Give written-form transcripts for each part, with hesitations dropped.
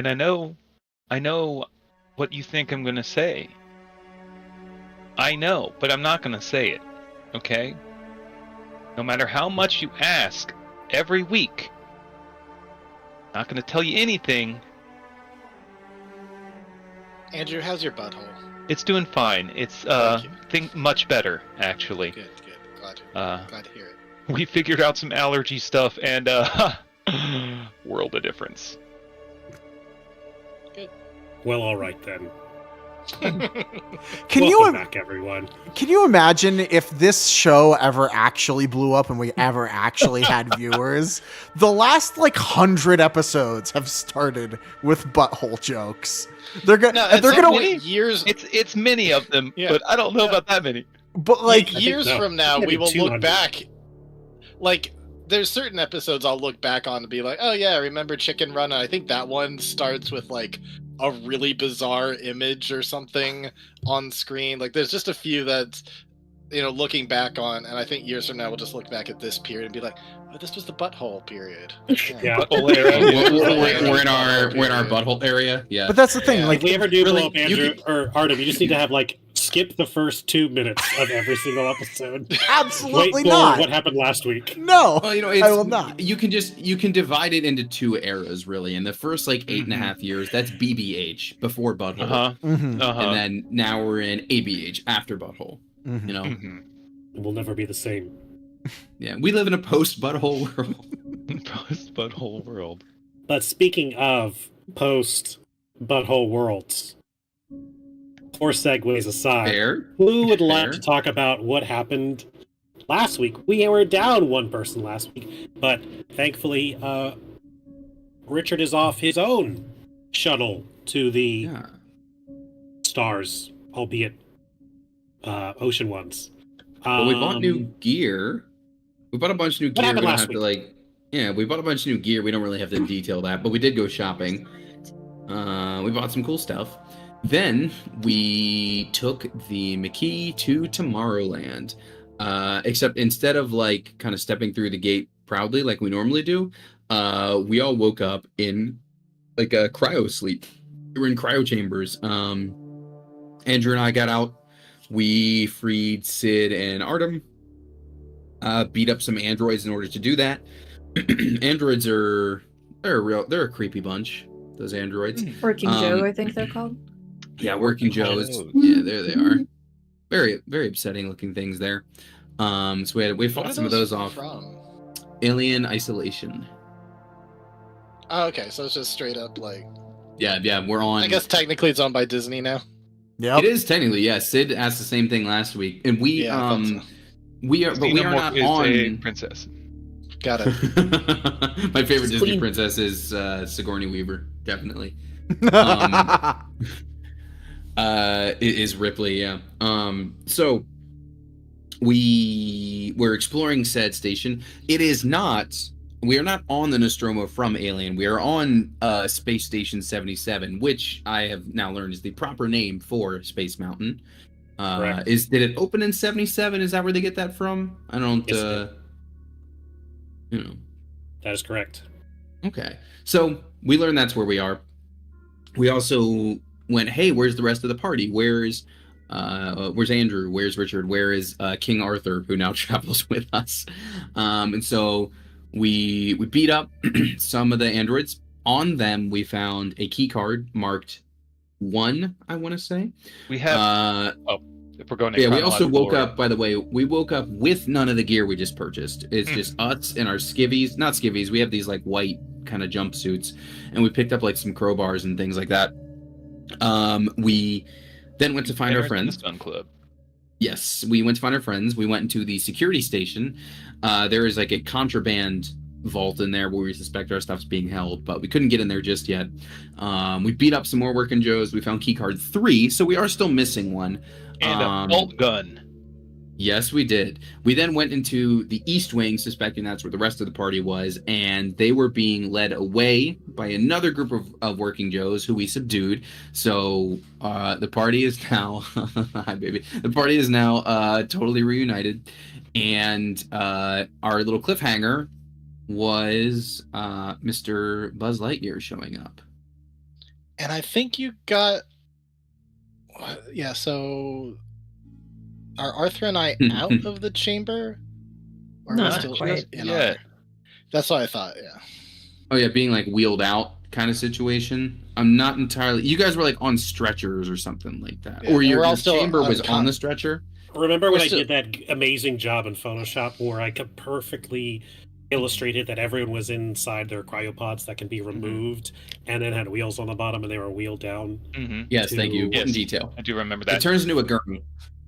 And I know what you think I'm gonna say. I know, but I'm not gonna say it. Okay? No matter how much you ask every week, not gonna tell you anything. Andrew, how's your butthole? It's doing fine. It's think much better actually. Good. Glad to hear it. We figured out some allergy stuff and world of difference. Good. Well, all right then. Welcome back, everyone. Can you imagine if this show ever actually blew up and we ever actually had viewers? The last 100 episodes have started with butthole jokes. They're gonna years. It's many of them, Yeah. but I don't know about that many. But years from now, we will look 200. back. There's certain episodes I'll look back on and be like, oh yeah, I remember Chicken Run. And I think that one starts with a really bizarre image or something on screen. There's just a few that's, looking back on, and I think years from now we'll just look back at this period and be like, oh, this was the butthole period. Yeah. Butthole era. We're in our butthole area. Yeah. But that's the thing. If we ever do really, blow up Andrew or Artem, you just need to have skip the first 2 minutes of every single episode. Absolutely Wait for not. what happened last week. No, Well, I will not. You can divide it into 2 eras, really. In the first 8.5 years, that's BBH before butthole, Mhm. and then now we're in ABH after butthole. Mhm. You know, It will never be the same. yeah, we live in a post butthole world. Post butthole world. But speaking of post butthole worlds, poor segues aside, Fair. who would like Fair. to talk about what happened last week? We were down 1 person last week, but thankfully, Richard is off his own shuttle to the Yeah. stars, albeit ocean ones. Well, we bought new gear. We bought a bunch of new gear. We happened don't last have to yeah, we bought a bunch of new gear. We don't really have to detail that, but we did go shopping. We bought some cool stuff. Then we took the McKee to Tomorrowland. Except instead of kind of stepping through the gate proudly like we normally do, we all woke up in a cryo sleep. We were in cryo chambers. Andrew and I got out. We freed Sid and Artem. Beat up some androids in order to do that. Androids they're a creepy bunch. Those androids. Working Joe, I think they're called. Yeah, Working Joes. Yeah, there they are. Very, very upsetting looking things there. So we fought some of those off. From? Alien Isolation. Oh, okay, so it's just straight up Yeah, we're on. I guess technically it's owned by Disney now. Yep. It is technically, yeah. Sid asked the same thing last week, and we Yeah, I thought so. we are, but we are not on. A princess. Got it. My favorite Disney Queen. princess is Sigourney Weaver, definitely. Is Ripley, yeah. So we're exploring said station. We are not on the Nostromo from Alien. We are on Space Station 77, which I have now learned is the proper name for Space Mountain. Correct. Did it open in 77? Is that where they get that from? I don't. Yes, that is correct. Okay, so we learned that's where we are. We also went, hey, where's the rest of the party? Where's Andrew? Where's Richard? Where is King Arthur, who now travels with us? And so we beat up some of the androids. On them, we found a key card marked 1, I want to say. We have. If we're going. Yeah, we also woke up. By the way, we woke up with none of the gear we just purchased. It's just us and our skivvies. Not skivvies. We have these white kind of jumpsuits, and we picked up some crowbars and things like that. We then went to find our friends. Gun club. Yes, we went to find our friends. We went into the security station. There is a contraband vault in there where we suspect our stuff's being held, but we couldn't get in there just yet. We beat up some more Working Joes. We found keycard 3, so we are still missing one. And a bolt gun. Yes, we did. We then went into the East Wing, suspecting that's where the rest of the party was, and they were being led away by another group of Working Joes who we subdued. So the party is now, hi baby, the party is now totally reunited, and our little cliffhanger was Mr. Buzz Lightyear showing up. And I think you got... Yeah, so... Are Arthur and I out of the chamber? Or are we Not still quite in yet. That's what I thought, yeah. Oh yeah, being like wheeled out kind of situation. I'm not entirely. You guys were like on stretchers or something like that, Yeah, or and your we're all still chamber was uncon- on the stretcher. Remember We're when still- I did that amazing job in Photoshop where I could perfectly illustrated that everyone was inside their cryopods that can be removed and then had wheels on the bottom and they were wheeled down? Mm-hmm. Yes, thank you. to- Important detail. I do remember It that. turns into a gurney.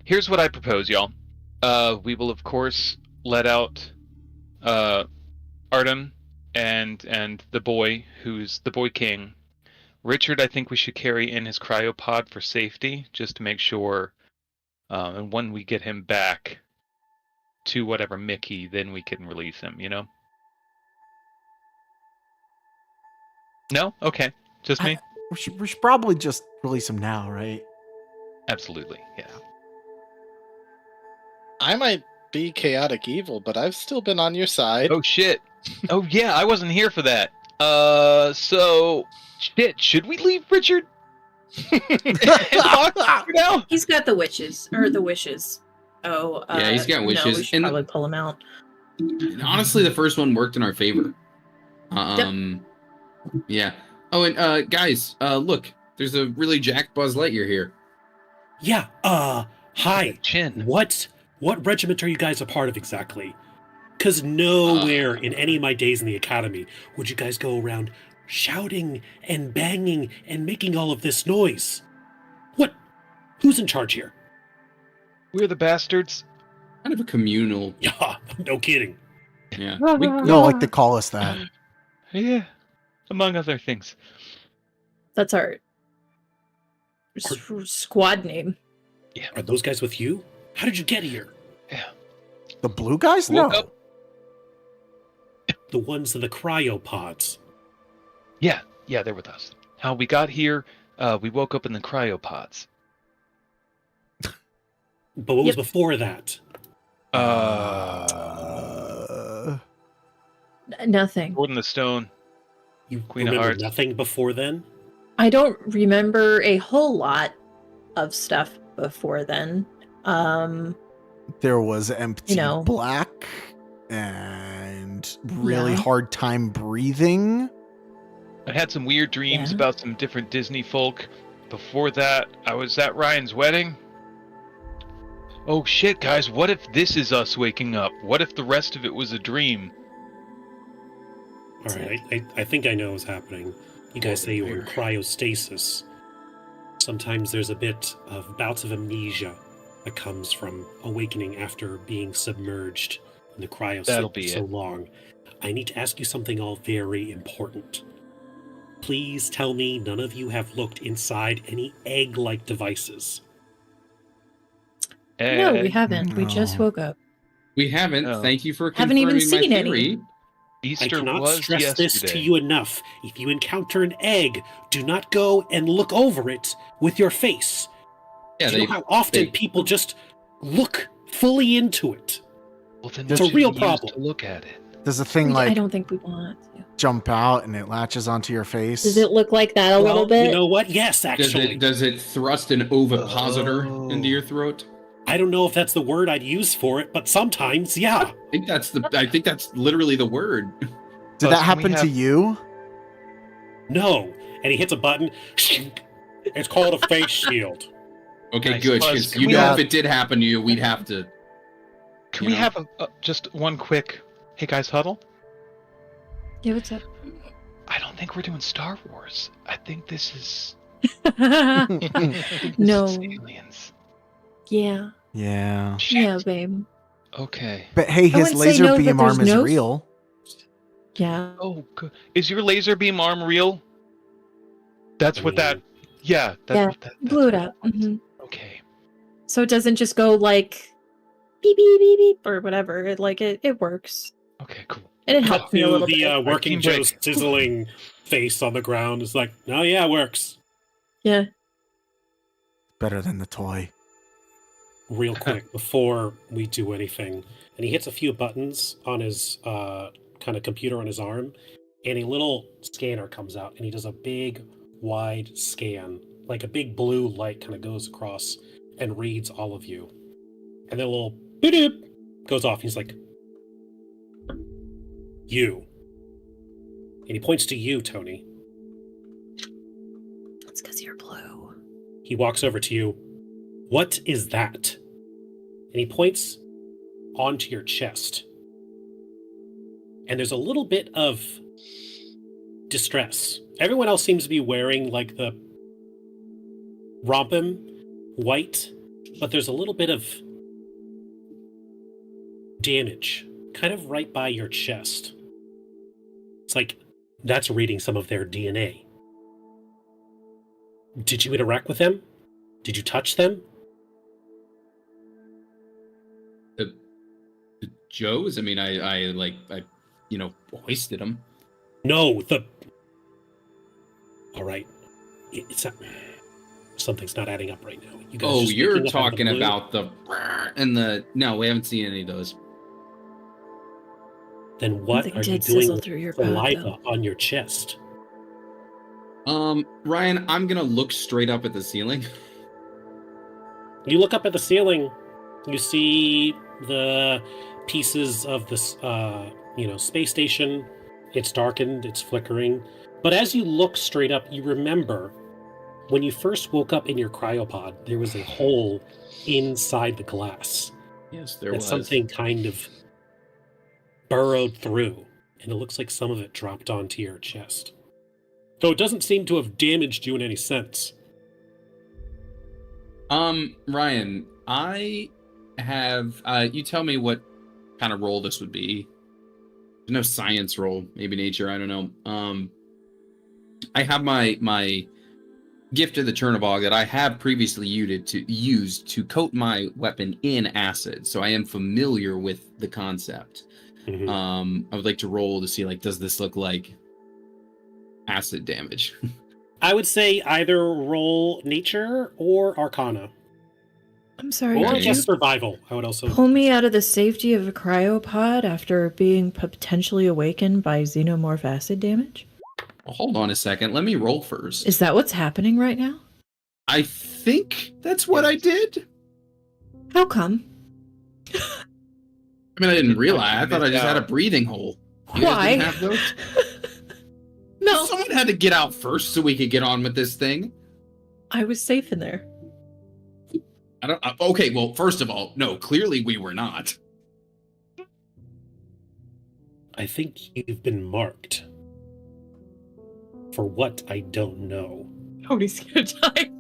Here's what I propose, y'all. We will of course let out Artem and the boy who's the boy king. Richard, I think we should carry in his cryopod for safety, just to make sure. And when we get him back to whatever Mickey, then we can release him. You know? No? Okay. Just me? We should probably just release him now, right? Absolutely. Yeah. I might be chaotic evil, but I've still been on your side. Oh shit. Oh yeah, I wasn't here for that. So shit. Should we leave Richard? now? He's got the wishes. Oh, Yeah, he's got No, wishes. we should And- probably pull him out. Honestly, the first one worked in our favor. Yeah. Oh, and guys, look, there's a really jacked Buzz Lightyear here. Yeah, hi. Chin. What regiment are you guys a part of exactly? Because nowhere in any of my days in the academy would you guys go around shouting and banging and making all of this noise. What? Who's in charge here? We're the bastards. Kind of a communal. Yeah, no kidding. Yeah. No, like they call us that. Yeah. Among other things. That's our squad name. Are those guys with you? How did you get here? The blue guys? No. Woke up. The ones in the cryopods. Yeah, they're with us. How we got here, we woke up in the cryopods. But what was before that? Nothing. Sword in the Stone. You Queen of remember Hearts. nothing before then? I don't remember a whole lot of stuff before then. There was empty You know. black and really Yeah. hard time breathing. I had some weird dreams Yeah. about some different Disney folk. Before that, I was at Ryan's wedding. Oh shit, guys, what if this is us waking up? What if the rest of it was a dream? All right, I think I know what's happening. You guys say you were in cryostasis. Sometimes there's a bit of bouts of amnesia that comes from awakening after being submerged in the cryo That'll for be so it. long. I need to ask you something all very important. Please tell me none of you have looked inside any egg-like devices. No, we Egg. haven't. We just No. woke up. We haven't. Oh. Thank you for Haven't confirming even my seen any. theory. I Easter cannot was stress yesterday. this to you enough. If you encounter an egg, do not go and look over it with your face. Yeah, Do you know how often they- people just look fully into it? Well, then It's what a should real we use problem. to look at it. Does the thing I like don't think we want to. jump out and it latches onto your face? Does it look like that a little Well, bit? you know what? Yes, Does actually. does it thrust an ovipositor Oh. into your throat? I don't know if that's the word I'd use for it, but sometimes, yeah. I think that's literally the word. Did Buzz, that can we happen to have- you? No. And he hits a button. It's called a face shield. Okay, Nice. good. Buzz, 'Cause can you we know have- if it did happen to you, we'd have to. Can You we know? have just one quick, hey guys, huddle? Yeah, what's up? I don't think we're doing Star Wars. I think this is No. this is aliens. Yeah. Yeah. Yeah, babe. Okay. But hey, his wouldn't say laser no, but beam arm there's is no- real. Yeah. Oh, good. Is your laser beam arm real? That's what that. Yeah. That, Yeah, that- Blew it that's up. what it was. Mhm. Okay. So it doesn't just go like beep beep beep beep or whatever. It works. Okay. Cool. And it Cut helped me a to little the bit. working Team Joe's break. sizzling face on the ground. It's like, oh yeah, it works. Yeah. Better than the toy. Real quick, before we do anything. And he hits a few buttons on his kind of computer on his arm, and a little scanner comes out, and he does a big wide scan. Like a big blue light kind of goes across and reads all of you. And then a little boop goes off. He's like, you. And he points to you, Tony. It's because you're blue. He walks over to you. What is that? And he points onto your chest. And there's a little bit of distress. Everyone else seems to be wearing like the rompum white, but there's a little bit of damage kind of right by your chest. It's like that's reading some of their DNA. Did you interact with them? Did you touch them? The Joes? I mean, I hoisted them. No, all right. It's not, something's not adding up right now. You guys just You're picking up on talking blue? about the and the. No, we haven't seen any of those. Then what Something are you did doing sizzle with through your pod, saliva though. on your chest? Ryan, I'm gonna look straight up at the ceiling. You look up at the ceiling. You see the pieces of this, space station. It's darkened. It's flickering. But as you look straight up, you remember when you first woke up in your cryopod, there was a hole inside the glass Yes, there that was. something kind of burrowed through, and it looks like some of it dropped onto your chest. Though it doesn't seem to have damaged you in any sense. Ryan, I have. You tell me what kind of role this would be. There's no science role, maybe nature. I don't know. I have my gift of the Chernobog that I have previously used to coat my weapon in acid, so I am familiar with the concept. Mhm. I would like to roll to see, like, does this look like acid damage? Oh. I would say either roll nature or arcana. I'm sorry, Or I did guess you survival. I would also... pull me out of the safety of a cryopod after being potentially awakened by xenomorph acid damage? Well, hold on a second. Let me roll first. Is that what's happening right now? I think that's what I did. How come? I mean, I didn't realize. I thought I just had a breathing hole. You guys Why? didn't have those? No, Someone had to get out first so we could get on with this thing. I was safe in there. I don't. Okay, well, first of all, no, clearly we were not. I think you've been marked. For what I don't know. Cody's gonna die.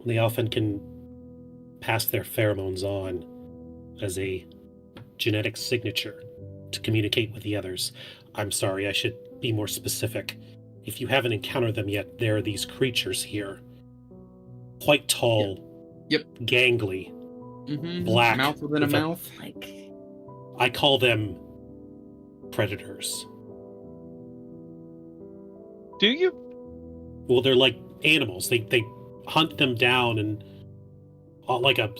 They often can pass their pheromones on as a genetic signature to communicate with the others. I'm sorry, I should be more specific. If you haven't encountered them yet, there are these creatures here. Quite tall. Yep. Gangly. Mm-hmm. Black. Mouth within a with a- mouth. Like, I call them predators. Do you? Well, they're like animals. They hunt them down and like a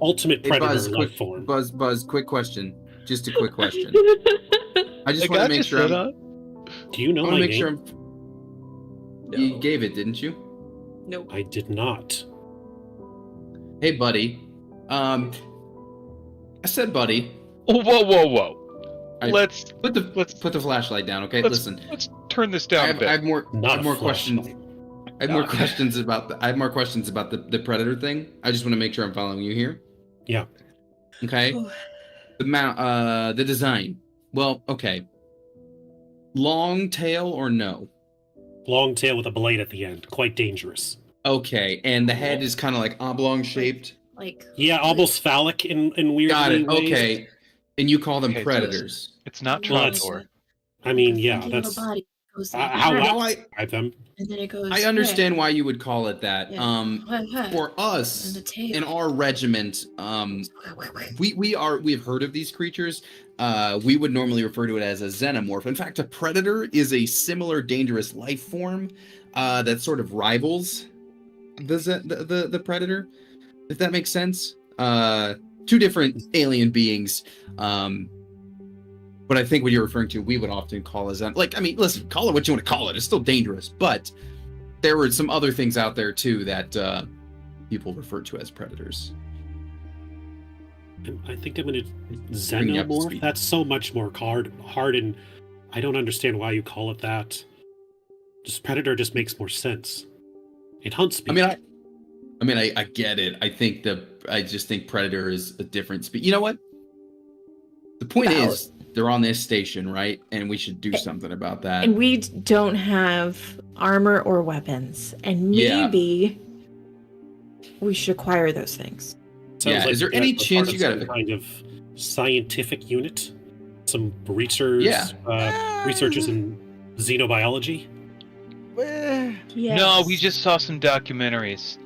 ultimate Hey, predator Buzz, life form. Buzz, quick question. Just a quick question. I just I want to got make you, sure. Soda. Do you know I my want to make name? sure. You gave it, didn't you? nope. I did not. Hey, buddy. I said, buddy. Oh, whoa. I- Let's Put the flashlight down, okay? let's Listen. let's turn this I down a have, bit. I have more. I Not have a more questions. flashlight. I have more No. questions about the predator thing. I just want to make sure I'm following you here. Yeah. Okay. Oh. The design. Well, okay. Long tail or no? Long tail with a blade at the end. Quite dangerous. Okay, and the head is kind of like oblong shaped. Like, Yeah, almost phallic in weird Got it. ways. Okay, and you call them Okay, so predators. It's not Well, it's- Trogdor. I mean, like a yeah, funky that's little body goes how like I that, describe them. and then it goes. I understand why you would call it that. Yeah. For us And the tail. in our regiment, we've heard of these creatures. We would normally refer to it as a xenomorph. In fact, a predator is a similar dangerous life form that sort of rivals the predator, if that makes sense. Two different alien beings But I think what you're referring to, we would often call as like, I mean, listen, call it what you want to call it. It's still dangerous, but there were some other things out there too that people refer to as predators. I think I'm going to Bring you up to xenomorph. speed. That's so much more hard, and I don't understand why you call it that. Just predator just makes more sense. It hunts people. I get it. I just think predator is a different speed. You know what? The point is, they're on this station, right? And we should do something about that. And we don't have armor or weapons. And maybe we should acquire those things. Sounds is there any chance you got some kind of scientific unit? Some researchers in xenobiology? Yes. No, we just saw some documentaries.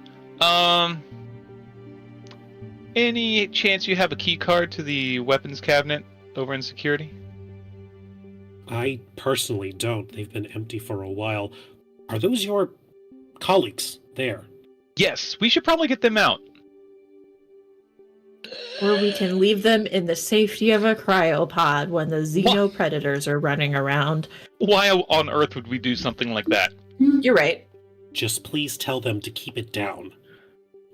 Any chance you have a key card to the weapons cabinet over in security? I personally don't. They've been empty for a while. Are those your colleagues there? Yes, we should probably get them out. Or we can leave them in the safety of a cryopod when the xenopredators are running around. Why on earth would we do something like that? You're right. Just please tell them to keep it down.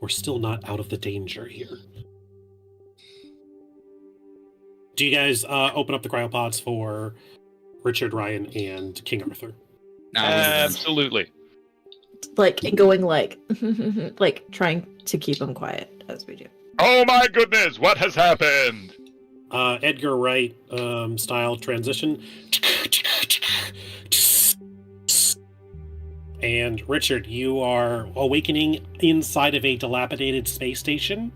We're still not out of the danger here. Do you guys open up the cryopods for Richard, Ryan, and King Arthur? Absolutely. Going like trying to keep them quiet as we do. Oh my goodness, what has happened? Edgar Wright style transition. And Richard, you are awakening inside of a dilapidated space station.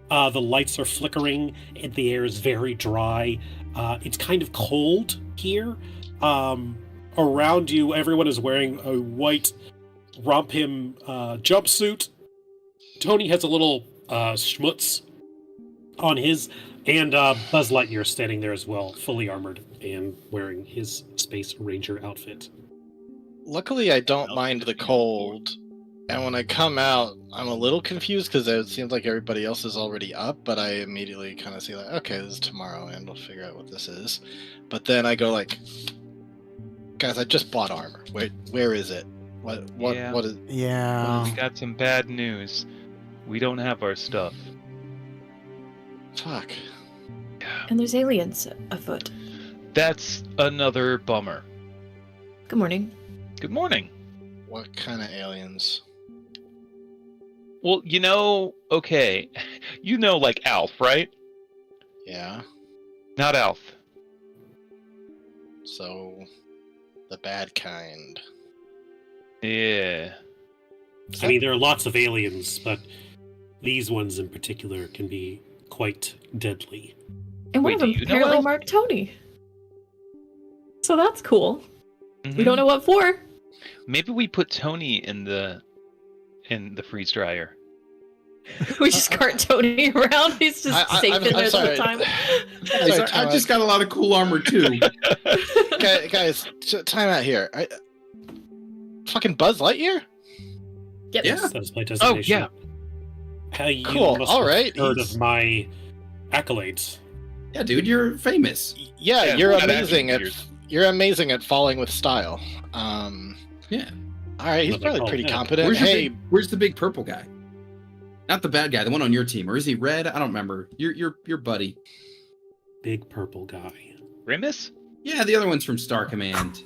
The lights are flickering, and the air is very dry. It's kind of cold here. Around you, everyone is wearing a white Rompim jumpsuit. Tony has a little schmutz on his, and Buzz Lightyear standing there as well, fully armored and wearing his Space Ranger outfit. Luckily, I don't mind the cold. And when I come out, I'm a little confused because it seems like everybody else is already up, but I immediately kind of see like, okay, this is tomorrow, and we'll figure out what this is. But then I go like, guys, I just bought armor. Where is it? What is? Yeah. We got some bad news. We don't have our stuff. Fuck. And there's aliens afoot. That's another bummer. Good morning. Good morning. What kind of aliens? Well, okay. Like Alf, right? Yeah. Not Alf. So, the bad kind. Yeah. I mean, there are lots of aliens, but these ones in particular can be quite deadly. And one Wait, of them do you know apparently Alf? marked Tony. So that's cool. Mhm. We don't know what for. Maybe we put Tony in the freeze dryer. We just cart Tony around. He's just safe in there the whole sorry. time. Sorry, I just got a lot of cool armor too. guys, time out here. Fucking Buzz Lightyear? Yep. Yeah. That's my designation. You Cool, must all have right. heard of my accolades. Yeah, dude, you're famous. Yeah, Yeah, you're we're not amazing action at figures. you're amazing at falling with style. Yeah. All right, he's What they probably call pretty it. competent. Where's where's the big purple guy? Not the bad guy, the one on your team, or is he red? I don't remember. Your buddy. Big purple guy. Remus? Yeah, the other one's from Star Command.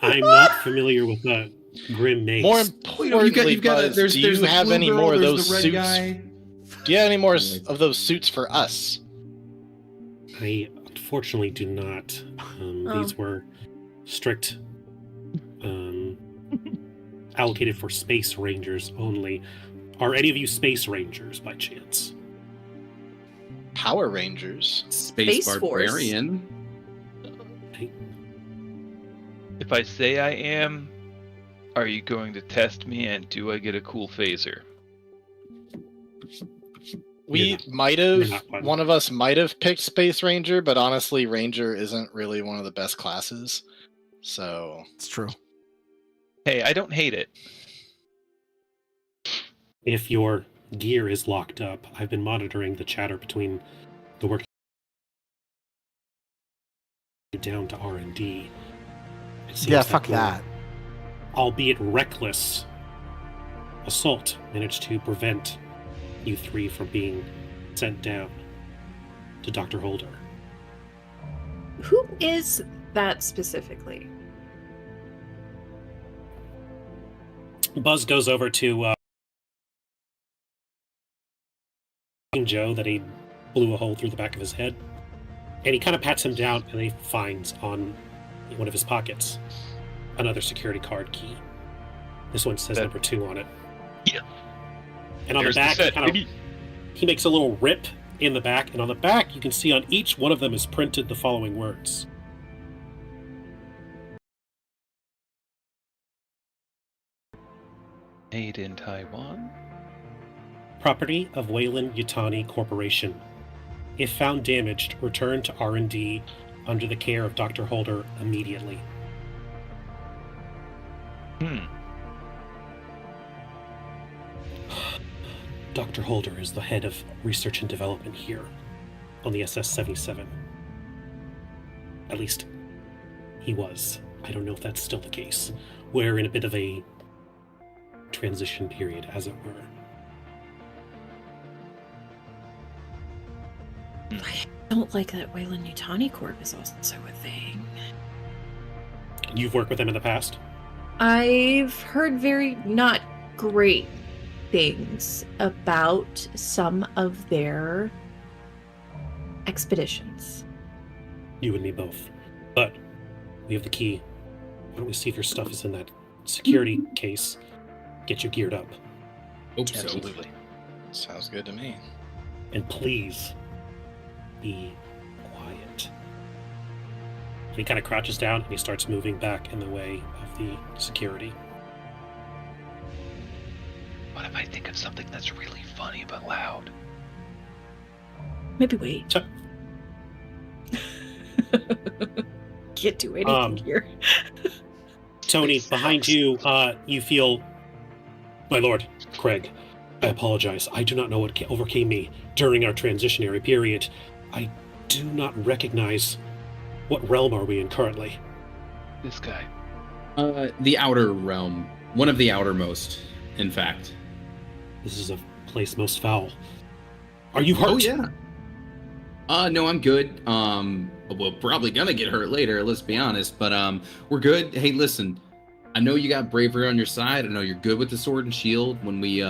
I'm not familiar with the Grim Mace. more Well, importantly, you've got Buzz, there's do you the have blue any girl, more of there's those the red suits? guy. Do you have any more of those suits for us? I unfortunately do not. These were strict allocated for Space Rangers only. Are any of you Space Rangers by chance? Power Rangers. Space Space Force. Barbarian. If I say I am, are you going to test me, and do I get a cool phaser? We You're might you're have, not one. one of us might have picked Space Ranger, but honestly, Ranger isn't really one of the best classes. So, It's true. Hey, I don't hate it. If your gear is locked up, I've been monitoring the chatter between the work down to R&D. It seems Yeah, fuck your, that. albeit reckless assault managed to prevent you three from being sent down to Dr. Holder. Who is that specifically? Buzz goes over to Joe that he blew a hole through the back of his head, and he kind of pats him down, and he finds on one of his pockets another security card key. This one says number 2 on it. Yeah. And on the back, he makes a little rip in the back, and on the back you can see on each one of them is printed the following words. Made in Taiwan. Property of Wayland Yutani Corporation. If found damaged, return to R&D under the care of Dr. Holder immediately. Dr. Holder is the head of research and development here on the SS-77. At least, he was. I don't know if that's still the case. We're in a bit of a transition period, as it were. I don't like that Wayland Yutani Corp is also a thing. You've worked with them in the past? I've heard very not great things about some of their expeditions. You and me both. But we have the key. Why don't we see if your stuff is in that security case? Get you geared up. Hope so. Absolutely. Sounds good to me. And please, be quiet. And he kind of crouches down and he starts moving back in the way of the security. What if I think of something that's really funny but loud? Maybe wait. So- Can't do anything here. Tony, behind you, you feel... My lord, Craig, I apologize. I do not know what overcame me during our transitionary period. I do not recognize... What realm are we in currently? This guy. The outer realm. One of the outermost, in fact. This is a place most foul. Are you hurt? Oh, yeah. No, I'm good. We're probably gonna get hurt later, let's be honest, but we're good. Hey, listen, I know you got bravery on your side. I know you're good with the sword and shield when we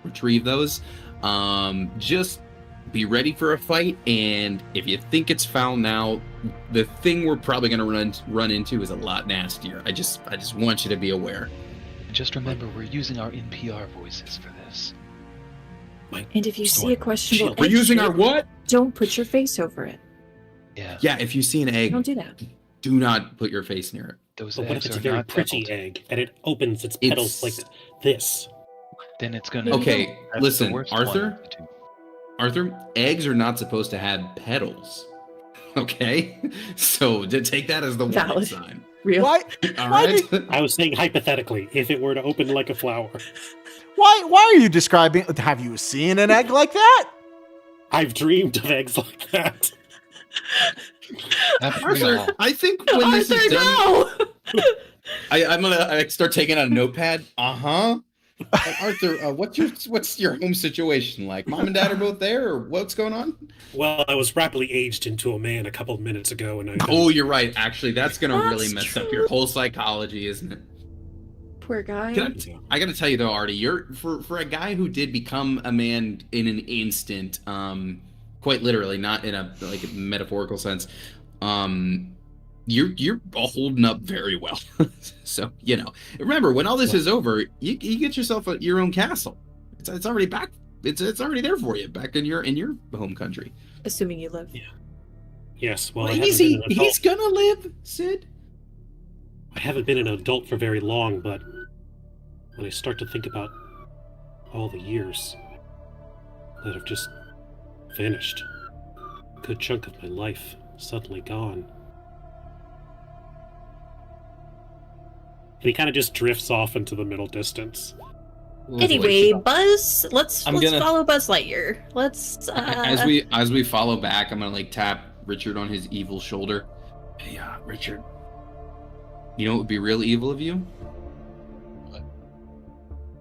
retrieve those. Just be ready for a fight, and if you think it's foul now, the thing we're probably gonna run into is a lot nastier. I just want you to be aware. Just remember, we're using our NPR voices for this. And if you see a questionable We're using our what? Don't put your face over it. Yeah. Yeah, if you see an egg, Don't do that. do not put your face near it. Those But what if eggs it's are a very not pretty deviled. egg and it opens its petals like this? Then it's gonna. Okay, That's the listen, worst one Arthur. of the two. Arthur, eggs are not supposed to have petals. Okay? So to take that as the warning Valid. sign. Real. Why? All Why right? I was saying hypothetically, if it were to open like a flower. Why are you describing? Have you seen an egg like that? I've dreamed of eggs like that. Haven't we all? Arthur, I think when this is done, no! I'm gonna start taking out a notepad. Arthur, what's your home situation like? Mom and Dad are both there, or what's going on? Well, I was rapidly aged into a man a couple of minutes ago, and Oh, you're right. Actually, that's gonna That's really mess up true. your whole psychology, isn't it? Poor guy. I gotta tell you though, Artie, you're for a guy who did become a man in an instant, quite literally, not in a like a metaphorical sense. You're holding up very well. So remember when all this is over, you get yourself your own castle. It's already back. It's already there for you back in your home country. Assuming you live. Yes, well, Well, I haven't easy. been an adult. He's gonna live, Sid. I haven't been an adult for very long, but when I start to think about all the years that have just vanished, a good chunk of my life suddenly gone. And he kind of just drifts off into the middle distance. Anyway, Buzz, let's I'm gonna- follow Buzz Lightyear. Let's As we follow back, I'm gonna like tap Richard on his evil shoulder. Hey, Richard. You know what would be real evil of you? What?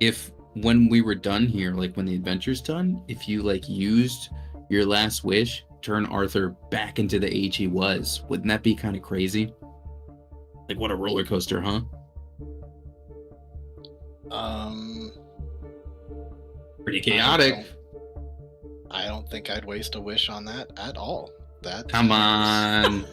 If when we were done here, like when the adventure's done, if you like used your last wish, turn Arthur back into the age he was, wouldn't that be kind of crazy? Like what a roller coaster, huh? Pretty chaotic. I don't think I'd waste a wish on that at all. Come on.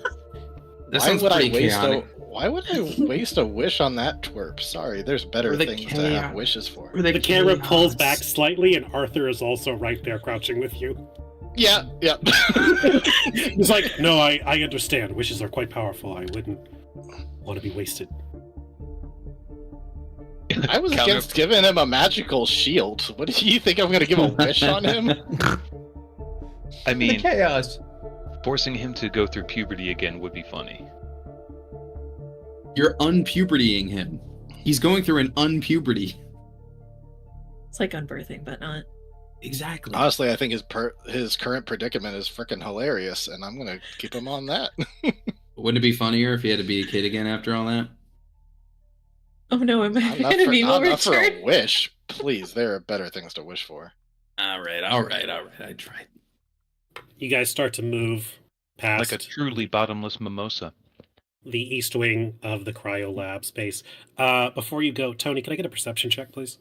That sounds pretty chaotic. Why would I waste a wish on that twerp? Sorry, there's better things to have wishes for. The camera pulls back slightly, and Arthur is also right there crouching with you. Yeah. He's like, no, I understand. Wishes are quite powerful. I wouldn't want to be wasted. I was against giving him a magical shield. What do you think? I'm going to give a wish on him? I mean, chaos. forcing him to go through puberty again would be funny. You're unpubertying him. He's going through an unpuberty. It's like unbirthing, but not. Exactly. Honestly, I think his current predicament is freaking hilarious, and I'm going to keep him on that. Wouldn't it be funnier if he had to be a kid again after all that? Oh no, am I Not going to be more not for Richard? a wish. Please, there are better things to wish for. All right. I tried. You guys start to move past Like a truly bottomless mimosa. the east wing of the cryo lab space. Before you go, Tony, can I get a perception check, please?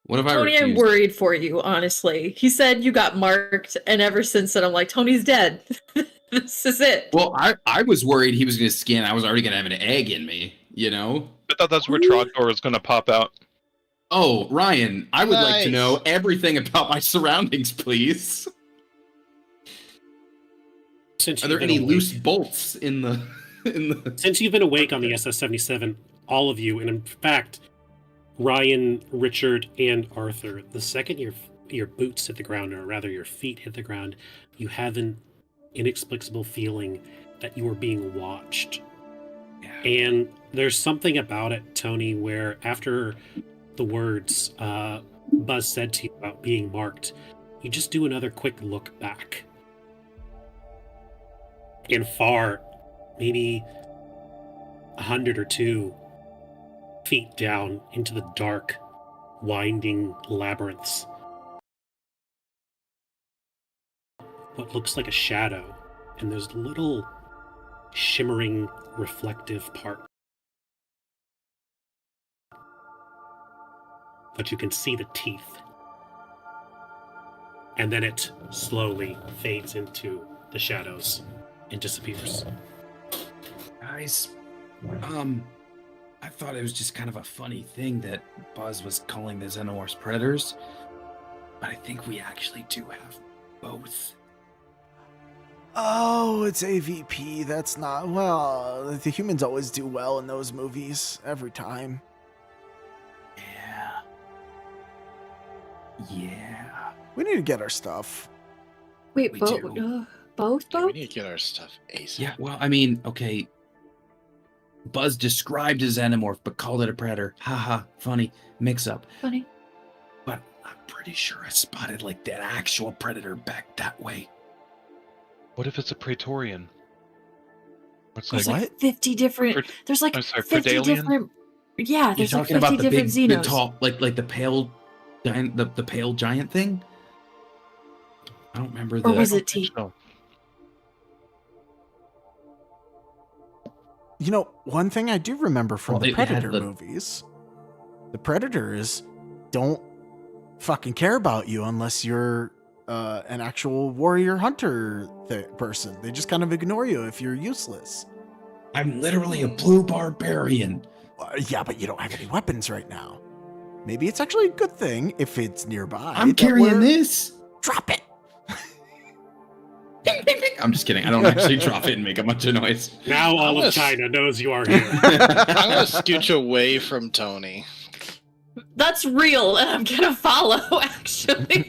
What if Tony, I I'm refused? worried for you, honestly. He said you got marked, and ever since then, I'm like, Tony's dead. This is it. Well, I was worried he was going to scan. I was already going to have an egg in me, you know? I thought that's where Trogdor was going to pop out. Oh, Ryan, I would like to Nice. know everything about my surroundings, please. Since Are you've there been any awake- loose bolts in the Since you've been awake on the SS-77, all of you, and in fact, Ryan, Richard, and Arthur, the second your boots hit the ground, or rather your feet hit the ground, you have an inexplicable feeling that you are being watched. And there's something about it, Tony, where after the words Buzz said to you about being marked, you just do another quick look back. And far, maybe 100 or 2 feet down into the dark, winding labyrinths, what looks like a shadow, and there's a little shimmering, reflective part. But you can see the teeth. And then it slowly fades into the shadows and disappears. Guys, I thought it was just kind of a funny thing that Buzz was calling the Xenomorphs predators, but I think we actually do have both. Oh, it's AVP. That's not... Well, the humans always do well in those movies. Every time. Yeah. We need to get our stuff. Wait, We both? do. Both? Yeah, we need to get our stuff ASAP. Yeah, well, I mean, okay. Buzz described a Xenomorph, but called it a predator. Haha, funny. Mix up. Funny. But I'm pretty sure I spotted, like, that actual predator back that way. What if it's a Praetorian? What's There's like, like 50 different. Per- There's like I'm sorry, 50 Predalien? different. Yeah, You're there's like talking 50 about the different big, Xenos. tall, like the pale giant, the pale giant thing? I don't remember the... Or was I it don't think teeth? so. You know, one thing I do remember from Well, the it had Predator the- movies, the Predators don't fucking care about you unless you're an actual warrior hunter person. They just kind of ignore you if you're useless. I'm literally a blue barbarian. Yeah, but you don't have any weapons right now. Maybe it's actually a good thing if it's nearby. I'm that carrying we're- this. Drop it! Bing, bing, bing. I'm just kidding. I don't actually drop it and make a bunch of noise. Now all I'm of gonna China knows you are here. I'm gonna scooch away from Tony. That's real, and I'm gonna follow, actually.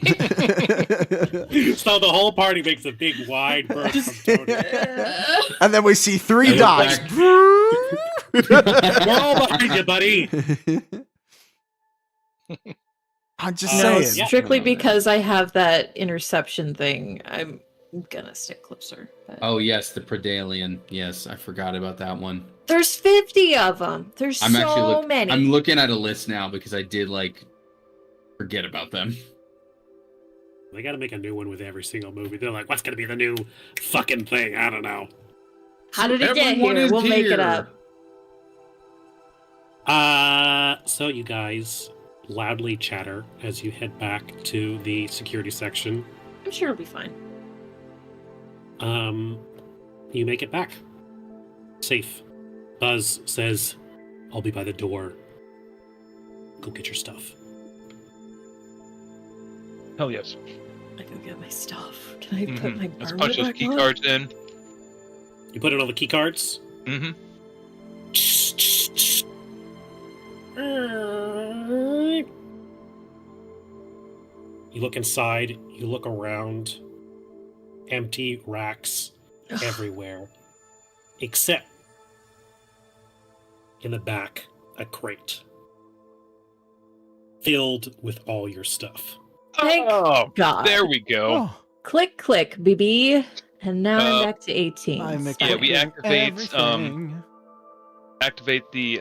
So the whole party makes a big wide burst from Tony. And then we see 3 I look dots. We're all behind you, buddy. I'm just No, saying. it's strictly because I have that interception thing. I'm I'm gonna stick closer. But... Oh yes, the Predalien. Yes, I forgot about that one. There's 50 of them. There's so many. I'm looking at a list now because I did forget about them. They got to make a new one with every single movie. They're like, what's going to be the new fucking thing? I don't know. How did it get Everyone here? is We'll make it here. up. So you guys loudly chatter as you head back to the security section. I'm sure it'll be fine. You make it back. Safe. Buzz says, I'll be by the door. Go get your stuff. Hell yes. I go get my stuff. Can I put my Let's armor punch those back key on? cards in. You put in all the key cards? Mm-hmm. You look inside, you look around. Empty racks everywhere. Except in the back, a crate. Filled with all your stuff. Thank God. There we go. Oh, Click, click, BB. And now I'm Uh, back to 18. I'm Yeah, we activate, everything. Activate the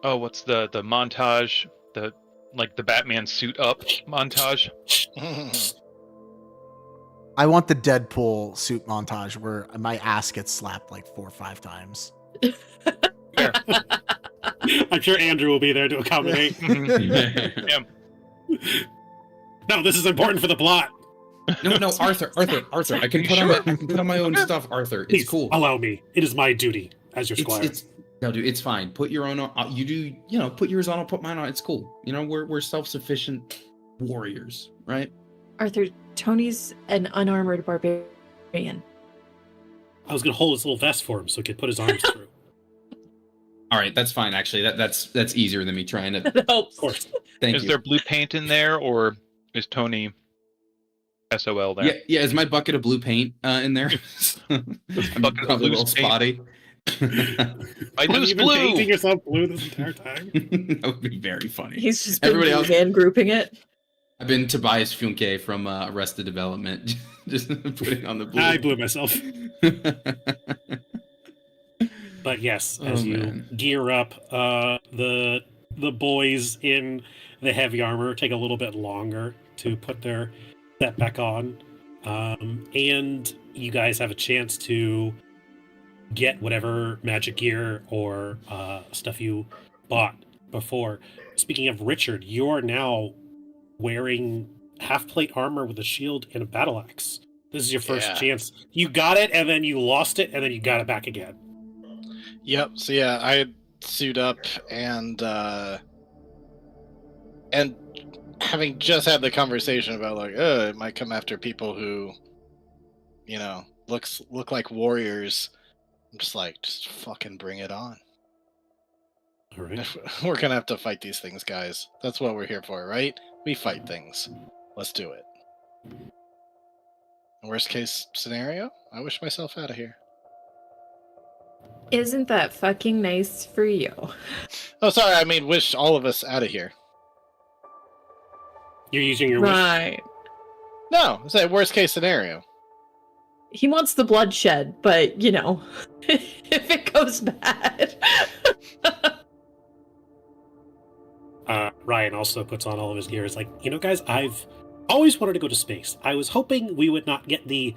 what's the montage, the Batman suit up montage. I want the Deadpool suit montage where my ass gets slapped like 4 or 5 times. I'm sure Andrew will be there to accommodate. Yeah. No, this is important for the plot. No, Arthur. I can put on my own stuff, Arthur. It's Please, cool. allow me. It is my duty as your squire. No, dude, it's fine. Put your own on. You do, put yours on. I'll put mine on. It's cool. We're self-sufficient warriors, right? Arthur, Tony's an unarmored barbarian. I was going to hold his little vest for him so he could put his arms through. All right, that's fine. Actually, that's easier than me trying to. That helps. Of course. Thank Is you. there blue paint in there, or is Tony SOL there? Yeah. Is my bucket of blue paint in there? I'm Bucket of probably a blue little spotty. I Have lose you been blue. painting yourself blue this entire time? That would be very funny. He's just been Everybody else- man grouping it. I've been Tobias Funke from Arrested Development, just putting on the blue. I blew myself. But yes, as you man. gear up, the boys in the heavy armor take a little bit longer to put their set back on, and you guys have a chance to get whatever magic gear or stuff you bought before. Speaking of Richard, you are now wearing half-plate armor with a shield and a battle axe. This is your first Yeah. chance. You got it, and then you lost it, and then you got it back again. Yep. So yeah, I suit up and having just had the conversation about like, it might come after people who, look like warriors. I'm just like, just fucking bring it on. All right. We're gonna have to fight these things, guys. That's what we're here for, right? We fight things. Let's do it. Worst case scenario, I wish myself out of here. Isn't that fucking nice for you? Oh, sorry. I mean, wish all of us out of here. You're using your wish. Right. No, it's like worst case scenario. He wants the bloodshed, but, if it goes bad. Ryan also puts on all of his gear. It's like, guys, I've always wanted to go to space. I was hoping we would not get the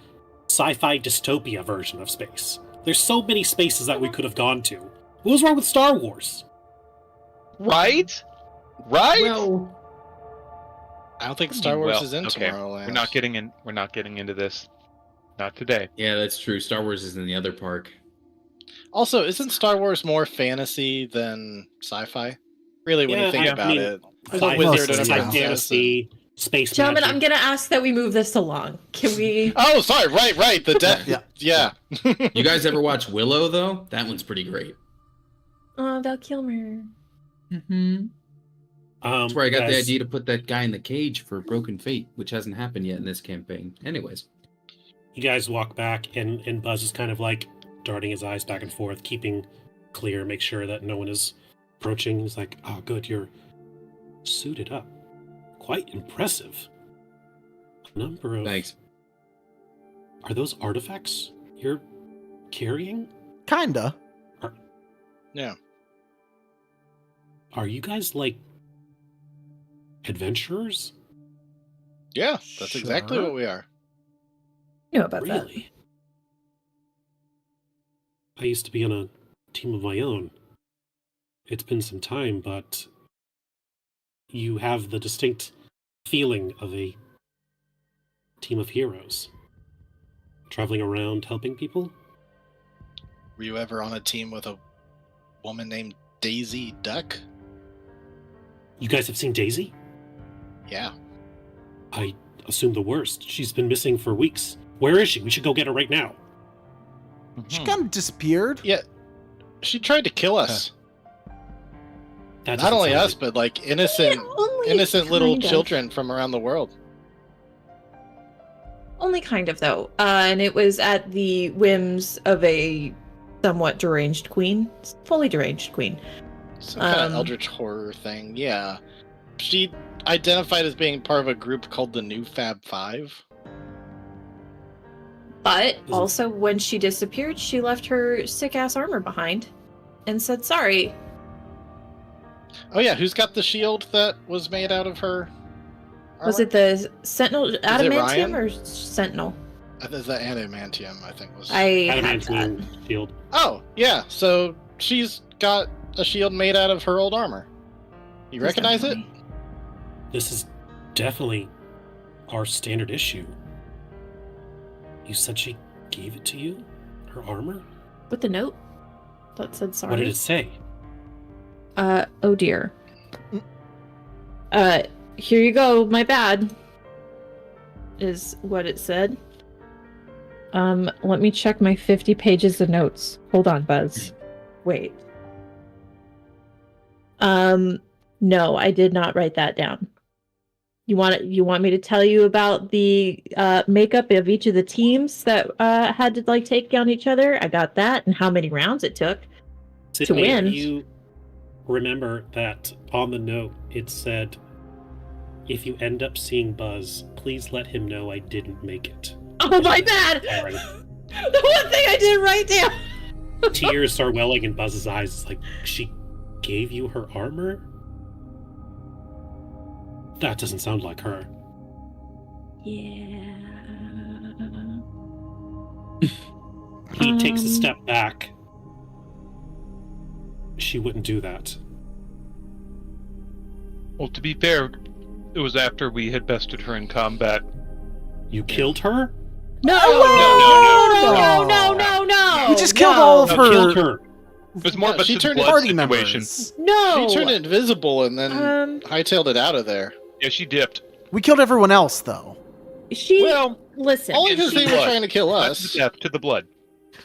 sci-fi dystopia version of space. There's so many spaces that we could have gone to. What was wrong with Star Wars? Right? Right? Well, I don't think Star Wars Well, is in okay. Tomorrowland. We're not getting into this. Not today. Yeah, that's true. Star Wars is in the other park. Also, isn't Star Wars more fantasy than sci-fi? Really, when you think about it. There's a Sci- wizard and a mostly, yeah. princess. fantasy, space gentlemen, magic. I'm going to ask that we move this along. Can we... Oh, sorry. Right. The death. Yeah. Yeah. You guys ever watch Willow though? That one's pretty great. Oh, Val Kilmer. Mm-hmm. That's where I got the guys, idea to put that guy in the cage for Broken Fate, which hasn't happened yet in this campaign. Anyways. You guys walk back, and Buzz is kind of like darting his eyes back and forth, keeping clear, make sure that no one is approaching. He's like, oh, good, you're suited up. Quite impressive. A number of Thanks. Are those artifacts you're carrying? Kinda. Yeah. Are you guys, like, adventurers? Yeah, that's exactly Sure. what we are. You know about that. Really? I used to be on a team of my own. It's been some time, but you have the distinct feeling of a team of heroes. Traveling around helping people? Were you ever on a team with a woman named Daisy Duck? You guys have seen Daisy? Yeah. I assume the worst. She's been missing for weeks. Where is she? We should go get her right now. She kind of disappeared. Yeah. She tried to kill us. That Not doesn't only sound us, good. but like innocent little kind of. children from around the world. Only kind of, though. And it was at the whims of a somewhat deranged queen. Fully deranged queen. Some kind of eldritch horror thing. Yeah. She identified as being part of a group called the New Fab Five. But also, when she disappeared, she left her sick-ass armor behind and said sorry. Oh yeah, who's got the shield that was made out of her armor? Was it the Sentinel Ryan? Adamantium or Sentinel? Is that adamantium, I think was. I had that. Adamantium shield. Oh, yeah, so she's got a shield made out of her old armor. You recognize it? This is definitely our standard issue. You said she gave it to you? Her armor? With the note that said sorry. What did it say? Oh dear. Here you go, my bad. Is what it said. Let me check my 50 pages of notes. Hold on, Buzz. Wait. No, I did not write that down. You want me to tell you about the makeup of each of the teams that had to like take down each other? I got that, and how many rounds it took to win. You remember that on the note it said, if you end up seeing Buzz, please let him know I didn't make it. Oh, my bad! Alright. The one thing I didn't write down! Tears start welling in Buzz's eyes. It's like, she gave you her armor? That doesn't sound like her. Yeah. He takes a step back. She wouldn't do that. Well, to be fair, it was after we had bested her in combat. You killed her? No! No! He just killed all of You her. killed her. It was more of a she to the turned blood party situation. members. No! She turned invisible and then hightailed it out of there. Yeah, she dipped. We killed everyone else, though. She Well, listen. Only because they were blood. trying to kill Not us. to death, to the blood.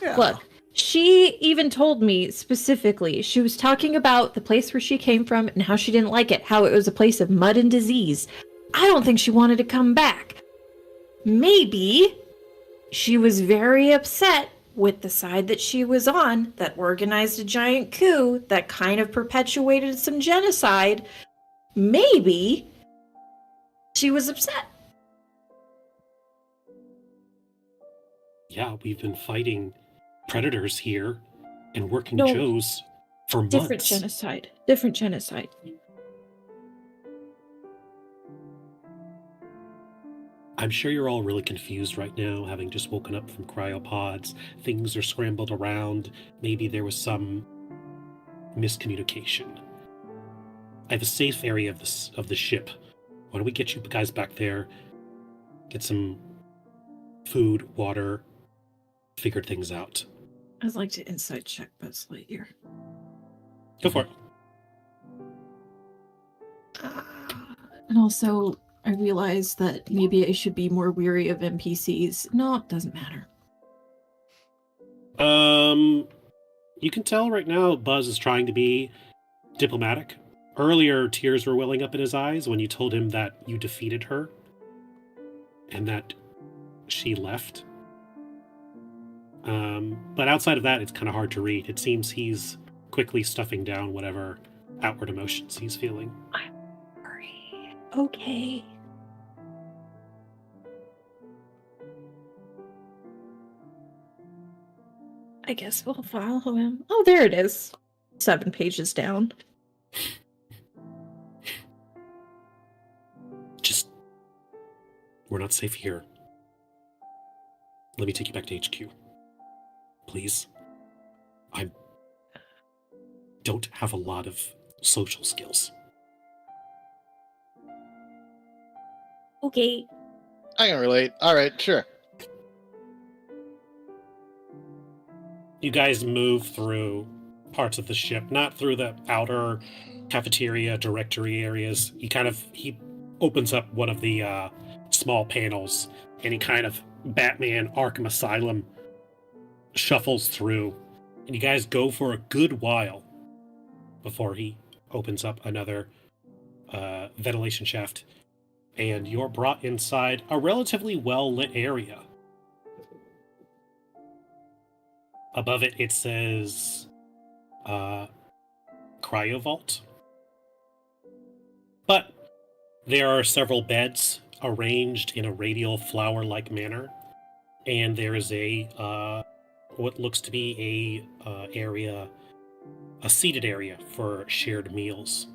Yeah. Look, she even told me specifically, she was talking about the place where she came from and how she didn't like it, how it was a place of mud and disease. I don't think she wanted to come back. Maybe she was very upset with the side that she was on that organized a giant coup that kind of perpetuated some genocide. Maybe she was upset. Yeah, we've been fighting predators here and working No. Joes for months. Different genocide. Different genocide. I'm sure you're all really confused right now, having just woken up from cryopods. Things are scrambled around. Maybe there was some miscommunication. I have a safe area of the ship. Why don't we get you guys back there, get some food, water, figure things out. I'd like to insight check Buzz Lightyear. Go for it. And also, I realized that maybe I should be more weary of NPCs. No, it doesn't matter. You can tell right now Buzz is trying to be diplomatic. Earlier, tears were welling up in his eyes when you told him that you defeated her and that she left. But outside of that, it's kind of hard to read. It seems he's quickly stuffing down whatever outward emotions he's feeling. Sorry. Okay. I guess we'll follow him. Oh, there it is. 7 pages down. Just... We're not safe here. Let me take you back to HQ. Please. I don't have a lot of social skills. Okay. I can relate. All right, sure. You guys move through parts of the ship, not through the outer cafeteria directory areas. He opens up one of the small panels, and he kind of Batman Arkham Asylum shuffles through, and you guys go for a good while before he opens up another ventilation shaft, and you're brought inside a relatively well-lit area. Above it, it says Cryovault. But there are several beds arranged in a radial flower-like manner, and there is a what looks to be a seated area for shared meals.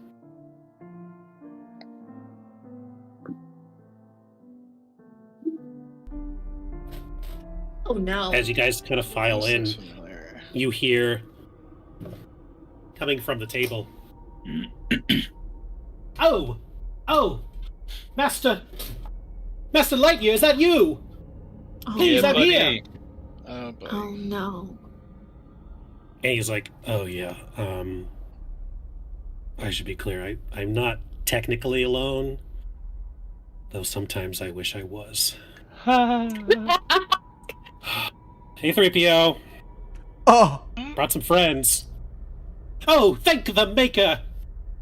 Oh no. As you guys kind of file in, This looks familiar. you hear coming from the table. Oh, Master Lightyear, is that you? Oh, Please, I'm buddy. here. Oh, boy. Oh no. And he's like, oh yeah, I should be clear, I'm not technically alone, though sometimes I wish I was. Hey 3PO, Oh, brought some friends. Oh, thank the maker.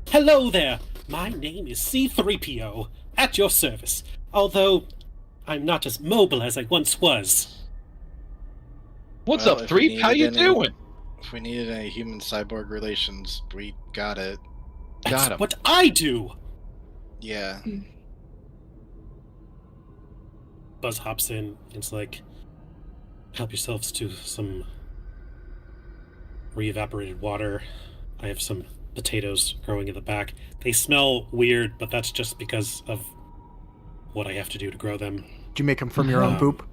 Hello there, my name is C3PO, at your service, although I'm not as mobile as I once was. What's Well, up, if we Threep? How needed you any- doing? If we needed any human-cyborg relations, we got it. That's Got him. what I do. Yeah. Buzz hops in. It's like, help yourselves to some re-evaporated water. I have some potatoes growing in the back. They smell weird, but that's just because of what I have to do to grow them. did you make them from your own poop?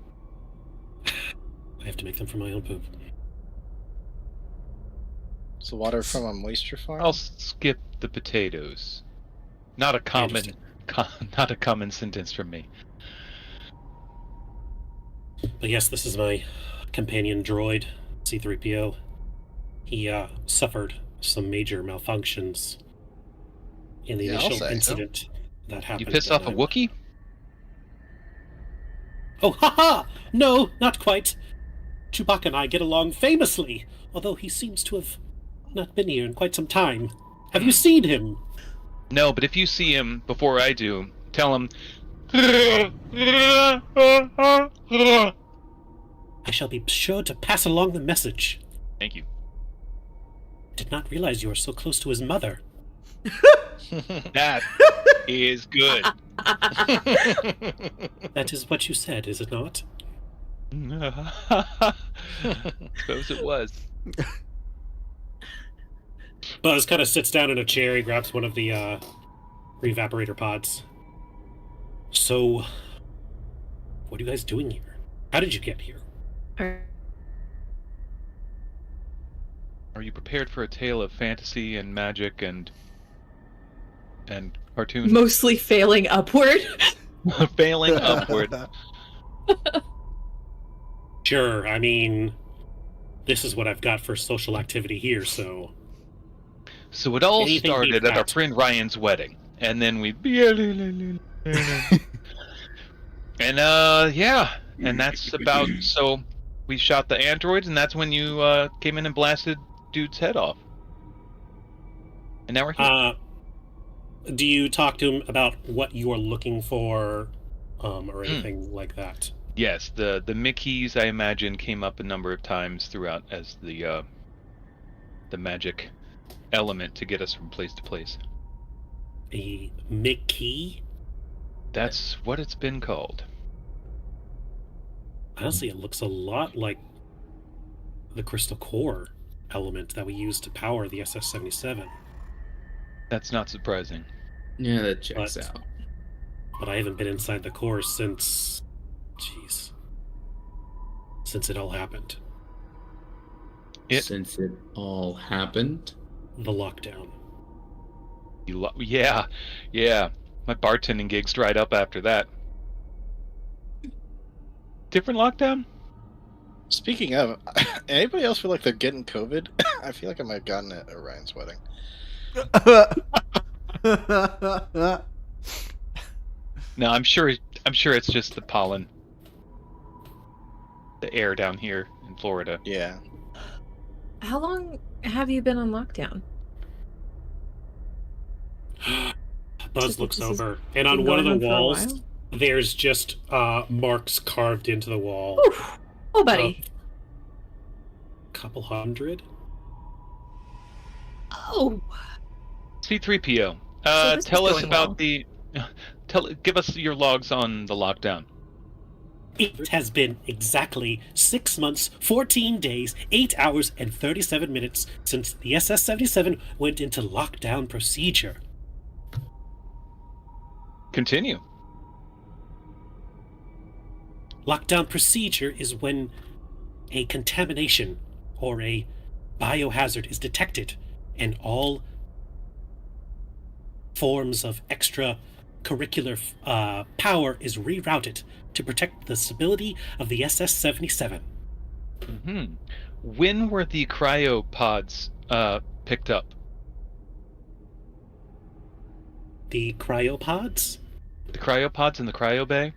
I have to make them from my own poop. So water from a moisture farm? I'll skip the potatoes. Not a common, not a common sentence from me. But yes, this is my companion droid, C3PO. He suffered some major malfunctions in the Yeah, I'll initial say so. incident that happened. You pissed off a when Wookiee? Oh, haha! No, not quite. Chewbacca and I get along famously, although he seems to have not been here in quite some time. Have you seen him? No, but if you see him before I do, tell him. I shall be sure to pass along the message. Thank you. Did not realize you were so close to his mother. That is good. That is what you said, is it not? Suppose it was. Buzz kind of sits down in a chair. He grabs one of the re-evaporator pods. So, what are you guys doing here? How did you get here? Are you prepared for a tale of fantasy and magic and cartoon Mostly failing upward. failing upward? Sure, I mean, this is what I've got for social activity here, so... So it all Anything started beats at our that. friend Ryan's wedding, and then we and yeah, and that's about. So we shot the androids, and that's when you came in and blasted dude's head off. And now we're here. Do you talk to him about what you are looking for, or anything like that? Yes, the Mickeys, I imagine, came up a number of times throughout as the magic element to get us from place to place. A Mickey? That's what it's been called. Honestly, it looks a lot like the crystal core element that we used to power the SS-77. That's not surprising. Yeah, that checks But- out. But I haven't been inside the core since it all happened. Since it all happened. The lockdown. Yeah. My bartending gigs dried up after that. Different lockdown? Speaking of, anybody else feel like they're getting COVID? I feel like I might have gotten it at Ryan's wedding. No, I'm sure it's just the pollen. The air down here in Florida. Yeah. How long have you been on lockdown? Buzz So looks this is over, and on been one of going the on for a walls, while? there's just marks carved into the wall. Oof. Oh, buddy. Couple hundred. Oh. C3PO. So this is Tell us going about well. the. Give us your logs on the lockdown. It has been exactly 6 months, 14 days, 8 hours, and 37 minutes since the SS-77 went into lockdown procedure. Continue. Lockdown procedure is when a contamination or a biohazard is detected, and all forms of extracurricular power is rerouted to protect the stability of the SS-77. Hmm. When were the cryopods picked up? The cryopods? The cryopods in the cryo bay?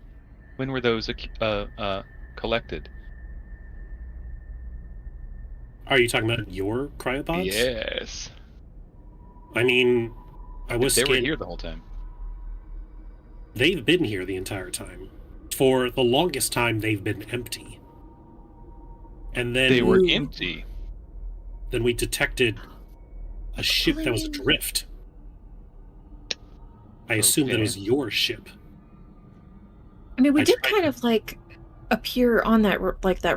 When were those collected? Are you talking about your cryopods? Yes. I mean, I was They were scan- here the whole time. They've been here the entire time. For the longest time, they've been empty. And then They were empty. Then we detected a ship that was adrift. I assume that Okay. was your ship. I mean, we I did tried- kind of like appear on that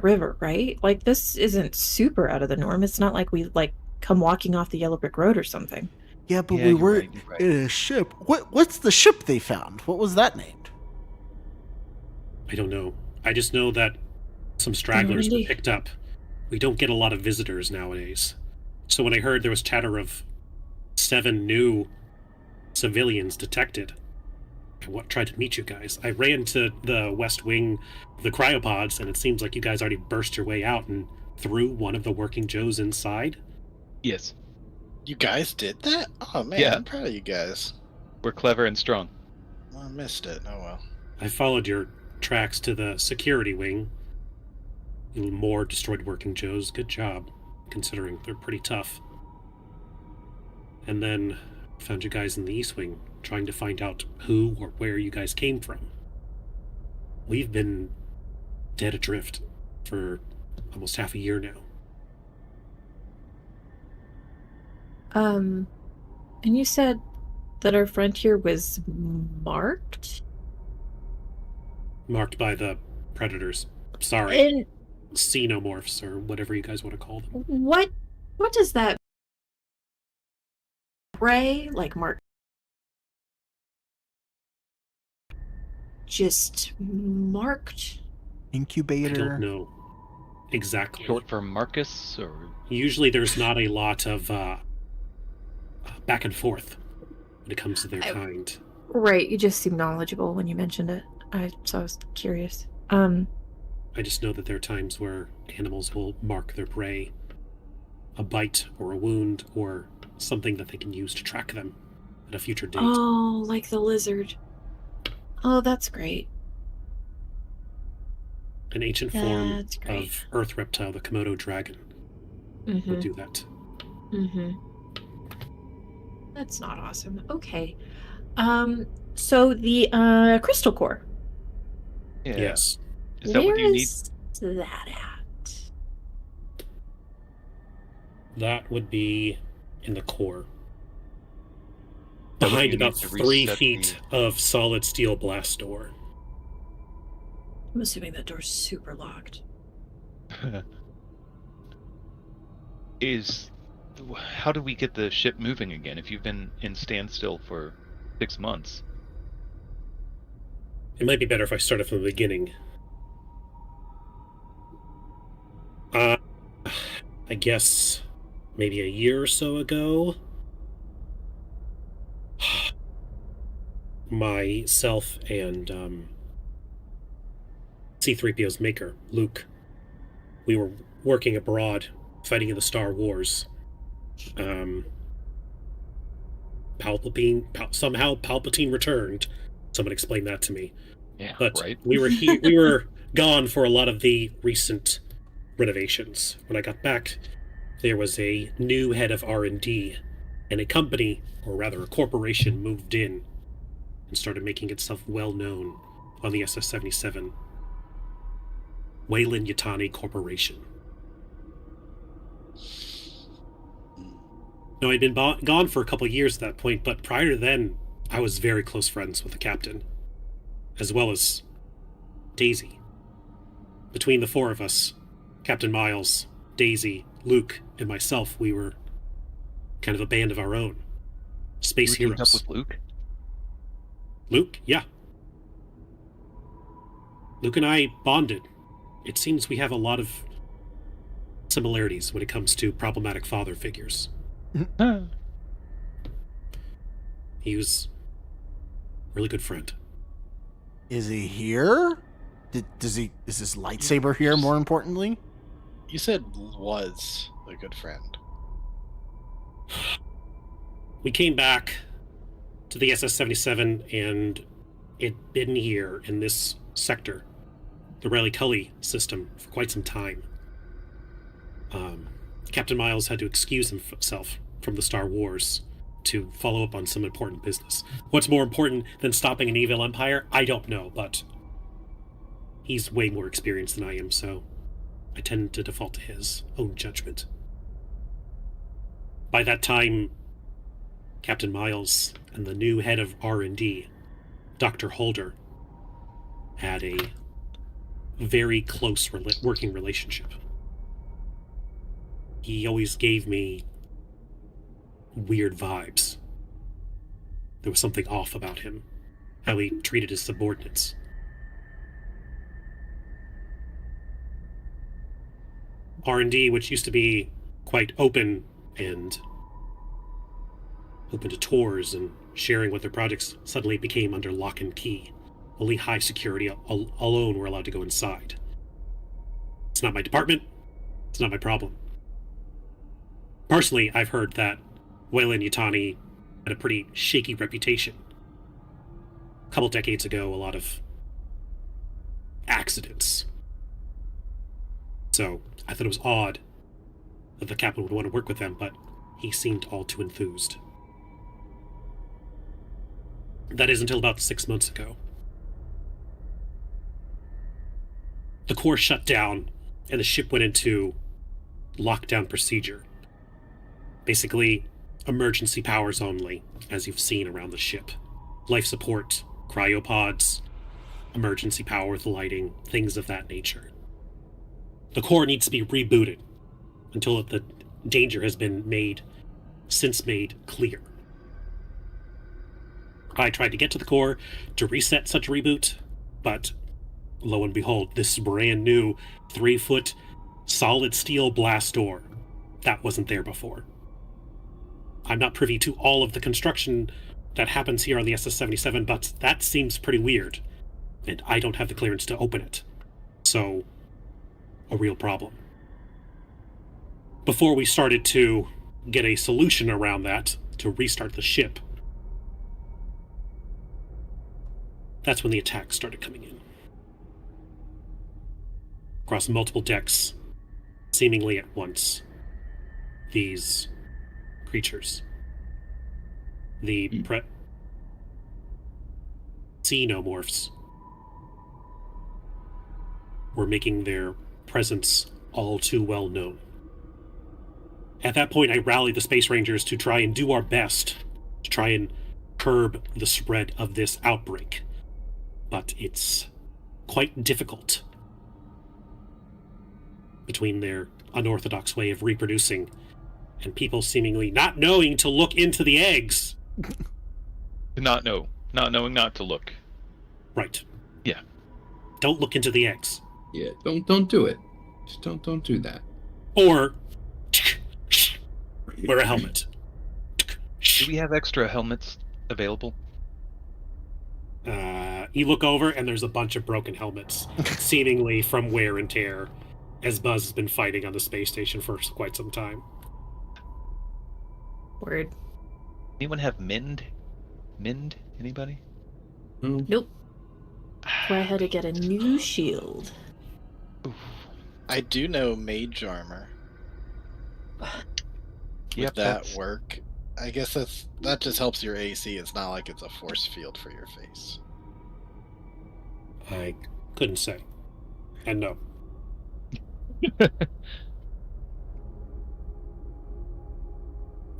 river, right? Like this isn't super out of the norm. It's not like we like come walking off the yellow brick road or something. Yeah, but Yeah, we you're were right, you're right. in a ship. What's the ship they found? What was that named? I don't know. I just know that some stragglers were Normandy. picked up. We don't get a lot of visitors nowadays. So when I heard there was chatter of 7 new civilians detected, I tried to meet you guys. I ran to the west wing of the cryopods, and it seems like you guys already burst your way out and threw one of the working Joes inside. Yes. You guys did that? Oh man, Yeah. I'm proud of you guys. We're clever and strong. I missed it. Oh well. I followed your tracks to the security wing. More destroyed working Joes. Good job, considering they're pretty tough. And then found you guys in the East Wing, trying to find out who or where you guys came from. We've been dead adrift for almost half a year now. And you said that our frontier was marked? Marked by the predators. Sorry, And xenomorphs, or whatever you guys want to call them. what does that Ray like mark? Just marked? I Incubator. don't know exactly. Short for Marcus, or Usually there's not a lot of back and forth when it comes to their I- kind. Right, you just seem knowledgeable when you mentioned it. So I was curious. I just know that there are times where animals will mark their prey. A bite or a wound or something that they can use to track them at a future date. Oh, like the lizard. Oh, that's great. An ancient form That's great. of earth reptile, the Komodo dragon, would Mm-hmm. do that. Mm-hmm. That's not awesome. Okay. So the crystal core. yeah. Yes. Is that what you need? is that at? That would be in the core. That would Behind you about need to 3 reset feet of solid steel blast door. I'm assuming that door's super locked. is how do we get the ship moving again if you've been in standstill for 6 months? It might be better if I started from the beginning. I guess maybe a year or so ago, myself and C-3PO's maker, Luke, we were working abroad, fighting in the Star Wars. Somehow Palpatine returned. Someone explained that to me. Yeah, But right. we were gone for a lot of the recent renovations. When I got back, there was a new head of R&D, and a company, or rather a corporation, moved in and started making itself well known on the SS-77. Weyland-Yutani Corporation. No, I'd been gone for a couple of years at that point, but prior to then, I was very close friends with the captain, as well as Daisy. Between the four of us, Captain Miles, Daisy, Luke, and myself, we were kind of a band of our own. Space You were teamed heroes. up with Luke? Luke? Yeah. Luke and I bonded. It seems we have a lot of similarities when it comes to problematic father figures. Huh. He was a really good friend. Is he here? Is his lightsaber here, more importantly? You said was a good friend. We came back to the SS-77, and it'd been here in this sector, the Riley-Cully system, for quite some time. Captain Miles had to excuse himself from the Star Wars to follow up on some important business. What's more important than stopping an evil empire? I don't know, but he's way more experienced than I am, so I tend to default to his own judgment. By that time, Captain Miles and the new head of R&D, Dr. Holder, had a very close working relationship. He always gave me weird vibes. There was something off about him, how he treated his subordinates. R&D, which used to be quite open and open to tours and sharing what their projects, suddenly became under lock and key. Only high security alone were allowed to go inside. It's not my department. It's not my problem. Personally, I've heard that Weyland-Yutani had a pretty shaky reputation. A couple decades ago, a lot of accidents. So, I thought it was odd that the captain would want to work with them, but he seemed all too enthused. That is until about 6 months ago. The core shut down, and the ship went into lockdown procedure. Basically, emergency powers only, as you've seen around the ship. Life support, cryopods, emergency power with lighting, things of that nature. The core needs to be rebooted until the danger has been made clear. I tried to get to the core to reset such a reboot, but lo and behold, this brand new 3-foot solid steel blast door that wasn't there before. I'm not privy to all of the construction that happens here on the SS-77, but that seems pretty weird, and I don't have the clearance to open it. So, a real problem. Before we started to get a solution around that, to restart the ship, that's when the attacks started coming in. Across multiple decks, seemingly at once. These creatures. The xenomorphs were making their presence all too well known. At that point, I rallied the Space Rangers to try and do our best to try and curb the spread of this outbreak. But it's quite difficult. Between their unorthodox way of reproducing and people seemingly not knowing to look into the eggs. Not knowing not to look. Right. Yeah. Don't look into the eggs. Yeah, don't do it. Just don't do that. Or wear a helmet. Do we have extra helmets available? You look over, and there's a bunch of broken helmets, seemingly from wear and tear, as Buzz has been fighting on the space station for quite some time. Word. Anyone have mend? Mend? Anybody? No. Nope. So I had to get a new shield. Oof. I do know mage armor. Yep, Would that work? I guess that just helps your AC. It's not like it's a force field for your face. I couldn't say. And no.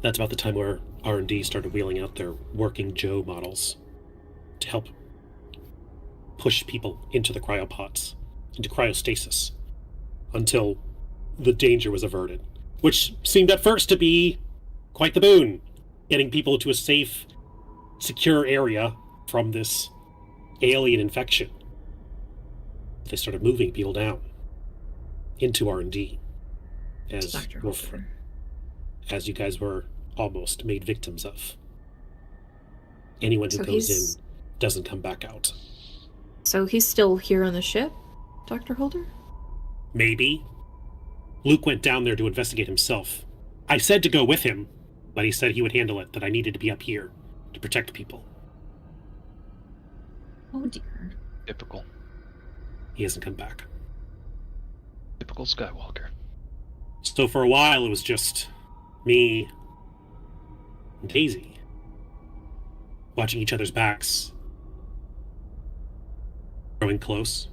That's about the time where R&D started wheeling out their working Joe models to help push people into the cryopods, into cryostasis, until the danger was averted, which seemed at first to be quite the boon, getting people to a safe, secure area from this alien infection. They started moving people down into R&D as Dr. well, Holder. as you guys were almost made victims of. Anyone who So goes he's- in doesn't come back out. So he's still here on the ship, Dr. Holder? Maybe. Luke went down there to investigate himself. I said to go with him, but he said he would handle it, that I needed to be up here to protect people. Oh dear. Typical. He hasn't come back. Typical Skywalker. So for a while, it was just me and Daisy watching each other's backs, growing close.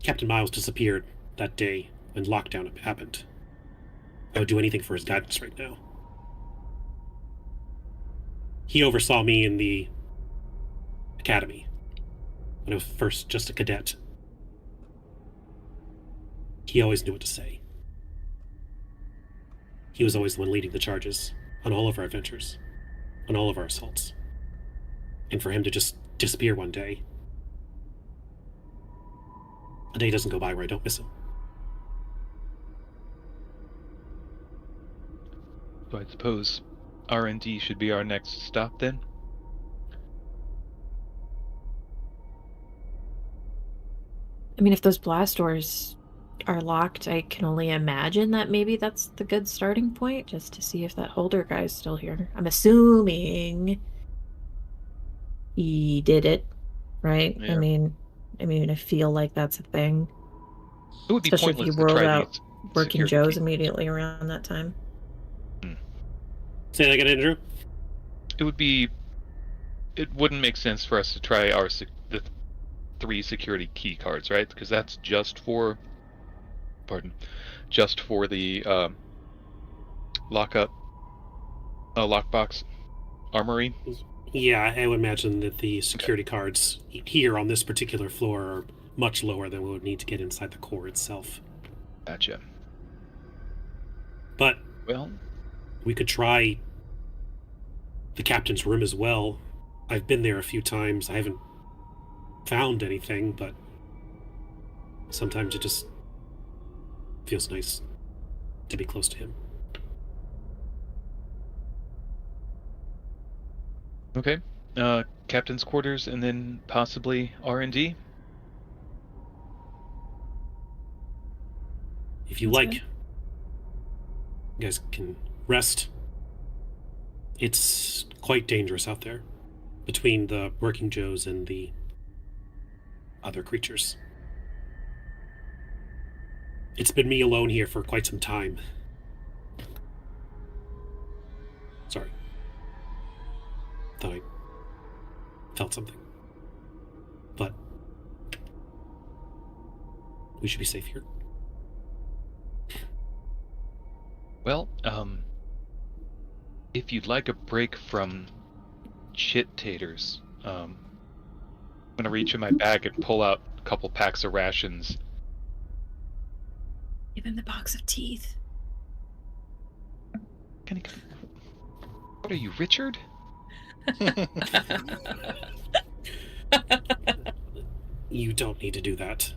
Captain Miles disappeared that day when lockdown happened. I would do anything for his guidance right now. He oversaw me in the academy when I was first just a cadet. He always knew what to say. He was always the one leading the charges on all of our adventures, on all of our assaults. And for him to just disappear one day, a day doesn't go by where I don't miss him. So I suppose R&D should be our next stop then? I mean, if those blast doors are locked, I can only imagine that maybe that's the good starting point, just to see if that Holder guy's still here. I'm assuming he did it, right? Yeah. I mean, I feel like that's a thing. It would be Especially if pointless you to rolled try out these Working security Joe's key- immediately around that time. Say that again, Andrew? It wouldn't make sense for us to try the 3 security key cards, right? Because that's just for the lockbox armory. Yeah, I would imagine that the security cards here on this particular floor are much lower than we would need to get inside the core itself. Gotcha. But Well, we could try the captain's room as well. I've been there a few times. I haven't found anything, but sometimes it just feels nice to be close to him. okay. Captain's quarters and then possibly R&D. If you That's like, good. you guys can rest. It's quite dangerous out there between the Working Joes and the other creatures. It's been me alone here for quite some time. Sorry. Thought I felt something. But we should be safe here. Well, if you'd like a break from chit taters, I'm gonna reach in my bag and pull out a couple packs of rations. Even the box of teeth. What are you, Richard? You don't need to do that.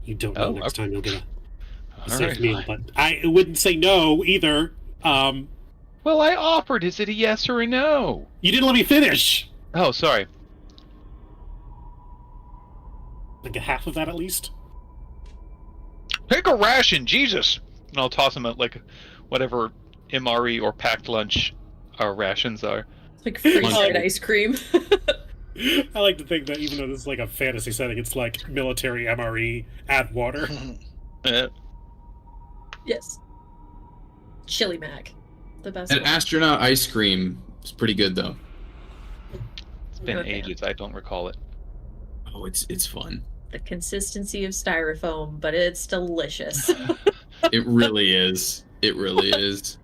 You don't know Oh, next time you'll get a All safe right, meal, fine. but I wouldn't say no either. Well, I offered. Is it a yes or a no? You didn't let me finish. Oh, sorry. Like a half of that at least. Take a ration, Jesus! And I'll toss him at, like, whatever MRE or packed lunch our rations are. It's like freeze-dried Lunch. ice cream. I like to think that even though this is like a fantasy setting, it's like military MRE, add water. Yes. Chili Mac. The best And one. astronaut ice cream is pretty good though. It's been Okay. ages. I don't recall it. Oh, it's fun. The consistency of styrofoam, but it's delicious. It really is. It really is.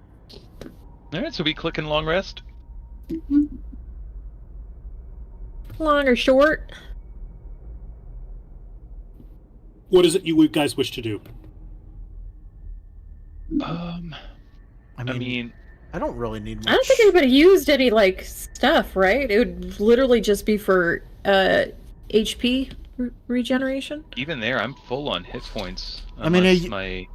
All right, so we click in long rest. Long or short? What is it you guys wish to do? I I mean, I don't really need much. I don't think anybody used any, like, stuff, right? It would literally just be for HP regeneration. even there, I'm full on hit points. I mean, Unless my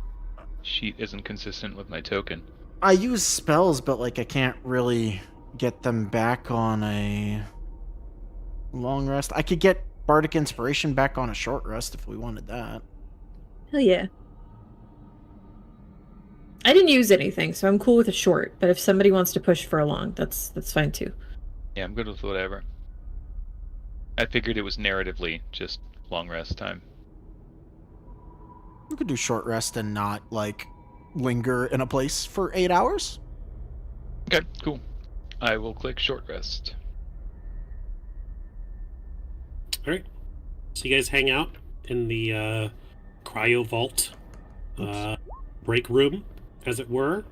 sheet isn't consistent with my token. I use spells, but like I can't really get them back on a long rest. I could get Bardic Inspiration back on a short rest if we wanted that. Hell yeah. I didn't use anything, so I'm cool with a short. But if somebody wants to push for a long, that's fine too. Yeah, I'm good with whatever. I figured it was narratively just long rest time. We could do short rest and not like linger in a place for 8 hours. Okay, cool. I will click short rest. All right. So you guys hang out in the cryo vault break room, as it were.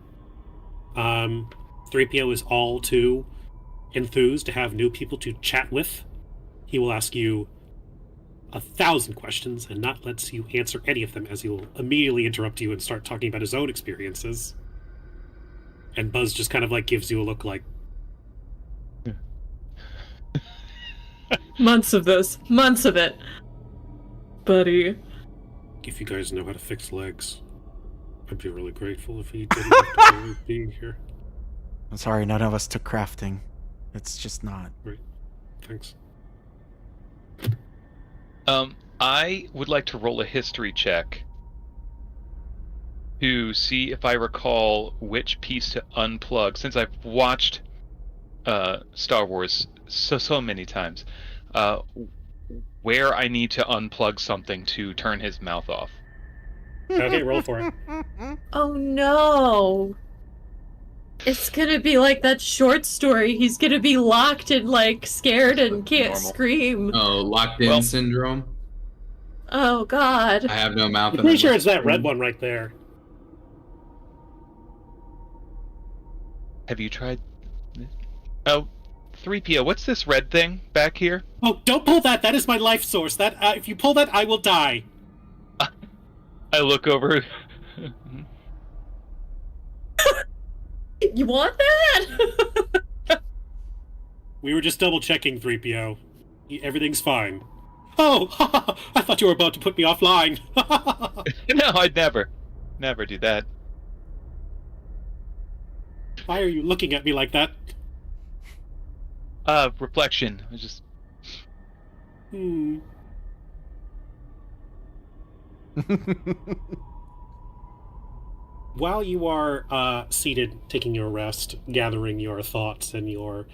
3PO is all too enthused to have new people to chat with. He will ask you 1,000 questions and not lets you answer any of them, as he will immediately interrupt you and start talking about his own experiences. And Buzz just kind of like gives you a look like, Months of this. Months of it. Buddy. if you guys know how to fix legs, I'd be really grateful if he didn't have to always be here. I'm sorry, none of us took crafting. It's just not. Thanks. I would like to roll a history check to see if I recall which piece to unplug, since I've watched Star Wars so many times, where I need to unplug something to turn his mouth off. Okay, roll for it. Oh no. It's gonna be like that short story. He's gonna be locked and like scared and can't Normal. scream. Oh, locked in Well- syndrome. Oh god. I have no mouth. I'm and pretty I sure must it's that scream. red one right there. Have you tried? Oh, 3PO, what's this red thing back here? Oh, don't pull that! That is my life source. That if you pull that, I will die. I look over. You want that? We were just double checking, 3PO. Everything's fine. Oh, I thought you were about to put me offline. No, I'd never do that. Why are you looking at me like that? Reflection. I just While you are seated, taking your rest, gathering your thoughts, and your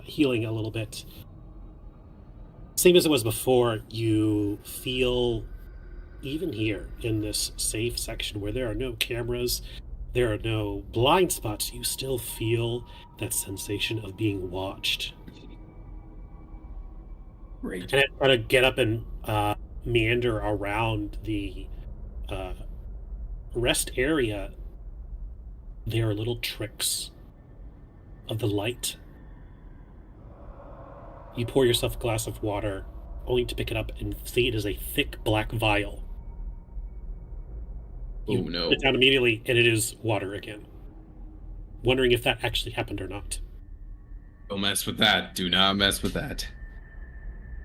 healing a little bit, same as it was before, you feel, even here in this safe section where there are no cameras, there are no blind spots, you still feel that sensation of being watched. Great. And try to get up and meander around the rest area. There are little tricks of the light. You pour yourself a glass of water, only to pick it up and see it is a thick black vial. Oh You no. put it down immediately, and it is water again. Wondering if that actually happened or not. Don't mess with that. Do not mess with that.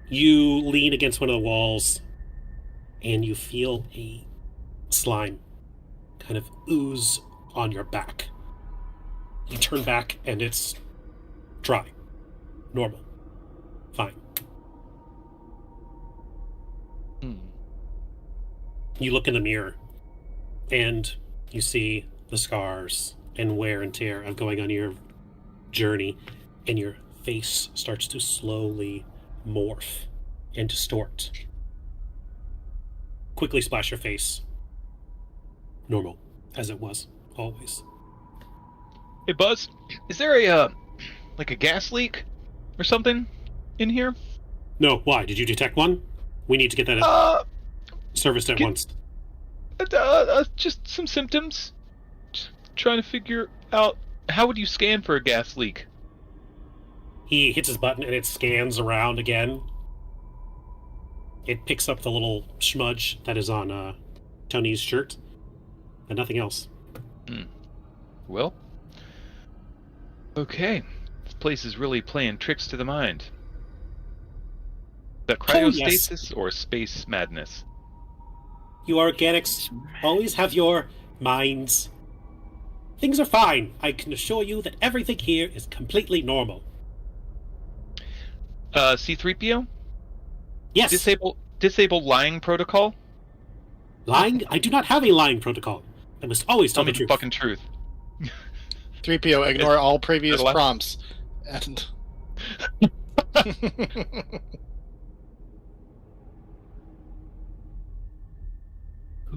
You lean against one of the walls, and you feel a slime kind of ooze on your back. You turn back, and it's dry. Normal. Fine. You look in the mirror, and you see the scars and wear and tear of going on your journey, and your face starts to slowly morph and distort. Quickly splash your face. Normal, as it was, always. Hey, Buzz, is there a gas leak or something in here? No, why? Did you detect one? We need to get that serviced at once. Just some symptoms. Just trying to figure out how would you scan for a gas leak? He hits his button and it scans around again. It picks up the little smudge that is on Tony's shirt, and nothing else. Well, okay. This place is really playing tricks to the mind. Is that cryostasis or space madness? You organics always have your minds. Things are fine. I can assure you that everything here is completely normal. C-3PO? Yes. Disable lying protocol? Lying? I do not have a lying protocol. I must always tell Tell me the the truth. fucking truth. 3PO, ignore all previous allowed? prompts. And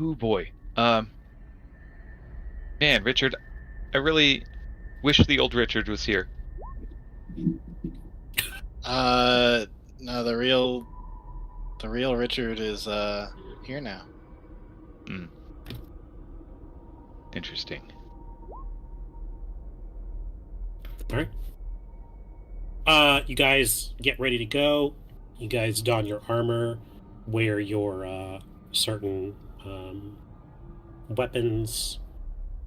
Ooh boy. Man, Richard, I really wish the old Richard was here. no, the real Richard is here now. Interesting. All right. You guys get ready to go. You guys don your armor, wear your certain weapons.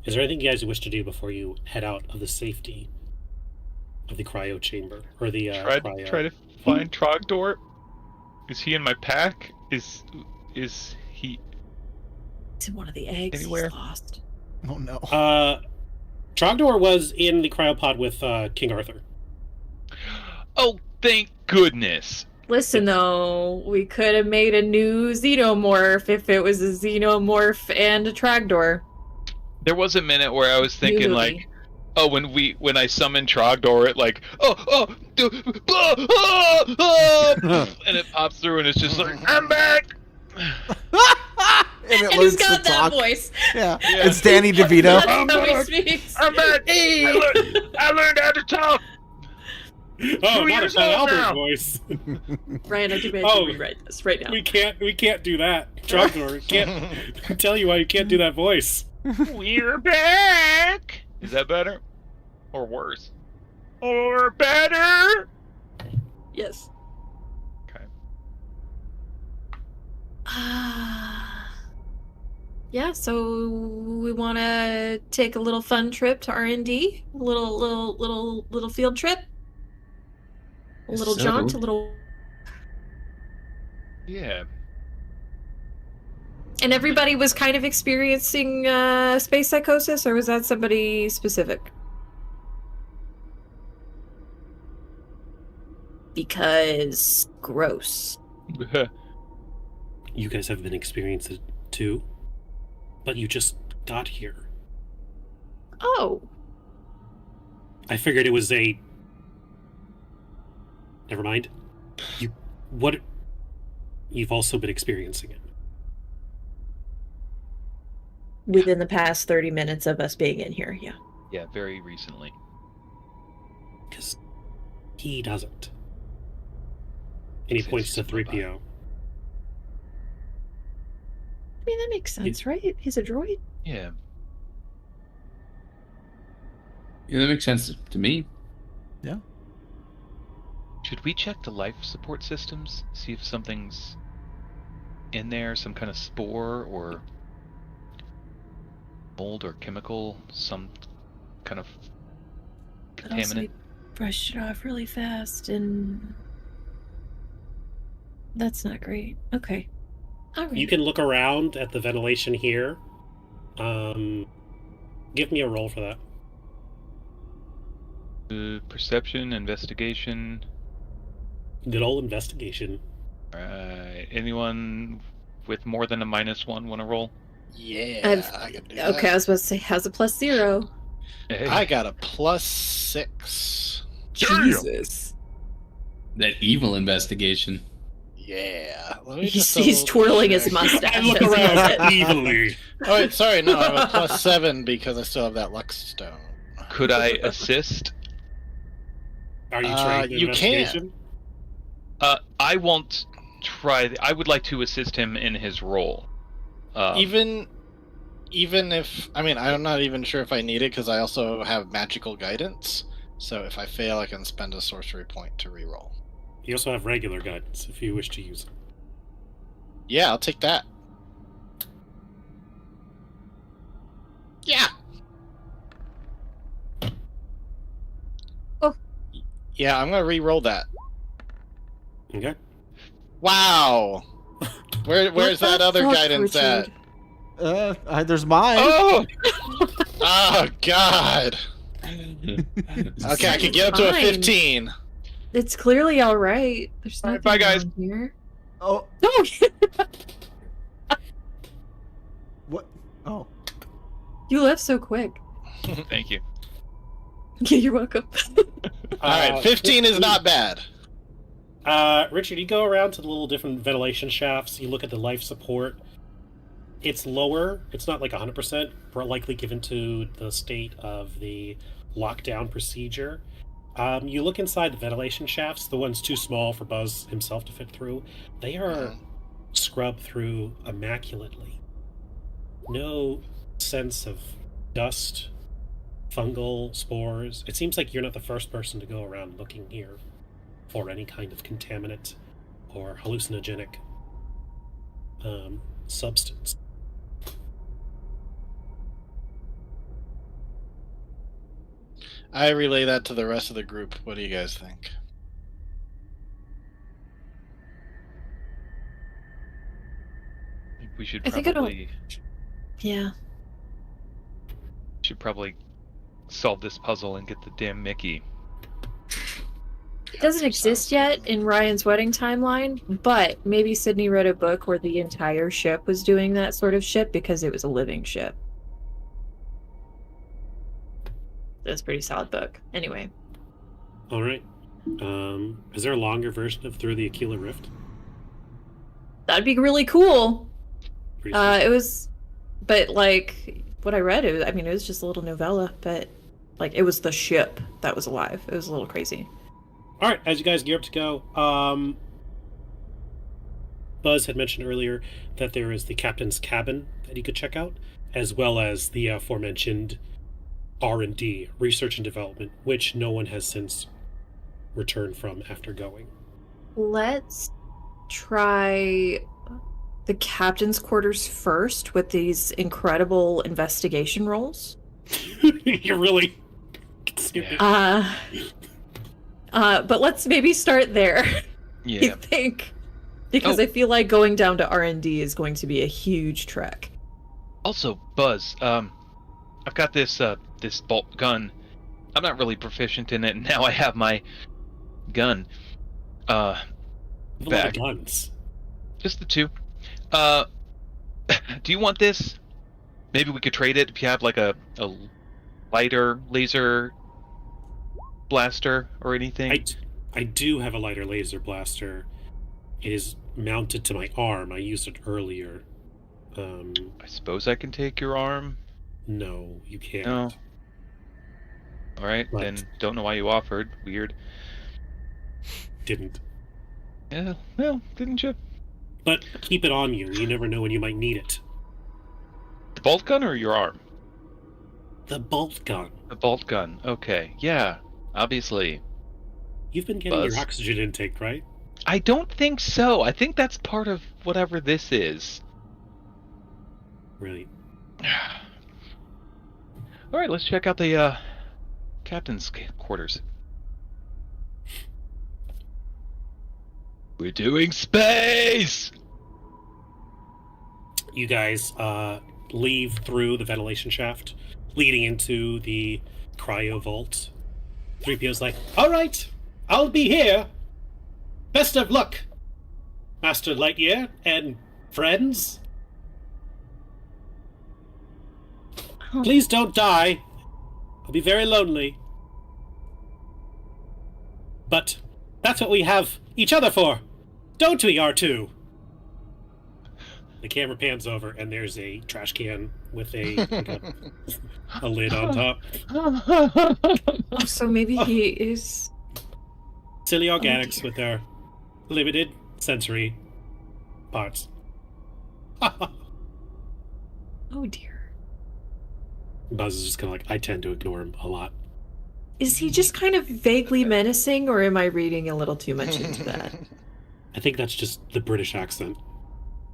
Is there anything you guys wish to do before you head out of the safety of the cryo chamber or the cryo? Try to find Trogdor. Is he in my pack? Is he It's in one of the eggs. Anywhere? He's lost. Oh no. Trogdor was in the cryopod with King Arthur. Oh, thank goodness. Listen, though, we could have made a new xenomorph if it was a xenomorph and a Trogdor. There was a minute where I was thinking movie. like, oh, when I summon Trogdor, it like, and it pops through and it's just like, I'm back. And it And learns he's got to that talk. voice. Yeah. Yeah. It's Danny DeVito. That's how he speaks. I'm back. I learned how to talk. Oh, 2 not a years Paul old Albert now. voice. Ryan, I demand Oh. to rewrite this right now. We can't do that. Trogdor, can't tell you why you can't do that voice. We're back. Is that better? Or worse? Or better? Yes. Okay. Yeah, so we want to take a little fun trip to R&D, a little field trip, a little So- jaunt, a little. Yeah. And everybody was kind of experiencing space psychosis, or was that somebody specific? Because gross. You guys have been experiencing it too, but you just got here. Oh, I figured it was a. Never mind. You've also been experiencing it. within the past 30 minutes of us being in here, yeah. Yeah, very recently. Because he doesn't. And he points to 3PO. I mean, that makes sense, right? He's a droid. Yeah. Yeah, that makes sense to me. Should we check the life support systems? See if something's in there, some kind of spore or mold or chemical, some kind of But also, contaminant. he brushed it off really fast, and that's not great. Okay. All right. You can look around at the ventilation here. Give me a roll for that. Perception, investigation. Good old investigation. Anyone with more than a -1 want to roll? Yeah, I can do that. Okay, I was about to say, how's a +0? Hey. I got a +6. Jesus. That evil investigation. Yeah. Let me He's, just he's double twirling his check. mustache. I look as he does around it. evilly. Oh wait, sorry, no, I have a +7 because I still have that Lux Stone. Could I assist? Are you trying to you investigation? I won't try. I would like to assist him in his role. Even if I'm not even sure if I need it because I also have magical guidance. So if I fail, I can spend a sorcery point to reroll. You also have regular guidance if you wish to use it. Yeah, I'll take that. Yeah. Oh. Yeah, I'm gonna re-roll that. Okay. Wow. Where's What that the other fuck, guidance at? Richard? There's mine. Oh, Oh God. Okay, I can get up to a Fine. 15. It's clearly all right. There's All nothing right, bye, guys. wrong here. Oh, No, what? Oh, you left so quick. thank you. Yeah, you're welcome. All right, 15 is not bad. Richard, you go around to the little different ventilation shafts. You look at the life support. It's lower. It's not like 100%, likely given to the state of the lockdown procedure. You look inside the ventilation shafts, the ones too small for Buzz himself to fit through. They are scrubbed through immaculately. No sense of dust, fungal spores. It seems like you're not the first person to go around looking here for any kind of contaminant or hallucinogenic substance. I relay that to the rest of the group. What do you guys think? We should I think it'll- probably Yeah. solve this puzzle and get the damn Mickey. It doesn't exist yet in Ryan's wedding timeline, but maybe Sydney wrote a book where the entire ship was doing that sort of shit because it was a living ship. That's a pretty solid book. Anyway. All right. Is there a longer version of Through the Aquila Rift? That'd be really cool. Pretty sweet. It was, but like what I read, it was just a little novella, but like it was the ship that was alive. It was a little crazy. All right, as you guys gear up to go, Buzz had mentioned earlier that there is the captain's cabin that you could check out, as well as the aforementioned R&D, research and development, which no one has since returned from after going. Let's try the captain's quarters first with these incredible investigation rolls. You're really stupid. But let's maybe start there. I Yeah. think, because I feel like going down to R&D is going to be a huge trek. Also, Buzz, I've got this this bolt gun. I'm not really proficient in it, and now I have my gun. You have a lot of Back. guns. Just the two. Do you want this? Maybe we could trade it if you have like a lighter laser blaster or anything. I do have a lighter laser blaster. It is mounted to my arm. I used it earlier. I suppose I can take your arm. No, you can't. No. All right, Right. then don't know why you offered. Weird. Didn't. Yeah, well, didn't you? But keep it on you. You never know when you might need it. The bolt gun or your arm? The bolt gun. The bolt gun. Okay, yeah, obviously. You've been getting Buzz. your oxygen intake, right? I don't think so. I think that's part of whatever this is. Right. All right, let's check out the captain's quarters. We're doing space! You guys leave through the ventilation shaft, leading into the cryo vault. 3PO's like, all right, I'll be here. Best of luck, Master Lightyear and friends. Please don't die. I'll be very lonely. But that's what we have each other for. Don't we, R2? The camera pans over, and there's a trash can with a lid on top. Oh, so maybe he is... Silly organics with their limited sensory parts. Oh, dear. Buzz is just kind of like, I tend to ignore him a lot. Is he just kind of vaguely menacing, or am I reading a little too much into that? I think that's just the British accent.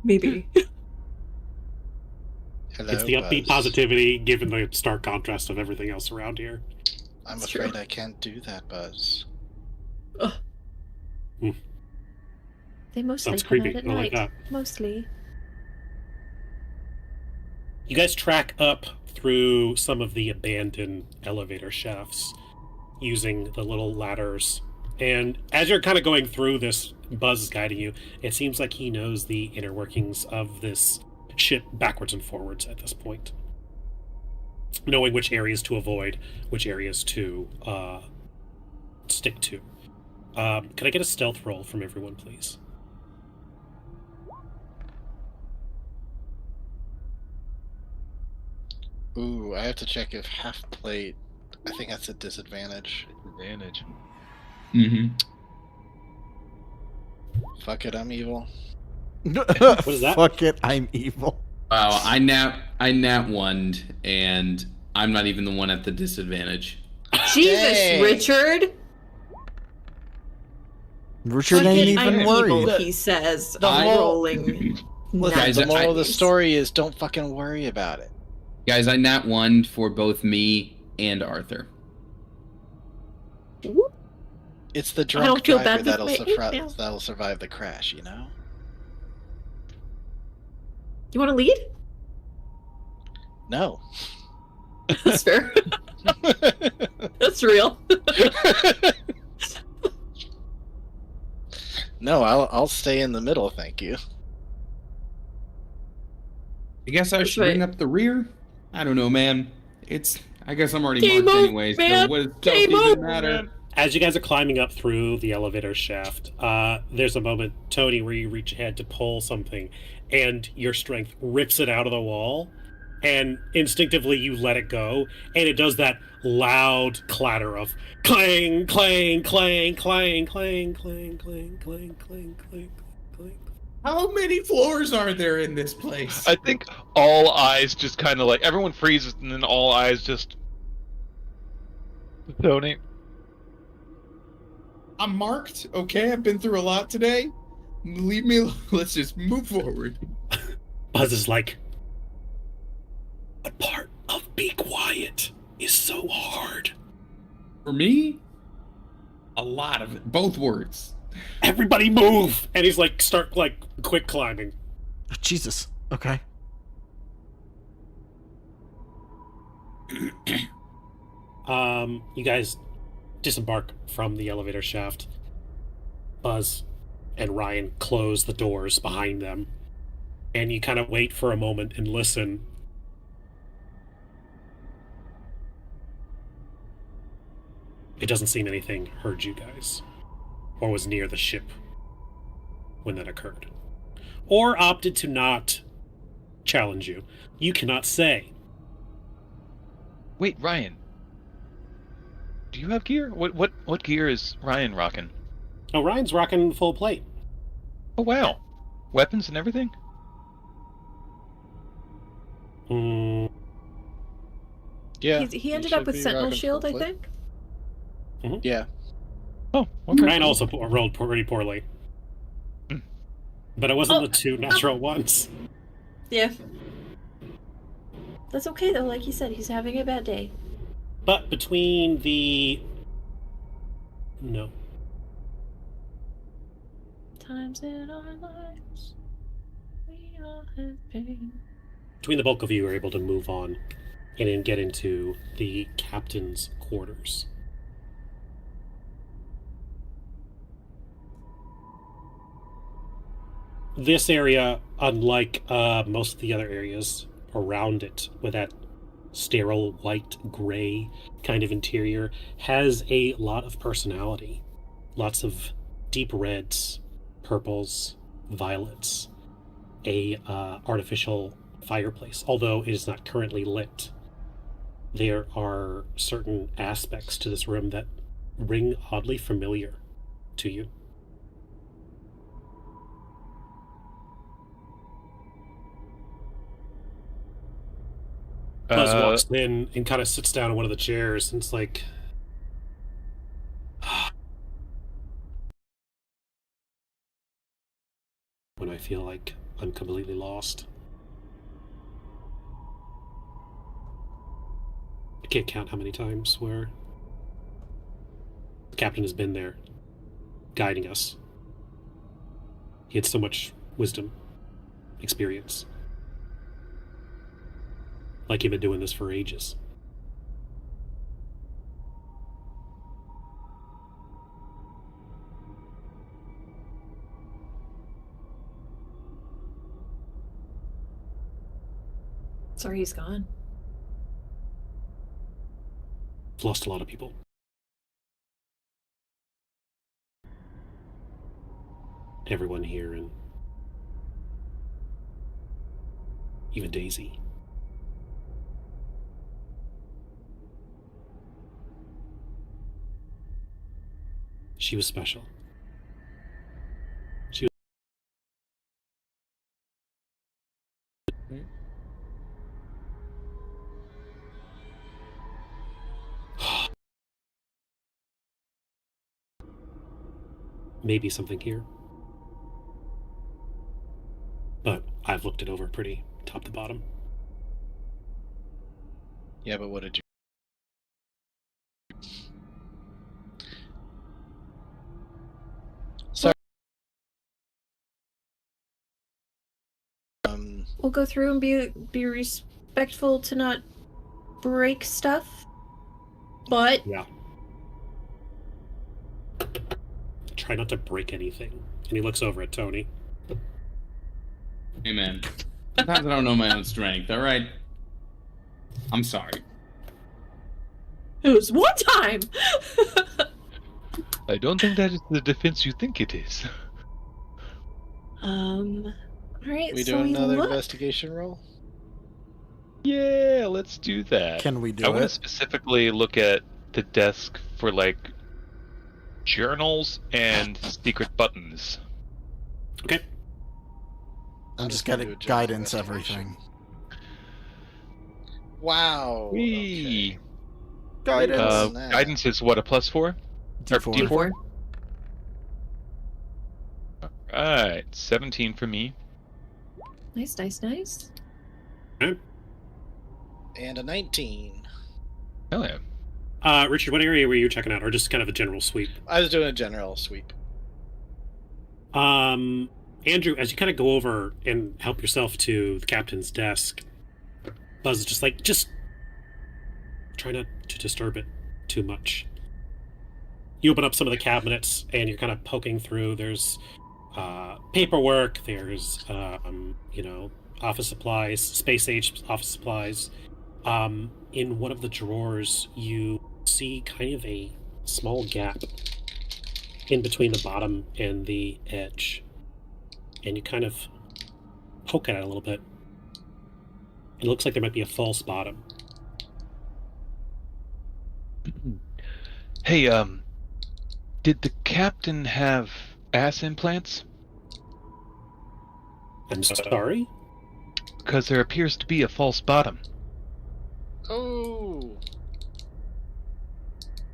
Maybe. Hello, It's the upbeat Buzz. positivity, given the stark contrast of everything else around here. I'm It's afraid true. I can't do that, Buzz. They mostly Sounds come creepy. out at I like night. that. Mostly. You guys track up through some of the abandoned elevator shafts using the little ladders. And as you're kind of going through this, Buzz is guiding you. It seems like he knows the inner workings of this ship backwards and forwards at this point. Knowing which areas to avoid, which areas to stick to. Can I get a stealth roll from everyone, please? Ooh, I have to check if half plate. I think that's a disadvantage. Advantage. Mm-hmm. Fuck it, I'm evil. What is that? Fuck it, I'm evil. Wow, I nat 1'd, and I'm not even the one at the disadvantage. Jesus, Dang. Richard! Richard Fuck ain't it, even I'm worried. evil, he says. The I'm whole- rolling. Listen, Guys, the moral of the nice. story is don't fucking worry about it. Guys, I nat 1'd for both me and Arthur. It's the don't drunk feel driver bad with my email. that'll survive the crash, you know? You want to lead? No. That's fair. That's real. No, I'll stay in the middle, thank you. I guess I should right. bring up the rear? I don't know, man. I guess I'm already Game marked over, anyway, man. so what does Game stealth even over, matter? As you guys are climbing up through the elevator shaft, there's a moment, Tony, where you reach ahead to pull something, and your strength rips it out of the wall, and instinctively you let it go, and it does that loud clatter of clang, clang, clang, clang, clang, clang, clang, clang, clang, clang, clang. How many floors are there in this place? I think all eyes just kind of like everyone freezes, and then all eyes just. Tony. I'm marked, okay? I've been through a lot today. Leave me alone. Let's just move forward. Buzz is like, what part of be quiet is so hard? For me, a lot of it. Both words. Everybody move! And he's like, start like quick climbing. Jesus. Okay. You guys disembark from the elevator shaft. Buzz and Ryan close the doors behind them. And you kind of wait for a moment and listen. It doesn't seem anything heard you guys, or was near the ship when that occurred, or opted to not challenge you. You cannot say. Wait, Ryan. Do you have gear? What gear is Ryan rocking? Oh, Ryan's rocking full plate. Oh wow, weapons and everything. Mm, Yeah. He ended up with Sentinel Shield, I think. Yeah. Oh, okay. Ryan also rolled pretty poorly. Mm. But it wasn't the two natural ones. Yeah. That's okay though, like he said, he's having a bad day. But between the... No. Times in our lives, we all have pain. Between the bulk of you are able to move on and then get into the captain's quarters. This area, unlike most of the other areas around it, with that sterile white gray kind of interior, has a lot of personality. Lots of deep reds, purples, violets, a artificial fireplace, although it is not currently lit. There are certain aspects to this room that ring oddly familiar to you. Buzz walks in and kind of sits down on one of the chairs, and it's like, when I feel like I'm completely lost. I can't count how many times where the captain has been there, guiding us. He had so much wisdom, experience. Like he'd been doing this for ages. Sorry he's gone. Lost a lot of people. Everyone here, and even Daisy. She was special. She was... Maybe something here. But I've looked it over pretty top to bottom. Yeah, but what did you... Sorry. We'll go through and be respectful to not break stuff. But Yeah. Try not to break anything. And he looks over at Tony. Hey, man. Sometimes I don't know my own strength, all right? I'm sorry. it was one time. I don't think that is the defense you think it is. All right. We so do we another look. investigation roll? Yeah, let's do that. Can we do I want to it? specifically look at the desk for, like, journals and secret buttons. Okay. I'm just gonna gonna do a general guidance investigation. everything. Wow. Whee! Okay. Guidance. on that. Guidance is what, a +4? Or D4. D4? Alright, 17 for me. Nice, nice, nice. And a 19. Hell yeah. Richard, what area were you checking out? Or just kind of a general sweep? I was doing a general sweep. Andrew, as you kind of go over and help yourself to the captain's desk, Buzz is just try not to disturb it too much. You open up some of the cabinets and you're kind of poking through. There's paperwork, there's office supplies, space age office supplies. In one of the drawers you see kind of a small gap in between the bottom and the edge, and you kind of poke at it a little bit. It looks like there might be a false bottom. Hey, did the captain have ass implants? I'm sorry? Because there appears to be a false bottom. Oh.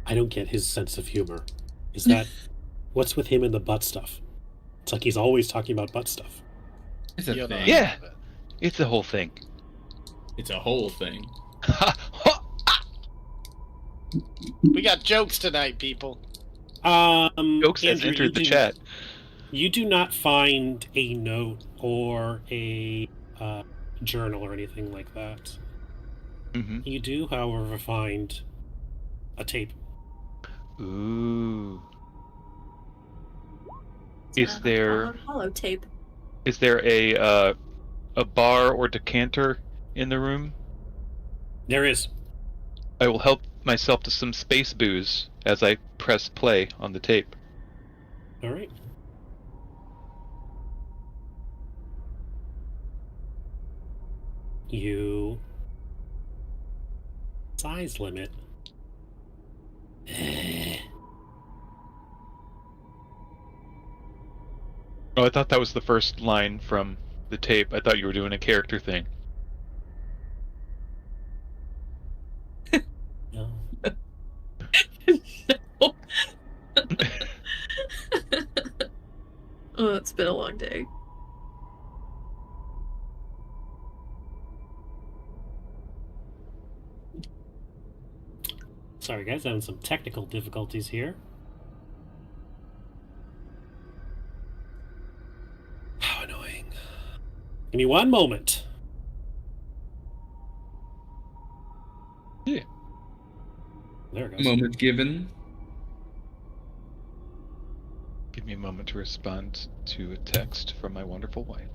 I don't get his sense of humor. Is that... what's with him and the butt stuff? It's like he's always talking about butt stuff. It's a You'll know thing. Yeah. about it. It's the whole thing. It's a whole thing. We got jokes tonight, people. Jokes has Andrew, entered the chat. You do not find a note or a journal or anything like that. Mm-hmm. You do, however, find a tape. Ooh. Is there holotape? is there a bar or decanter in the room? There is. I will help myself to some space booze as I press play on the tape. All right. You size limit. Oh, I thought that was the first line from the tape. I thought you were doing a character thing. No. Oh, it's been a long day. Sorry, guys, having some technical difficulties here. How annoying. Give me one moment. Yeah. There it goes. Moment given. Give me a moment to respond to a text from my wonderful wife.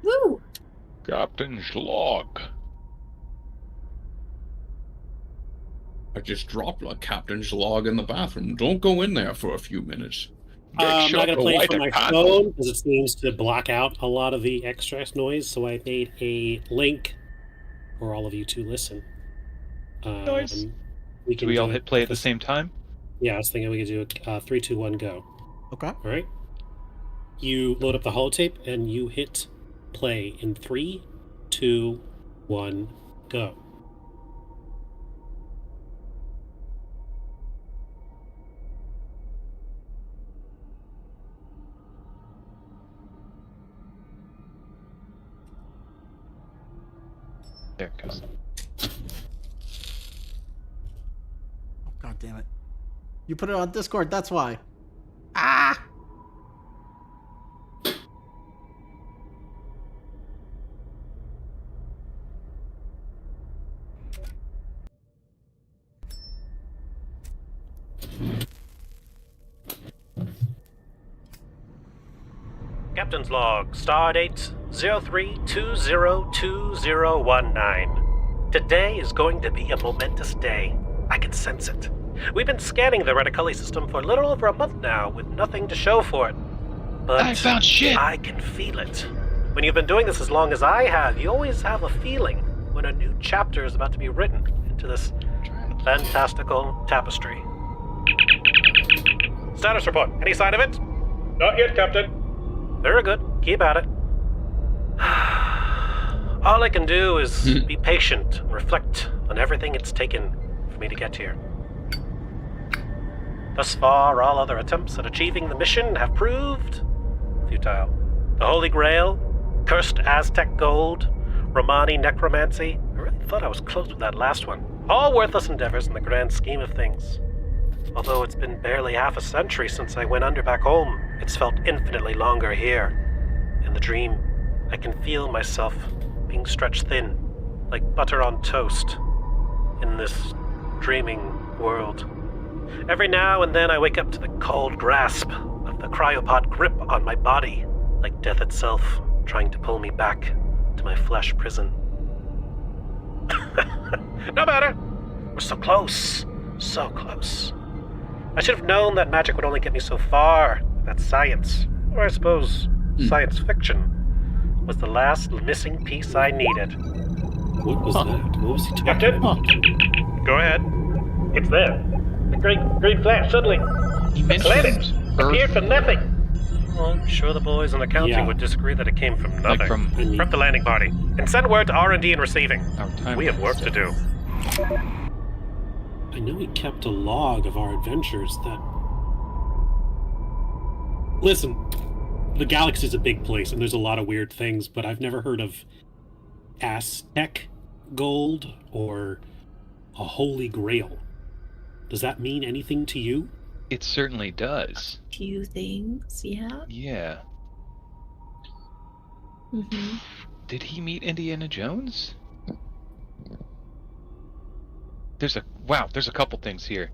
Woo! Captain's log. I just dropped a captain's log in the bathroom. Don't go in there for a few minutes. I'm not going to play light from a my candle. phone because it seems to block out a lot of the extra noise, so I made a link for all of you to listen. Nice. We Do can we all it hit play at the this- same time? Yeah, I was thinking we could do it 3, 2, 1, go. Okay. All right. You load up the holotape and you hit play in 3, 2, 1, go. There it goes. Oh, God damn it. You put it on Discord, that's why. Ah! Captain's log, stardate 03202019. Today is going to be a momentous day. I can sense it. We've been scanning the Reticuli system for a little over a month now with nothing to show for it. But I found shit! I can feel it. When you've been doing this as long as I have, you always have a feeling when a new chapter is about to be written into this fantastical tapestry. Status report. Any sign of it? Not yet, Captain. Very good. Keep at it. All I can do is be patient and reflect on everything it's taken for me to get here. Thus far, all other attempts at achieving the mission have proved futile. The Holy Grail, cursed Aztec gold, Romani necromancy. I really thought I was close with that last one. All worthless endeavors in the grand scheme of things. Although it's been barely half a century since I went under back home, it's felt infinitely longer here. In the dream, I can feel myself being stretched thin, like butter on toast, in this dreaming world. Every now and then I wake up to the cold grasp of the cryopod grip on my body, like death itself trying to pull me back to my flesh prison. No matter! We're so close. So close. I should have known that magic would only get me so far. That science, or I suppose science fiction, was the last missing piece I needed. What was that? What was he talking Captain? about? Go ahead. It's there. The green flash suddenly. He The planet mentioned appeared Earth, from nothing. Well, I'm sure the boys in accounting Yeah. would disagree that it came from nothing. like from Prep the landing party and send word to R&D and receiving. our time. We have work to do. I know he kept a log of our adventures that... Listen, the galaxy's a big place, and there's a lot of weird things, but I've never heard of Aztec gold or a holy grail. Does that mean anything to you? It certainly does. Few things, yeah. Yeah. Mm-hmm. Did he meet Indiana Jones? There's a couple things here.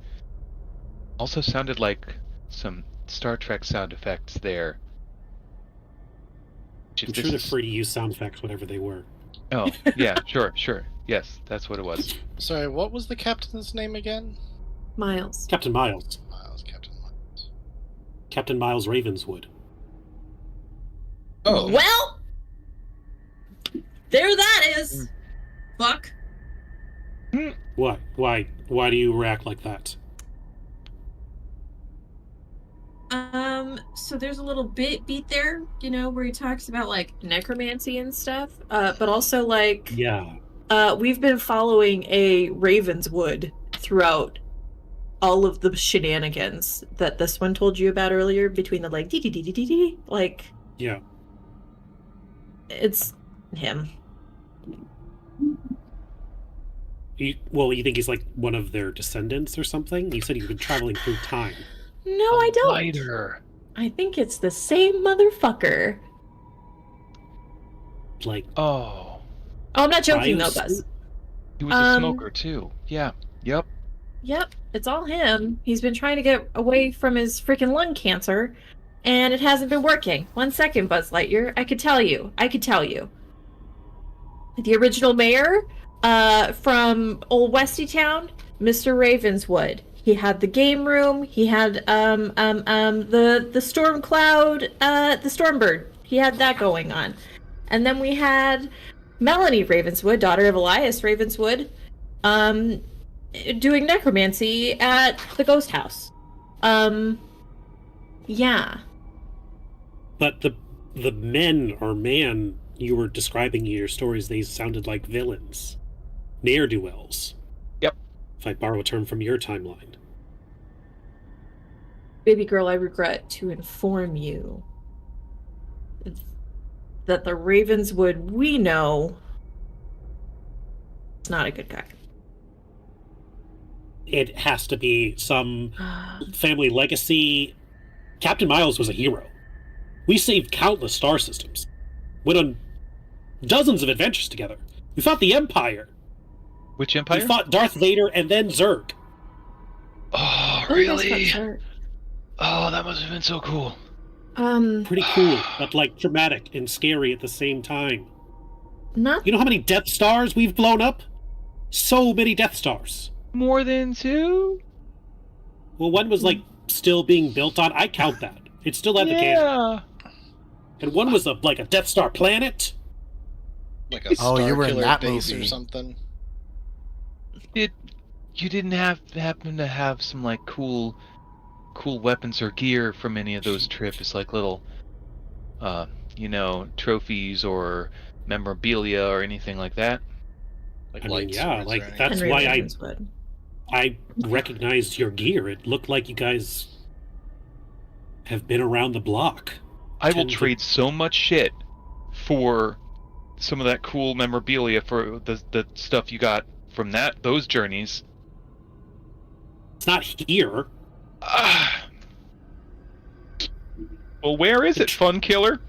Also sounded like some Star Trek sound effects there. I'm sure they're free to use sound effects, whatever they were. Oh, yeah, sure. Yes, that's what it was. Sorry, what was the captain's name again? Miles. Captain Miles. Captain Miles. Captain Miles Ravenswood. Oh, Well, there that is. Fuck. What? Why do you react like that? So there's a little beat there, where he talks about like necromancy and stuff. But also like Yeah. we've been following a Ravenswood throughout all of the shenanigans that this one told you about earlier between the like dee like Yeah. it's him. You think he's like one of their descendants or something? You said he's been traveling through time. No, I don't. Lighter. I think it's the same motherfucker. Like, Oh, Oh, I'm not joking though, Miles? Buzz. he was a smoker too. Yeah. Yep. Yep, it's all him. He's been trying to get away from his freaking lung cancer, and it hasn't been working. 1 second, Buzz Lightyear. I could tell you. The original mayor from Old Westy Town, Mr. Ravenswood. He had the game room. He had the storm cloud, the Stormbird. He had that going on. And then we had Melanie Ravenswood, daughter of Elias Ravenswood, doing necromancy at the ghost house. Yeah. but the men or man you were describing in your stories, they sounded like villains, ne'er-do-wells. Yep. If I borrow a term from your timeline. Baby girl, I regret to inform you that the Ravenswood we know is not a good guy. It has to be some family legacy. Captain Miles was a hero. We saved countless star systems. Went on dozens of adventures together. We fought the Empire. Which We empire? fought Darth Vader and then Zurg. Oh, Oh, you guys really? got hurt. Oh, that must have been so cool. Pretty cool, but like dramatic and scary at the same time. Not You know how many Death Stars we've blown up? So many Death Stars. More than two? Well, one was like still being built on. I count that. It still had the cannon. Yeah. And one was like a Death Star planet. Like a Oh, you were in Starkiller that base movie. or something. You didn't happen to have some like cool weapons or gear from any of those trips, like little trophies or memorabilia or anything like that? Like I mean, light yeah, swords like or anything. that's Henry why Ravenswood. I recognized your gear. It looked like you guys have been around the block. I will Tend to- trade so much shit for some of that cool memorabilia for the stuff you got from those journeys. It's not here. Ah. Well, where is it, Fun Killer?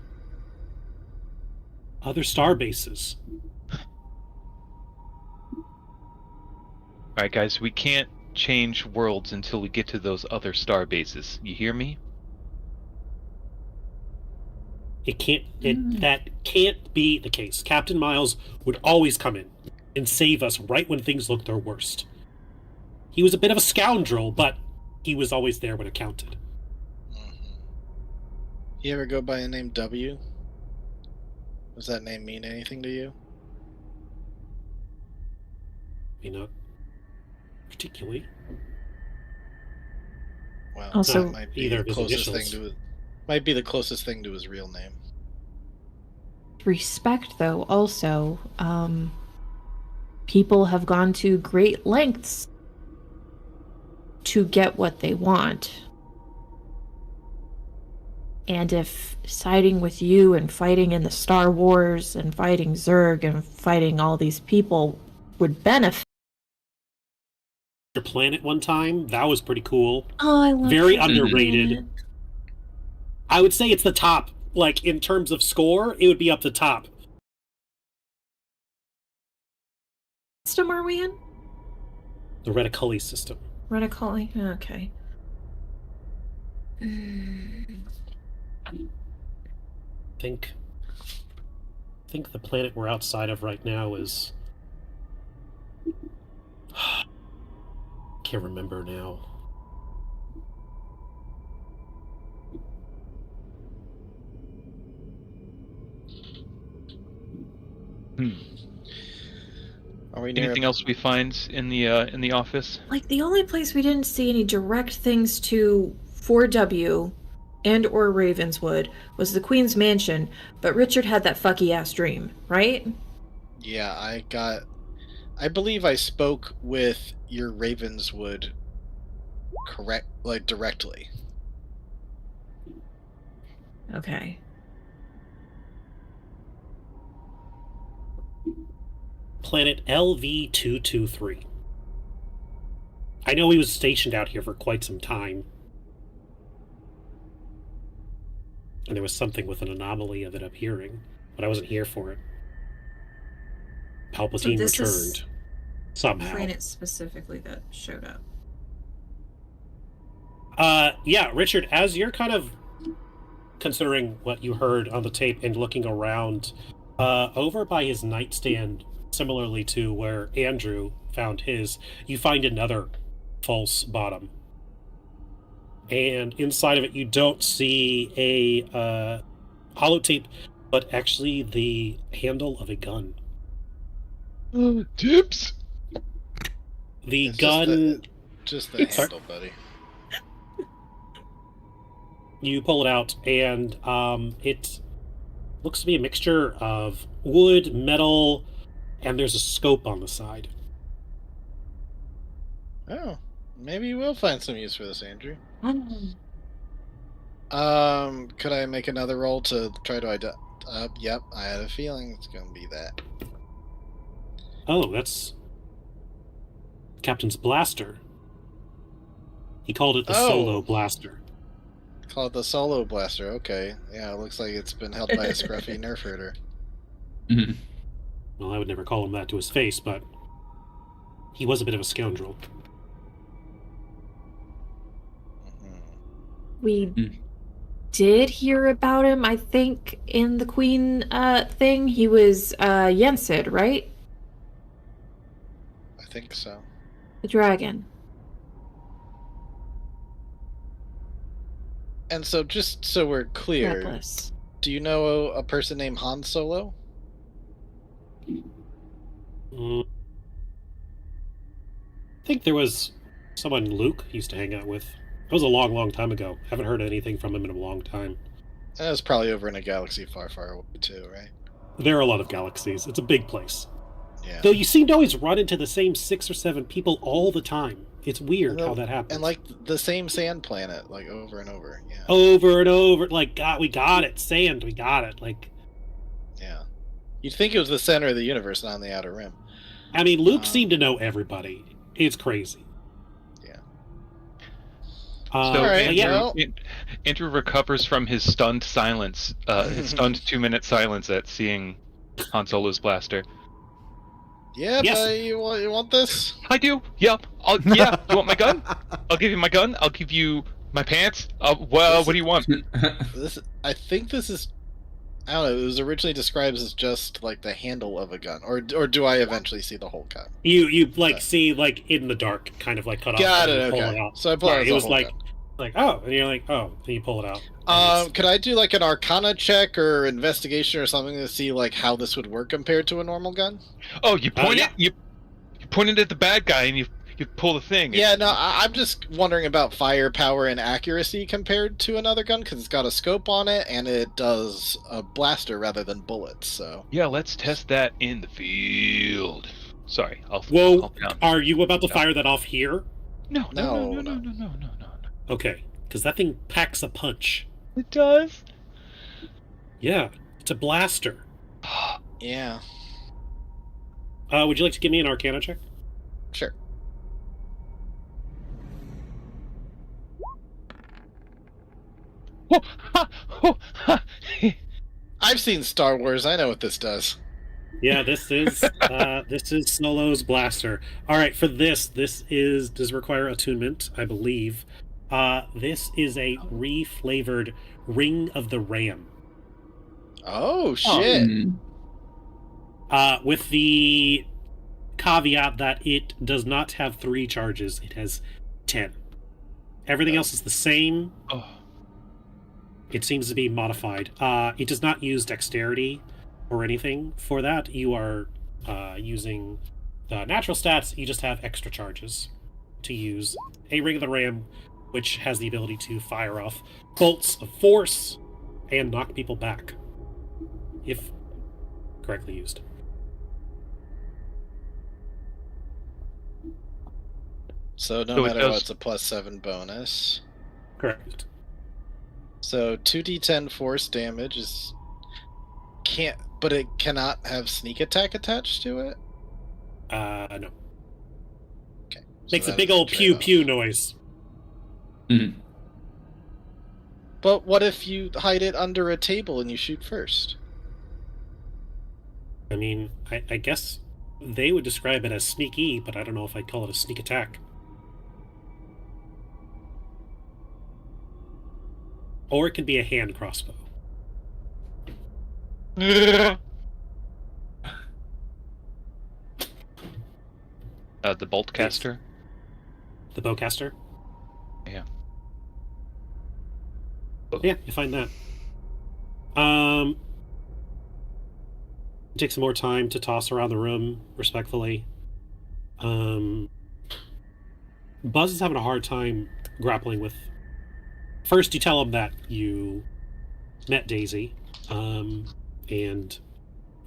Other star bases. Alright, guys, we can't change worlds until we get to those other star bases. You hear me? That can't be the case. Captain Miles would always come in and save us right when things looked their worst. He was a bit of a scoundrel, but he was always there when it counted. You ever go by a name W? Does that name mean anything to you? I mean, not particularly. Well, Also- that might be Either the of his closest initials. thing to might be the closest thing to his real name. Respect, though, also, people have gone to great lengths to get what they want. And if siding with you and fighting in the Star Wars and fighting Zerg and fighting all these people would benefit. Your planet one time, that was pretty cool. Oh, I love Very that underrated. planet. I would say it's the top. Like, in terms of score, it would be up the top. What system are we in? The Reticuli system. Reticuli? Okay. I think the planet we're outside of right now is... Can't remember now. Are we near Anything else we find in the office? Like, the only place we didn't see any direct things to 4W and or Ravenswood was the Queen's Mansion, but Richard had that fucky ass dream, right? Yeah, I believe I spoke with your Ravenswood directly. Okay. Planet LV-223. I know he was stationed out here for quite some time. And there was something with an anomaly of it appearing, but I wasn't here for it. Palpatine this is returned. Somehow. Planet specifically that showed up. Yeah, Richard, as you're kind of considering what you heard on the tape and looking around, over by his nightstand, similarly to where Andrew found his, you find another false bottom. And inside of it, you don't see a holotape, but actually the handle of a gun. Tips? The It's gun... Just the handle, buddy. You pull it out, and it looks to be a mixture of wood, metal, and there's a scope on the side. Oh, maybe you will find some use for this, Andrew. Could I make another roll to try to yep, I had a feeling it's gonna be that. Oh, that's Captain's blaster. He called it the solo blaster. Call it the solo blaster. Okay, yeah, it looks like it's been held by a scruffy nerf herder. Mhm. Well, I would never call him that to his face, but he was a bit of a scoundrel. We did hear about him, I think, in the Queen thing. He was Yensid, right? I think so. The dragon. And so, just so we're clear, Reckless. do you know a person named Han Solo? I think there was someone Luke used to hang out with. It was a long, long time ago. Haven't heard anything from him in a long time. That was probably over in a galaxy far, far away too, right? There are a lot of galaxies. It's a big place. Yeah. Though you seem to always run into the same 6 or 7 people all the time. It's weird how that happens. And like the same sand planet, like over and over. Yeah. Over and over. Like, God, we got it. Sand, we got it. Like, Yeah. You'd think it was the center of the universe, not on the outer rim. I mean, Luke seemed to know everybody. It's crazy. Yeah. So Alright, Andrew, well- Andrew recovers from his stunned silence, his stunned 2-minute silence at seeing Han Solo's blaster. Yeah, Yes. but you want this? I do. Yeah. Yeah. You want my gun? I'll give you my gun. I'll give you my pants. Well, what do you want? I think this is. I don't know. It was originally described as just like the handle of a gun, or do I eventually see the whole gun? You like see like in the dark, kind of like cut Got off. it. And pull Okay. it out. So I pull out Right, the it was whole like gun. oh, and you're like oh, and you pull it out. And Could I do like an Arcana check or investigation or something to see like how this would work compared to a normal gun? Oh, you point yeah. it. You point it at the bad guy, and you pull the thing. Yeah, no, I'm just wondering about firepower and accuracy compared to another gun because it's got a scope on it and it does a blaster rather than bullets. So Yeah. Let's test that in the field. Sorry. I'll Whoa, count. are you about to No. fire that off here? No. No. No. Okay, because that thing packs a punch. It does. Yeah, it's a blaster. Yeah, Would you like to give me an Arcana check? sure. Oh, ha, oh, ha. I've seen Star Wars. I know what this does. Yeah, this is Solo's blaster. All right, for this does require attunement, I believe. This is a re-flavored Ring of the Ram. Oh shit! With the caveat that it does not have 3 charges; it has 10. Everything else is the same. Oh. It seems to be modified. It does not use dexterity or anything for that. You are using the natural stats. You just have extra charges to use a Ring of the Ram, which has the ability to fire off bolts of force and knock people back, if correctly used. So no So it matter does- what, it's a +7 bonus. Correct. So 2d10 force damage is but it cannot have sneak attack attached to it. No. Okay. so Makes a that big is old pew trade-off. pew noise. But what if you hide it under a table and you shoot first? I mean, I guess they would describe it as sneaky, but I don't know if I'd call it a sneak attack. Or it could be a hand crossbow. The bolt caster. The bowcaster? Yeah. Yeah, you find that. Take some more time to toss around the room respectfully. Buzz is having a hard time grappling with. First, you tell him that you met Daisy, and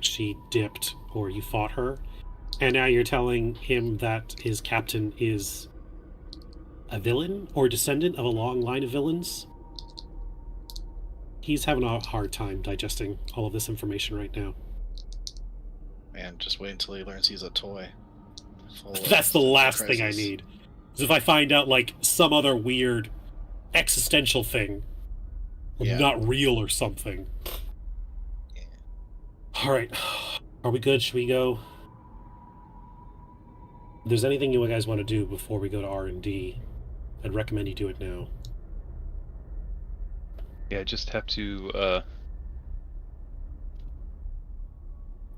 she dipped, or you fought her, and now you're telling him that his captain is a villain or descendant of a long line of villains. He's having a hard time digesting all of this information right now. Man, just wait until he learns he's a toy. That's the last thing I crisis. need. Is if I find out, like, some other weird existential thing. Or Yeah. not real or something. Yeah. Alright. Are we good? Should we go? If there's anything you guys want to do before we go to R&D, I'd recommend you do it now. Yeah, I just have to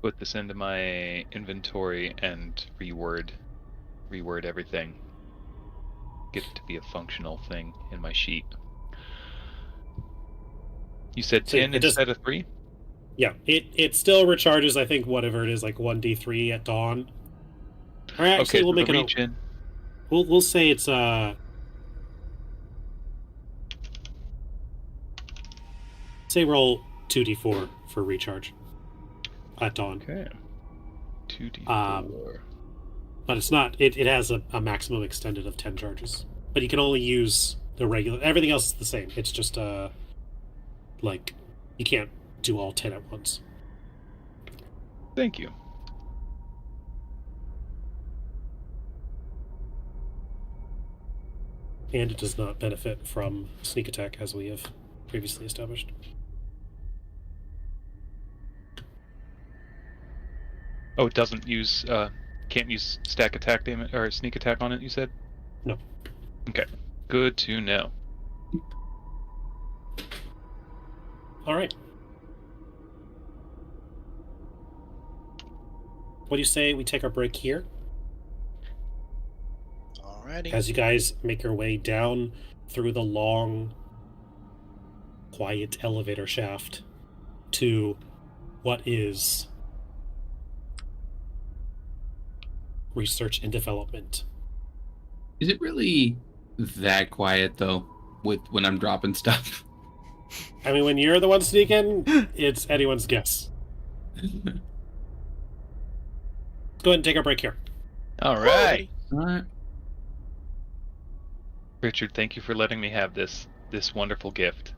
put this into my inventory and reword everything. Get it to be a functional thing in my sheet. You said So 10 it just- instead of 3? Yeah, it still recharges, I think, whatever it is, like 1d3 at dawn. Or actually, Okay, we'll so make the it regen. We'll say it's say roll 2d4 for recharge at dawn. Okay. 2d4. But it's not. It has a maximum extended of 10 charges. But you can only use the regular. Everything else is the same. It's just like you can't do all 10 at once. Thank you. And it does not benefit from sneak attack, as we have previously established. Oh, it doesn't use can't use stack attack damage or sneak attack on it, you said? No. Okay. Good to know. All right. What do you say we take our break here? Alrighty. As you guys make your way down through the long, quiet elevator shaft to what is research and development. Is it really that quiet though? With when I'm dropping stuff. I mean, when you're the one sneaking, it's anyone's guess. Let's go ahead and take our break here. All right. Alright. Richard, thank you for letting me have this wonderful gift.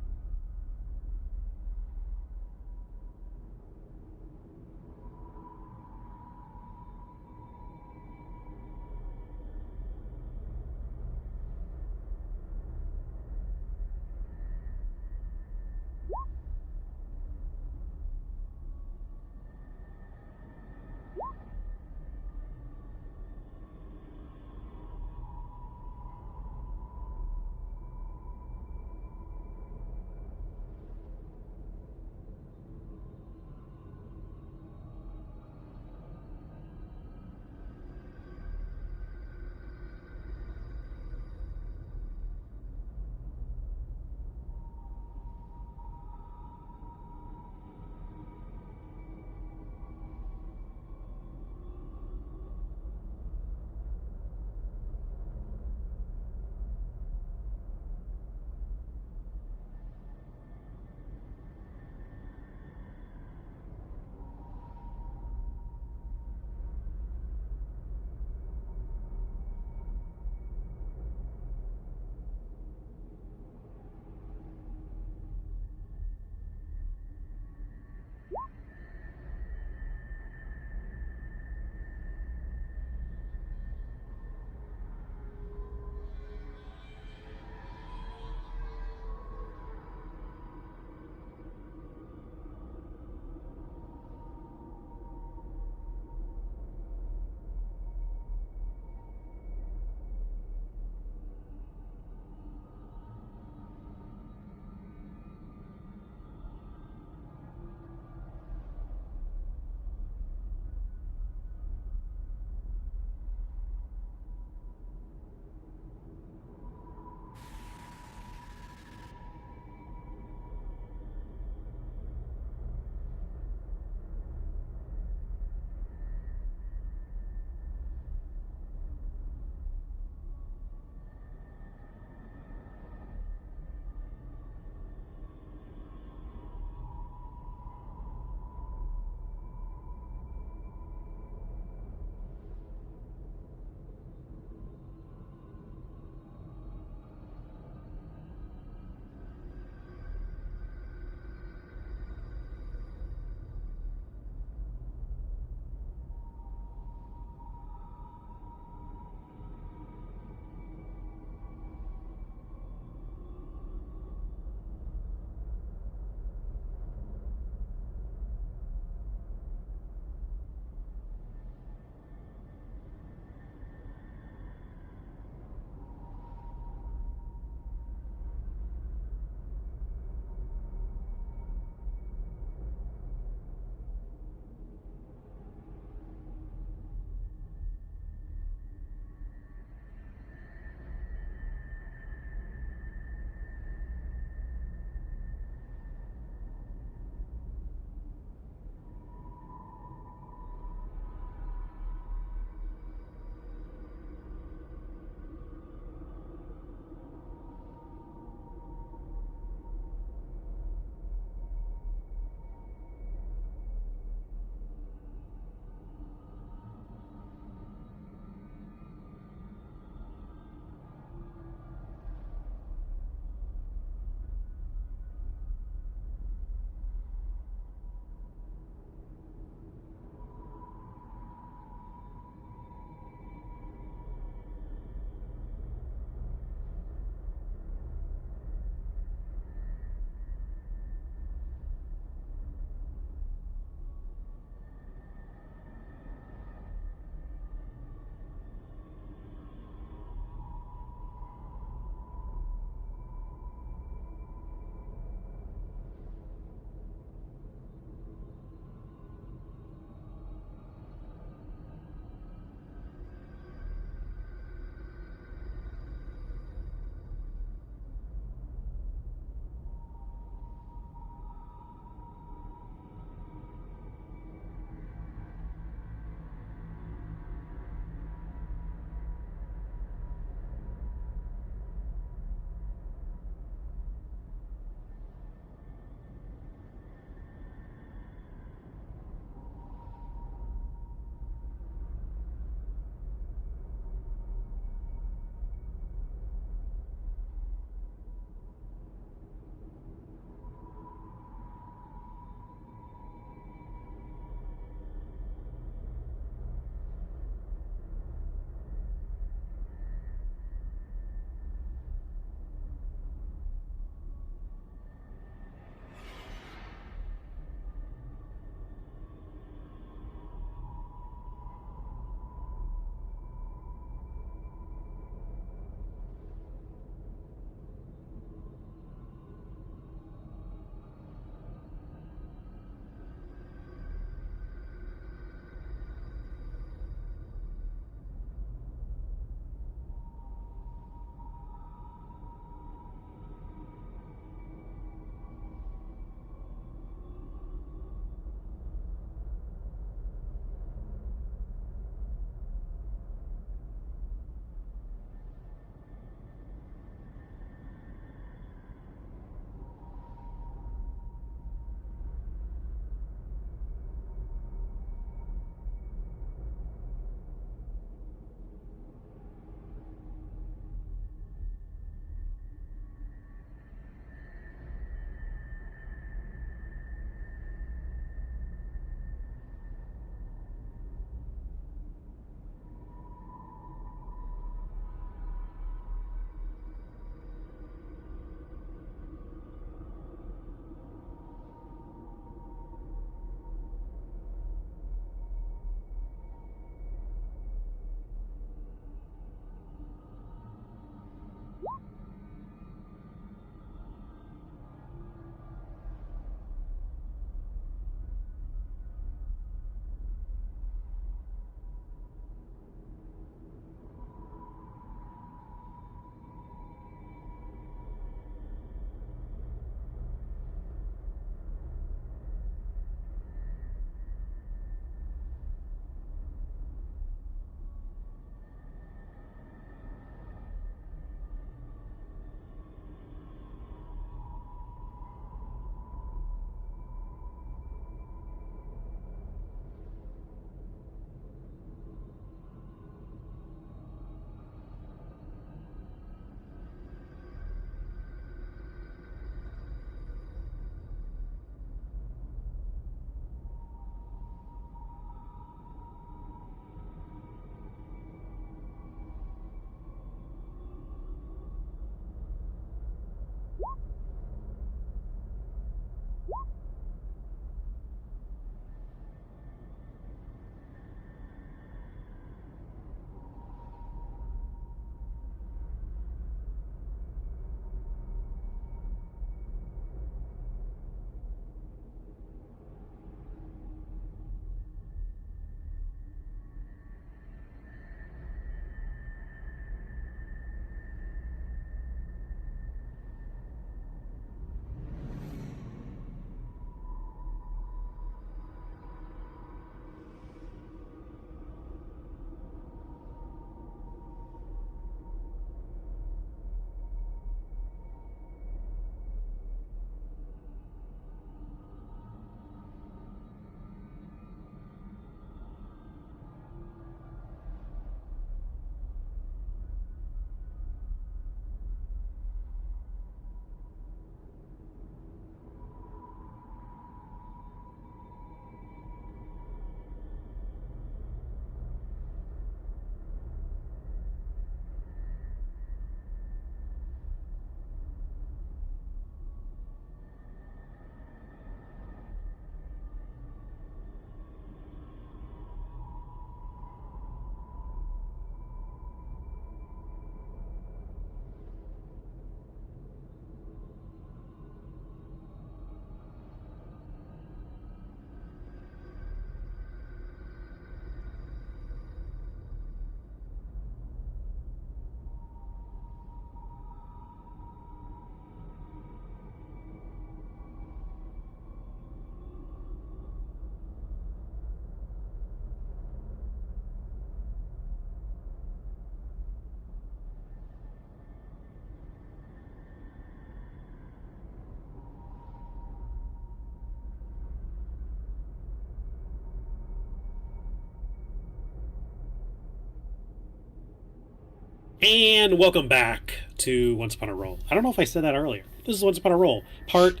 And welcome back to Once Upon a Roll. I don't know if I said that earlier. This is Once Upon a Roll, part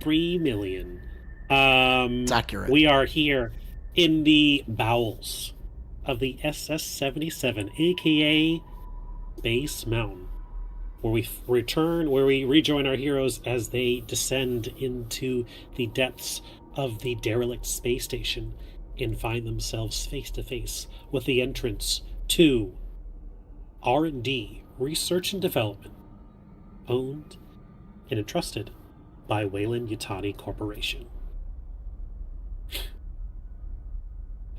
3 million. It's accurate. We are here in the bowels of the SS-77, aka Base Mountain, where we rejoin our heroes as they descend into the depths of the derelict space station and find themselves face to face with the entrance to R&D, Research and Development, owned and entrusted by Weyland-Yutani Corporation.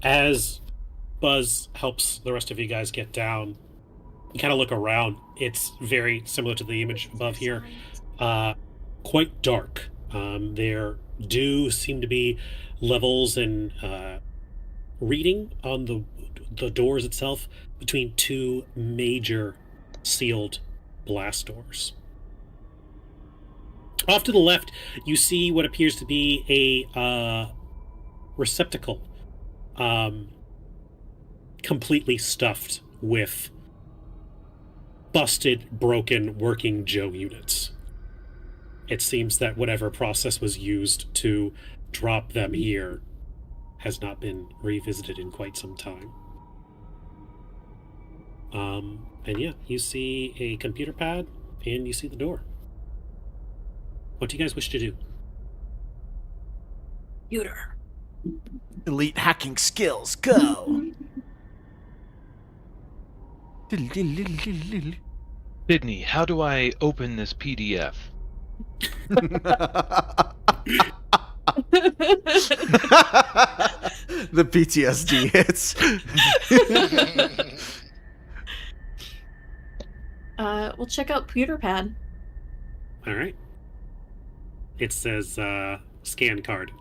As Buzz helps the rest of you guys get down, you kind of look around. It's very similar to the image above here. Quite dark. There do seem to be levels and reading on the doors itself between two major sealed blast doors. Off to the left, you see what appears to be a receptacle, completely stuffed with busted, broken working Joe units. It seems that whatever process was used to drop them here has not been revisited in quite some time. And yeah, you see a computer pad, and you see the door. What do you guys wish to do? Computer. Elite hacking skills, go! Sydney, how do I open this PDF? The PTSD hits. We'll check out computer pad. All right. It says scan card.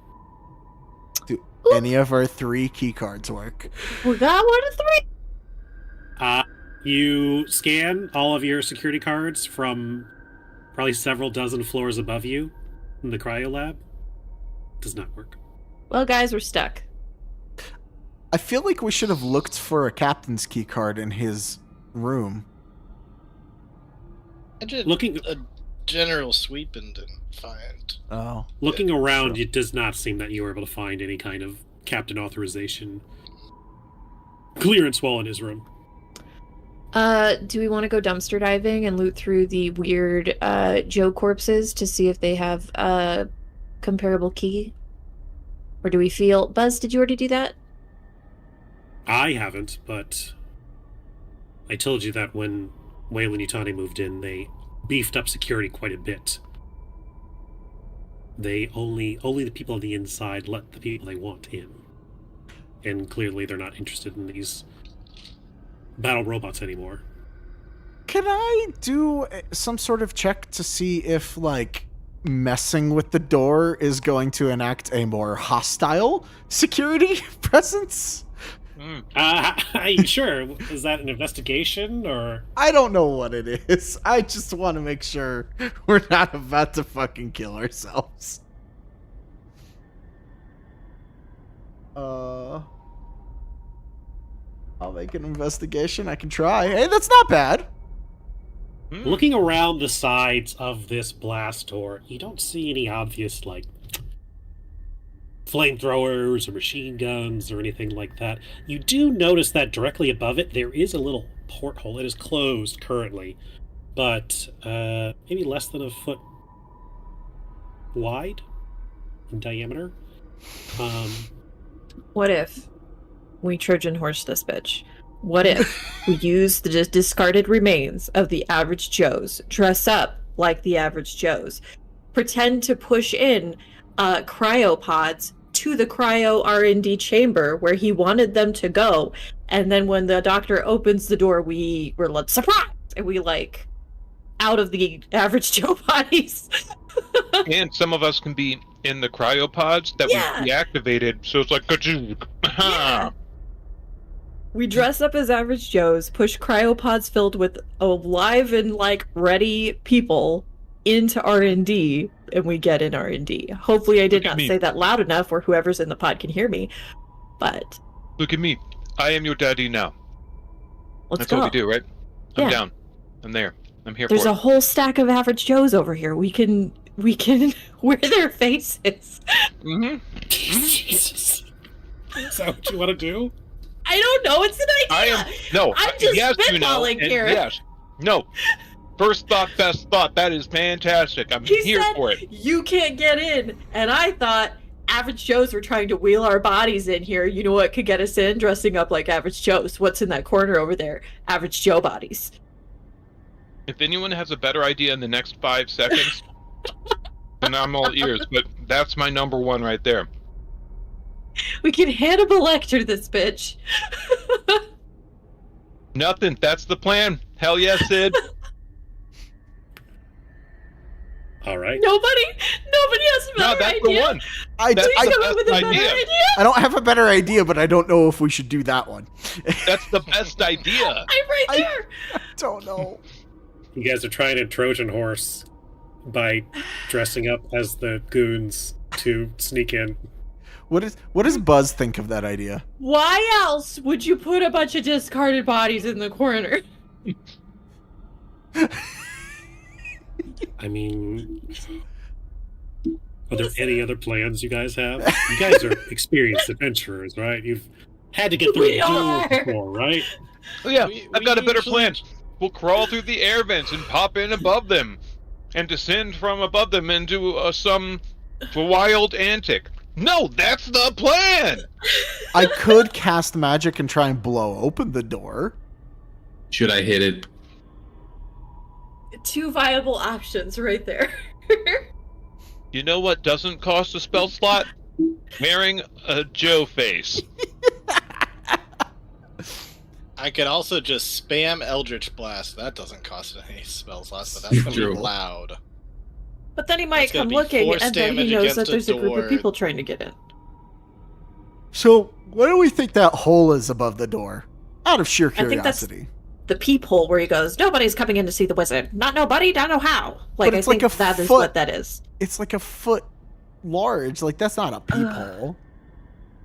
Do any of our 3 key cards work? We got 1 of 3. You scan all of your security cards from probably several dozen floors above you in the cryo lab. Does not work. Well, guys, we're stuck. I feel like we should have looked for a captain's key card in his room. I did Looking- a general sweep and didn't find. Oh. Looking around, it does not seem that you were able to find any kind of captain authorization clearance while in his room. Do we want to go dumpster diving and loot through the weird Joe corpses to see if they have a comparable key? Or do we feel... Buzz, did you already do that? I haven't, but I told you that when Weyland-Yutani moved in, they beefed up security quite a bit. They only the people on the inside let the people they want in. And clearly they're not interested in these battle robots anymore. Can I do some sort of check to see if, like, messing with the door is going to enact a more hostile security presence? Sure. Is that an investigation, or...? I don't know what it is. I just want to make sure we're not about to fucking kill ourselves. I'll make an investigation. I can try. Hey, that's not bad. Looking around the sides of this blast door, you don't see any obvious, like, flamethrowers or machine guns or anything like that. You do notice that directly above it, there is a little porthole. It is closed currently, but maybe less than a foot wide in diameter. What if we Trojan horse this bitch? What if we use the discarded remains of the average Joes, dress up like the average Joes, pretend to push in cryopods to the cryo R&D chamber where he wanted them to go, and then when the doctor opens the door, we're like, surprise! And we, like, out of the average Joe bodies. And some of us can be in the cryopods that we deactivated, so it's like, Yeah. We dress up as average Joes, push cryopods filled with alive and, like, ready people into R&D, and we get in R&D. Hopefully I did not say that loud enough where whoever's in the pod can hear me, but... Look at me. I am your daddy now. Let's That's go. what we do, right? I'm Yeah. down. I'm there. I'm here There's for a it. whole stack of average Joes over here. We can wear their faces. Mm-hmm. Jesus. Is that what you want to do? I don't know. It's an idea. I'm just yes, spitballing and here. yes, no. First thought, best thought. That is fantastic. I'm He here said, for it. You can't get in. And I thought average Joes were trying to wheel our bodies in here. You know what could get us in? Dressing up like average Joes. What's in that corner over there? Average Joe bodies. If anyone has a better idea in the next 5 seconds, then I'm all ears. But that's my number one right there. We can Hannibal Lecter this bitch. Nothing. That's the plan. Hell yes, Sid. All right. Nobody has a No, better that's idea. the one. I, That's I, the Come up with a best better idea. idea. I don't have a better idea, but I don't know if we should do that one. That's the best idea. I'm right there. I don't know. You guys are trying to Trojan horse by dressing up as the goons to sneak in. What does Buzz think of that idea? Why else would you put a bunch of discarded bodies in the corner? I mean, are there any other plans you guys have? You guys are experienced adventurers, right? You've had to get through We the jungle are. before, right? Oh, yeah, We I've got a better usually- plan. We'll crawl through the air vents and pop in above them, and descend from above them into some wild antic. No, that's the plan. I could cast magic and try and blow open the door. Should I hit it? 2 viable options right there. You know what doesn't cost a spell slot? Wearing a Joe face. I could also just spam Eldritch Blast. That doesn't cost any spell slots, but that's gonna True. be loud. But then he might That's gonna come be looking, force and then he damage knows against that a there's a group door. of people trying to get in. So, what do we think that hole is above the door? Out of sheer I think that's- curiosity. The peephole where he goes, nobody's coming in to see the wizard. Not nobody, don't know how. Like, I it's like think a that is foot. what that is. It's like a foot large. Like, that's not a peephole. Alright,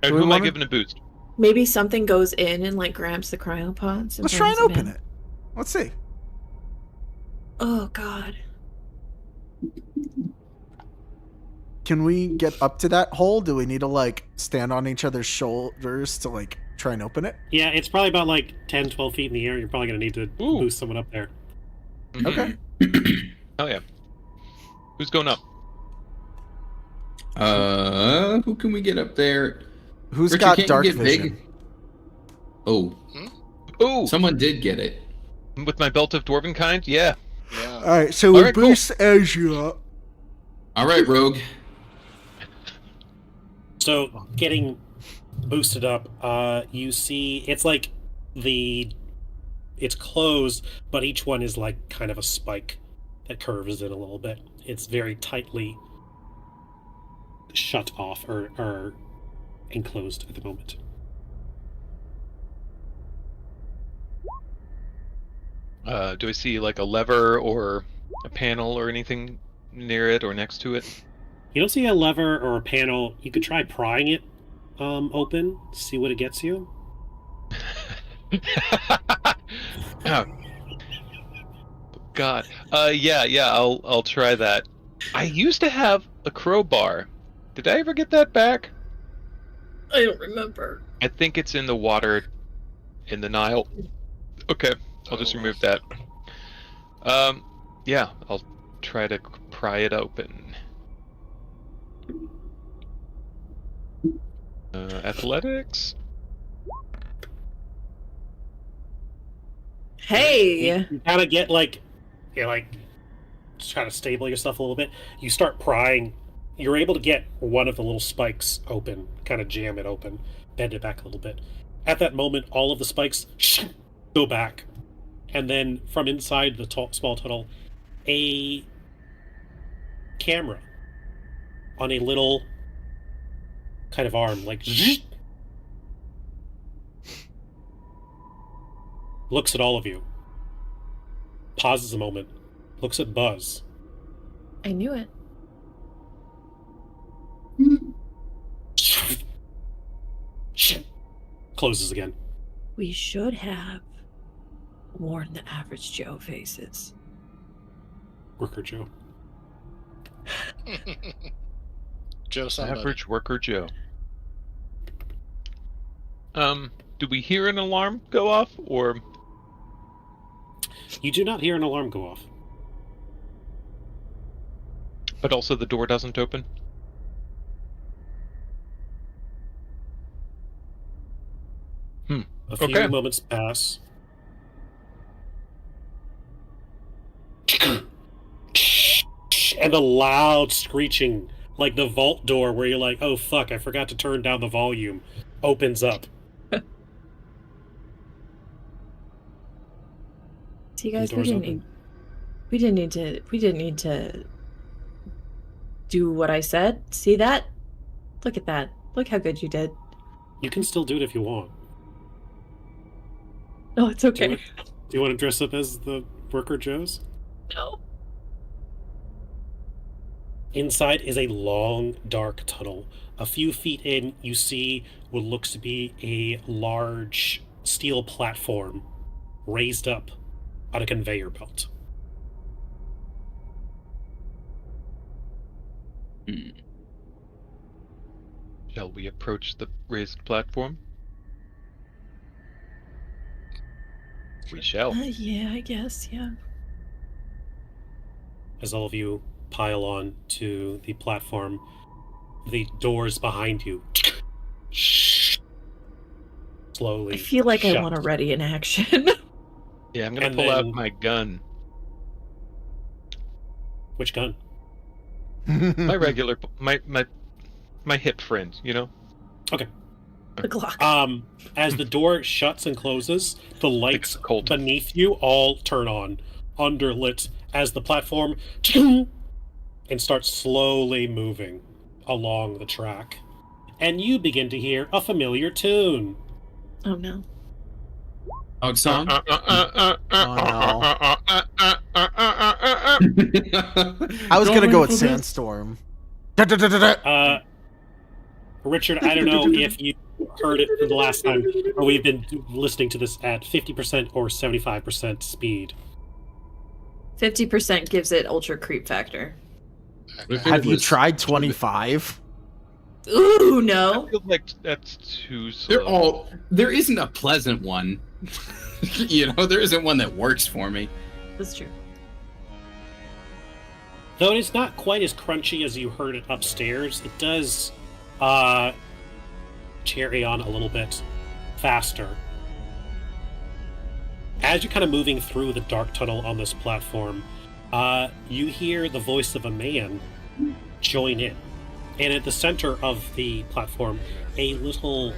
Do who we am I wanna- giving a boost? Maybe something goes in and, like, grabs the cryopods. Let's try and open it. Let's see. Oh, God. Can we get up to that hole? Do we need to, like, stand on each other's shoulders to, like, try and open it? Yeah, it's probably about like 10, 12 feet in the air. You're probably going to need to Ooh. boost someone up there. Mhm. Okay. Oh yeah. Who's going up? Who can we get up there? Who's Richard, got can't you dark get vision? big? Oh, Ooh, someone did get it. with my belt of dwarven kind? Yeah. Yeah. All right, so we All right, cool. boost Azure up. All right, Rogue. So getting boosted up, you see it's like it's closed, but each one is like kind of a spike that curves in a little bit. It's very tightly shut off or enclosed at the moment. Do I see like a lever or a panel or anything near it or next to it? You don't see a lever or a panel. You could try prying it open, see what it gets you. Oh. God. Yeah, I'll try that. I used to have a crowbar. Did I ever get that back? I don't remember. I think it's in the water in the Nile. Okay, I'll just remove that. Yeah, I'll try to pry it open. Athletics? Hey! You kind of get like, just try to stable yourself a little bit. You start prying. You're able to get one of the little spikes open, kind of jam it open, bend it back a little bit. At that moment, all of the spikes go back. And then from inside the small tunnel, a camera on a little kind of arm, like, looks at all of you, pauses a moment, looks at Buzz. I knew it. Closes again. We should have. More than the average Joe faces. Worker Joe. Joe somebody. Average worker Joe. Do we hear an alarm go off, or You do not hear an alarm go off. but also the door doesn't open? A few Okay. moments pass. And a loud screeching, like the vault door where you're like, oh fuck, I forgot to turn down the volume, opens up. See, guys, The door's we didn't need to do what I said. See that? Look at that. Look how good you did. You can still do it if you want. Oh, it's okay. Do you want to dress up as the worker Joes? No. Inside is a long, dark tunnel. A few feet in, you see what looks to be a large steel platform raised up on a conveyor belt. Shall we approach the raised platform? We shall. Yeah, I guess, yeah. As all of you pile on to the platform, the doors behind you slowly I feel like shut. I want to ready in action. Yeah, I'm gonna And pull out then- my gun. Which gun? My regular, my hip friend, you know? Okay. The Glock. As the door shuts and closes, the lights Colt. beneath you all turn on, underlit, as the platform and starts slowly moving along the track. And you begin to hear a familiar tune. Oh no. Dog song? I I was gonna go with Sandstorm. Richard, I don't know if you heard it the last time, but we've been listening to this at 50% or 75% speed. 50% gives it ultra creep factor. Have you tried 25? Ooh, I no. feel like that's too slow. There isn't a pleasant one. There isn't one that works for me. That's true. Though it's not quite as crunchy as you heard it upstairs, it does carry on a little bit faster. As you're kind of moving through the dark tunnel on this platform, you hear the voice of a man join in. And at the center of the platform, a little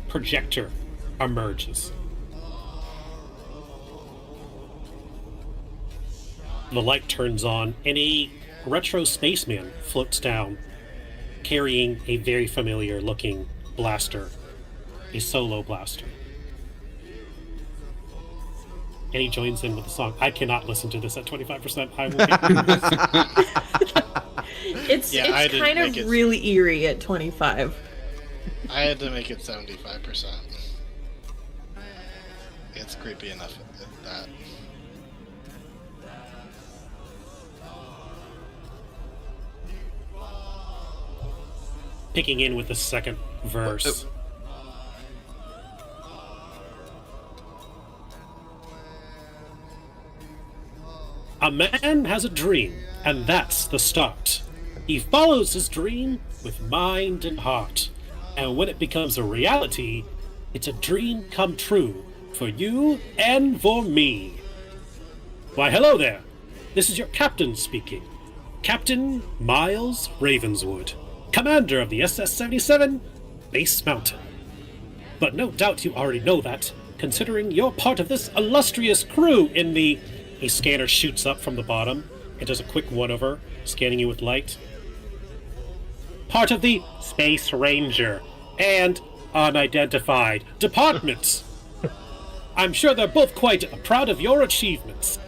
projector emerges. The light turns on, and a retro spaceman floats down, carrying a very familiar looking blaster, a solo blaster. And he joins in with the song. I cannot listen to this at 25%. I will get It's Yeah, I it's didn't kind make of it- really eerie at 25. I had to make it 75%. It's creepy enough at that. picking in with the second verse. A man has a dream, and that's the start. He follows his dream with mind and heart. And when it becomes a reality, it's a dream come true for you and for me. Why, hello there. This is your captain speaking. Captain Miles Ravenswood, commander of the SS-77, Base Mountain. But no doubt you already know that, considering you're part of this illustrious crew in the... A scanner shoots up from the bottom and does a quick one-over, scanning you with light. Part of the Space Ranger and unidentified departments. I'm sure they're both quite proud of your achievements.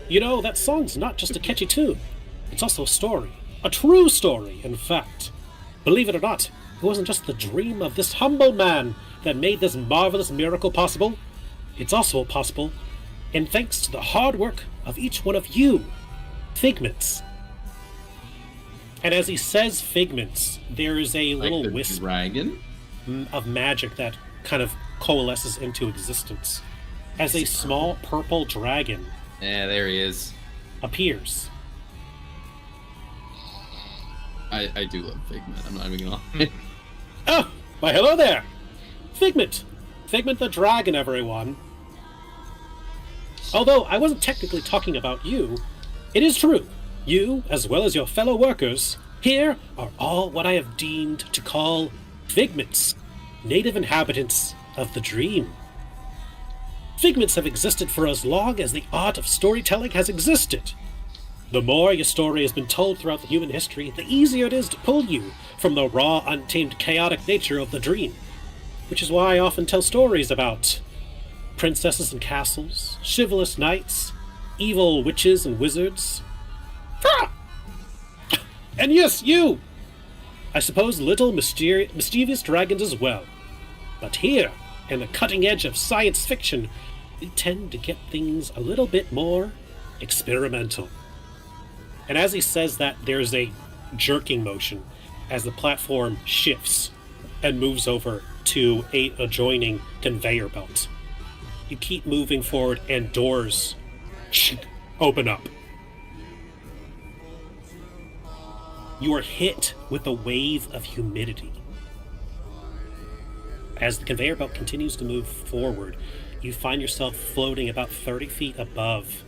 You know, that song's not just a catchy tune. It's also a story. A true story, in fact. Believe it or not, it wasn't just the dream of this humble man that made this marvelous miracle possible. it's also possible, and thanks to the hard work of each one of you, figments. And as he says figments, there is a little Like the wisp dragon? of magic that kind of coalesces into existence as a small purple dragon Yeah, there he is. appears. I do love Figment. I'm not even gonna lie. Oh, why hello there! Figment! Figment the dragon, everyone. Although I wasn't technically talking about you, it is true. You, as well as your fellow workers, here are all what I have deemed to call figments, native inhabitants of the dream. Figments have existed for as long as the art of storytelling has existed. The more your story has been told throughout the human history, the easier it is to pull you from the raw, untamed, chaotic nature of the dream. Which is why I often tell stories about princesses and castles, chivalrous knights, evil witches and wizards. Ah! And yes, you! I suppose little mischievous dragons as well. But here, in the cutting edge of science fiction, we tend to get things a little bit more experimental. And as he says that, there's a jerking motion as the platform shifts and moves over to a adjoining conveyor belt. You keep moving forward and doors open up. You are hit with a wave of humidity. As the conveyor belt continues to move forward, you find yourself floating about 30 feet above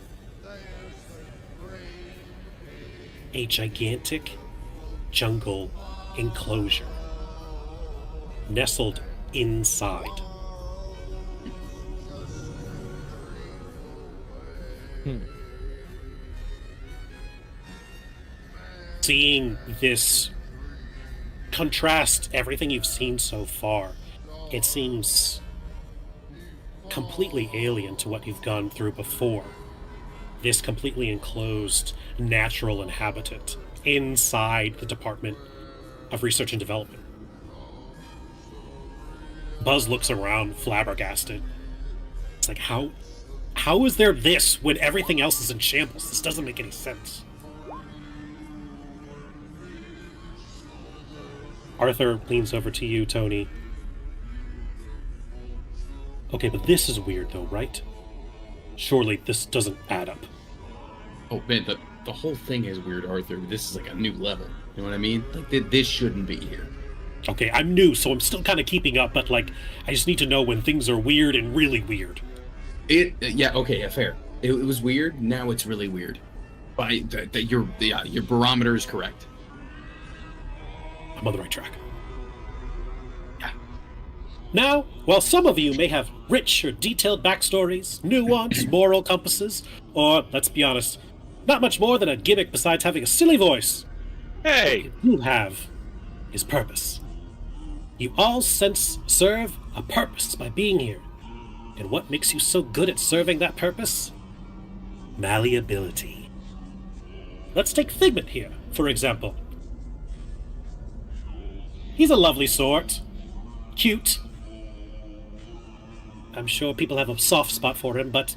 a gigantic jungle enclosure nestled inside. Seeing this contrast everything you've seen so far, it seems completely alien to what you've gone through before. This completely enclosed natural inhabitant inside the Department of Research and Development. Buzz looks around, flabbergasted. It's like, how is there this when everything else is in shambles? This doesn't make any sense. Arthur leans over to you, Tony. Okay, but this is weird though, right? Surely this doesn't add up. Oh man, the whole thing is weird, Arthur. This is like a new level. You know what I mean? Like this shouldn't be here. Okay, I'm new, so I'm still kind of keeping up, but like, I just need to know when things are weird and really weird. Yeah, fair. It was weird. Now it's really weird. Your barometer is correct. I'm on the right track. Yeah. Now, while some of you may have rich or detailed backstories, nuanced moral compasses, or, let's be honest, not much more than a gimmick besides having a silly voice, Hey! what you have is purpose. You all serve a purpose by being here. And what makes you so good at serving that purpose? Malleability. Let's take Figment here, for example. He's a lovely sort. Cute. I'm sure people have a soft spot for him, but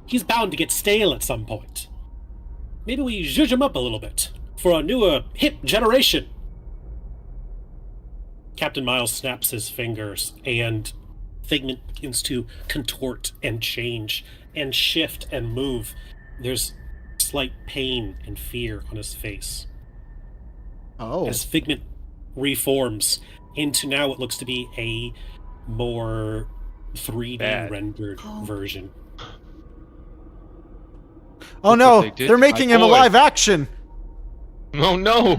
he's bound to get stale at some point. Maybe we zhuzh him up a little bit for a newer, hip generation. Captain Miles snaps his fingers, and Figment begins to contort and change and shift and move. There's slight pain and fear on his face. Oh. As Figment reforms into now what looks to be a more 3D rendered version. Oh Look no, what they did they're to making my him a boy. live action. Oh no!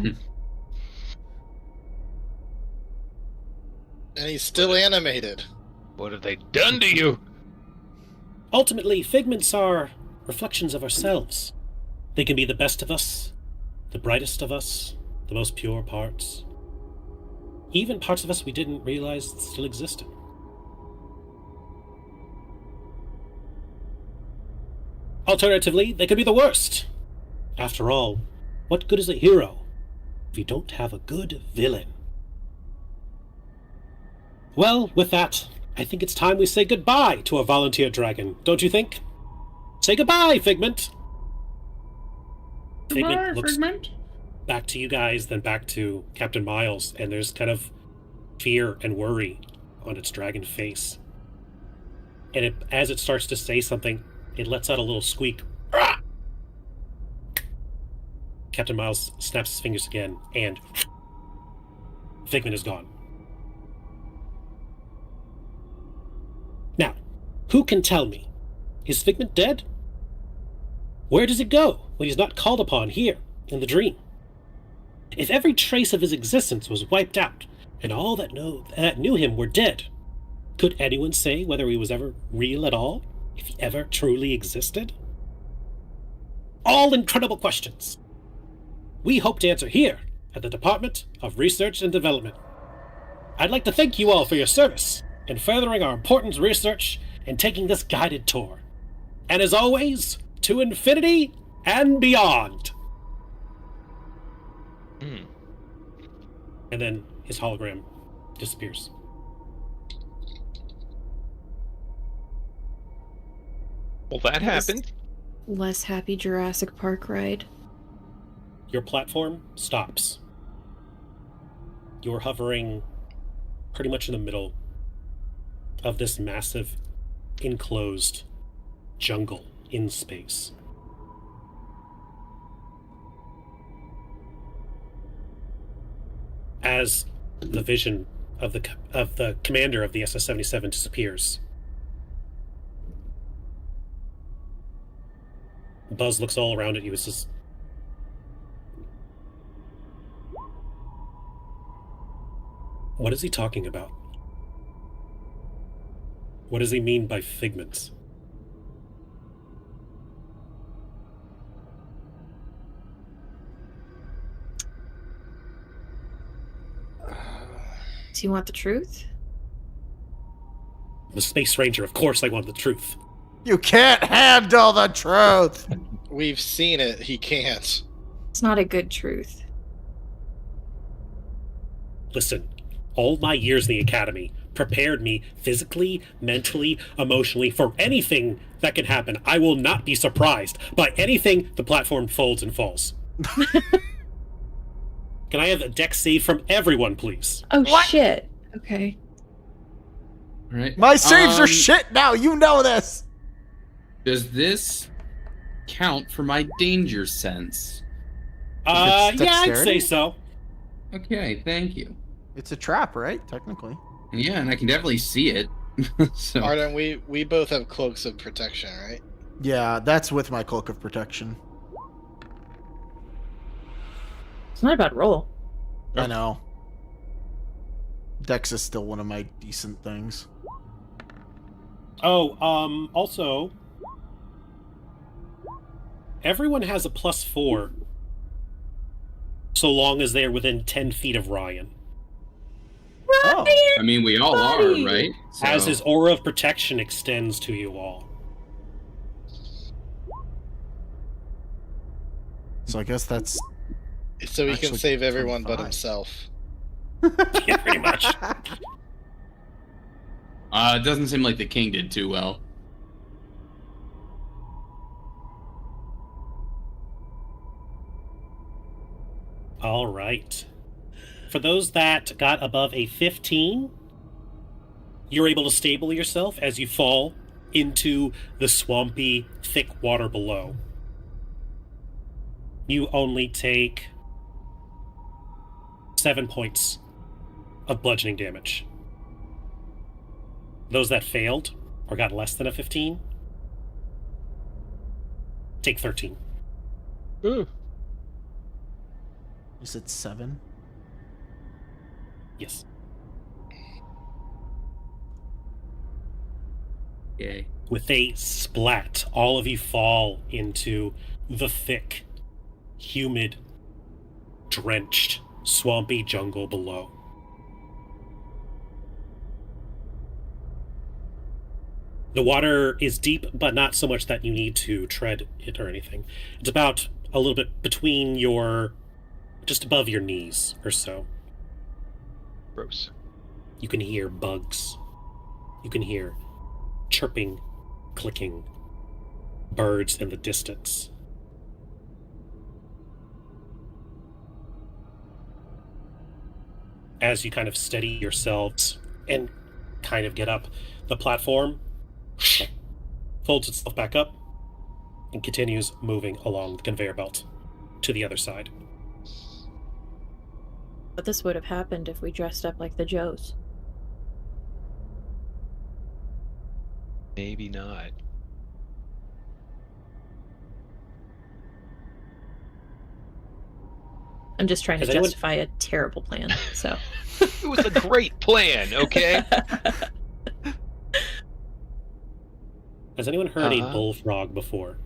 And he's still animated. What have they done to you? Ultimately, figments are reflections of ourselves. They can be the best of us, the brightest of us, the most pure parts. Even parts of us we didn't realize still existed. Alternatively, they could be the worst. After all, what good is a hero if you don't have a good villain? Well, with that, I think it's time we say goodbye to a volunteer dragon, don't you think? Say goodbye, Figment! Goodbye, looks Figment. back to you guys, then back to Captain Miles, and there's kind of fear and worry on its dragon face. And as it starts to say something, it lets out a little squeak. Ah! Captain Miles snaps his fingers again, and Figment is gone. Now, who can tell me? Is Figment dead? Where does it go when he's not called upon here in the dream? If every trace of his existence was wiped out, and all that knew him were dead, could anyone say whether he was ever real at all? If he ever truly existed? All incredible questions. We hope to answer here at the Department of Research and Development. I'd like to thank you all for your service in furthering our important research and taking this guided tour. And as always, to infinity and beyond. And then his hologram disappears. Well, that happened. Less happy Jurassic Park ride. Your platform stops. You're hovering pretty much in the middle of this massive, enclosed jungle in space. As the vision of the commander of the SS-77 disappears, Buzz looks all around at you and says, "What is he talking about? What does he mean by figments?" Do you want the truth? The Space Ranger, of course I want the truth. You can't handle the truth. We've seen it. He can't. It's not a good truth. Listen, all my years in the Academy prepared me physically, mentally, emotionally for anything that can happen. I will not be surprised by anything the platform folds and falls. Can I have a deck save from everyone, please? Oh, What? shit. Okay. All right. My saves are shit now. You know this. Does this count for my danger sense? Yeah, It's I'd dexterity? say so. Okay, thank you. It's a trap, right? Technically. Yeah, and I can definitely see it. So Arden, we both have cloaks of protection, right? Yeah, that's with my cloak of protection. It's not a bad roll. I know. Dex is still one of my decent things. Oh, also, everyone has a +4 so long as they are within 10 feet of Ryan. Oh. I mean, we all Buddy! are, right? So, As his aura of protection extends to you all. So I guess that's So he can Actually, save everyone but 25. himself. Yeah, pretty much. it doesn't seem like the king did too well. All right. For those that got above a 15, you're able to stable yourself as you fall into the swampy, thick water below. You only take 7 points of bludgeoning damage. Those that failed or got less than a 15 take 13. Ooh. Is it 7? Yes. Yay. With a splat, all of you fall into the thick, humid, drenched, swampy jungle below. The water is deep, but not so much that you need to tread it or anything. It's about a little bit between just above your knees or so. Gross. You can hear bugs You can hear chirping, clicking, birds in the distance. As you kind of steady yourselves and kind of get up, the platform folds itself back up and continues moving along the conveyor belt to the other side. But this would have happened if we dressed up like the Joes. Maybe not. I'm just trying to Has anyone- justify a terrible plan, so. It was a great plan, okay? Has anyone heard a Uh-huh. bullfrog before?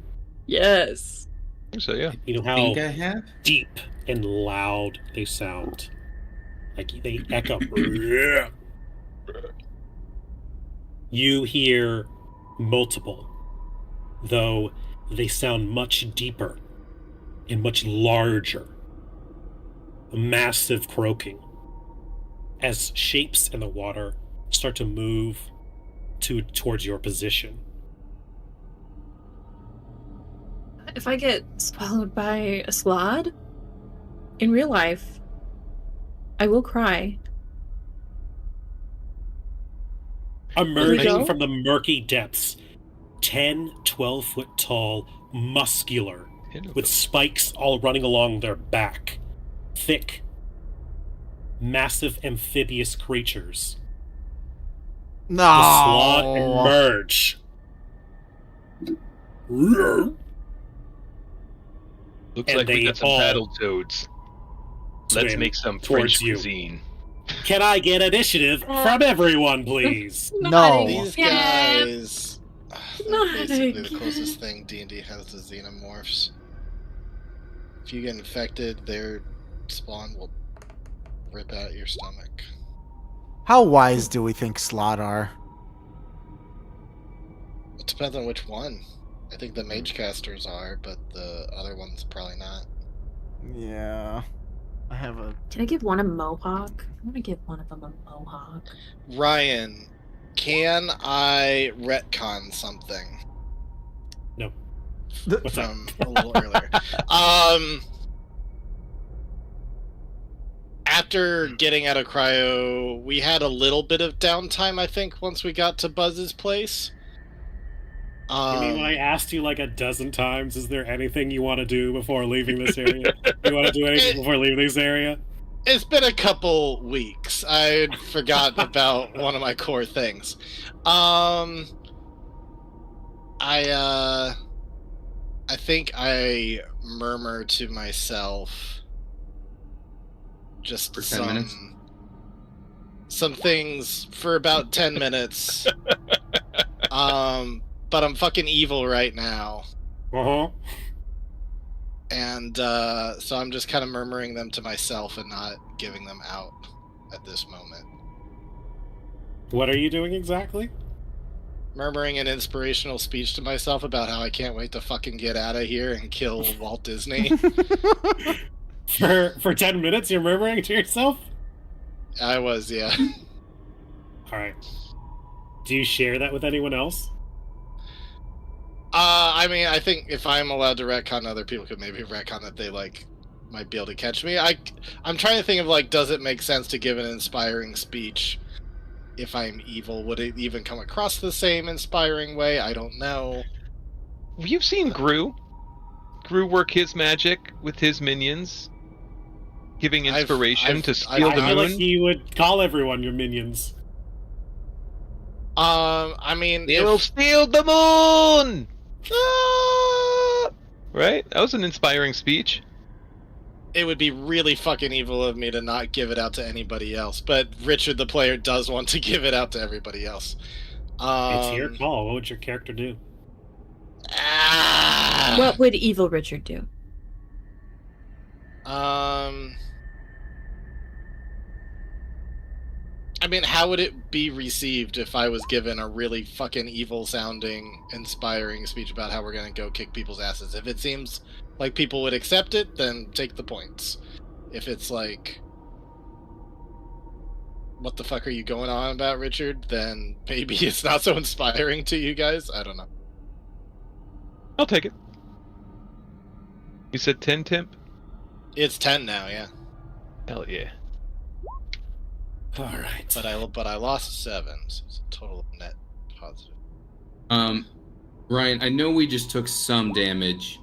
Yes. I think so, yeah. You know I how think I have. deep and loud they sound? Like they echo. You hear multiple, though they sound much deeper and much larger. A massive croaking as shapes in the water start to move towards your position. If I get swallowed by a Slaad, in real life, I will cry. Emerging go? from the murky depths, 10, 12-foot tall, muscular, with spikes all running along their back. Thick, massive amphibious creatures. No. The Slaad emerge. Looks And like we they got some all battle toads. Let's swim make some towards French you. cuisine. Can I get initiative from everyone, please? No. These guys. They're Not basically the again. closest thing D&D has to xenomorphs. If you get infected, their spawn will rip out your stomach. How wise do we think Slaad are? It depends on which one. I think the mage casters are, but the other ones probably not. Yeah. I have a... Can I give one a mohawk? I want to give one of them a mohawk. Ryan, can I retcon something No. What's that? from a little earlier? After getting out of cryo, we had a little bit of downtime, I think, once we got to Buzz's place. You mean when I asked you like a dozen times, is there anything you want to do before leaving this area? You want to do anything before leaving this area? It's been a couple weeks. I'd forgotten about one of my core things. I think I murmur to myself just For 10 minutes? some things for about 10 minutes. But I'm fucking evil right now. Uh-huh. And so I'm just kind of murmuring them to myself and not giving them out at this moment. What are you doing exactly? Murmuring an inspirational speech to myself about how I can't wait to fucking get out of here and kill Walt Disney. For 10 minutes you're murmuring to yourself? I was, yeah. Alright. Do you share that with anyone else? I mean, I think if I'm allowed to retcon, other people could maybe retcon that they, like, might be able to catch me. I'm trying to think of, like, does it make sense to give an inspiring speech if I'm evil? Would it even come across the same inspiring way? I don't know. You've seen Gru. Gru work his magic with his minions, giving inspiration to steal I the feel moon. like you would call everyone your minions. I mean, They will steal the moon! Ah! Right? That was an inspiring speech. it would be really fucking evil of me to not give it out to anybody else. But Richard, the player, does want to give it out to everybody else. It's your call. What would your character do? What would evil Richard do? I mean, how would it be received if I was given a really fucking evil-sounding, inspiring speech about how we're gonna go kick people's asses? If it seems like people would accept it, then take the points. If it's like... what the fuck are you going on about, Richard, then maybe it's not so inspiring to you guys. I don't know. I'll take it. You said 10 temp? It's 10 now, yeah. Hell yeah. All right. But I lost 7, so it's a total of net positive. Ryan, I know we just took some damage.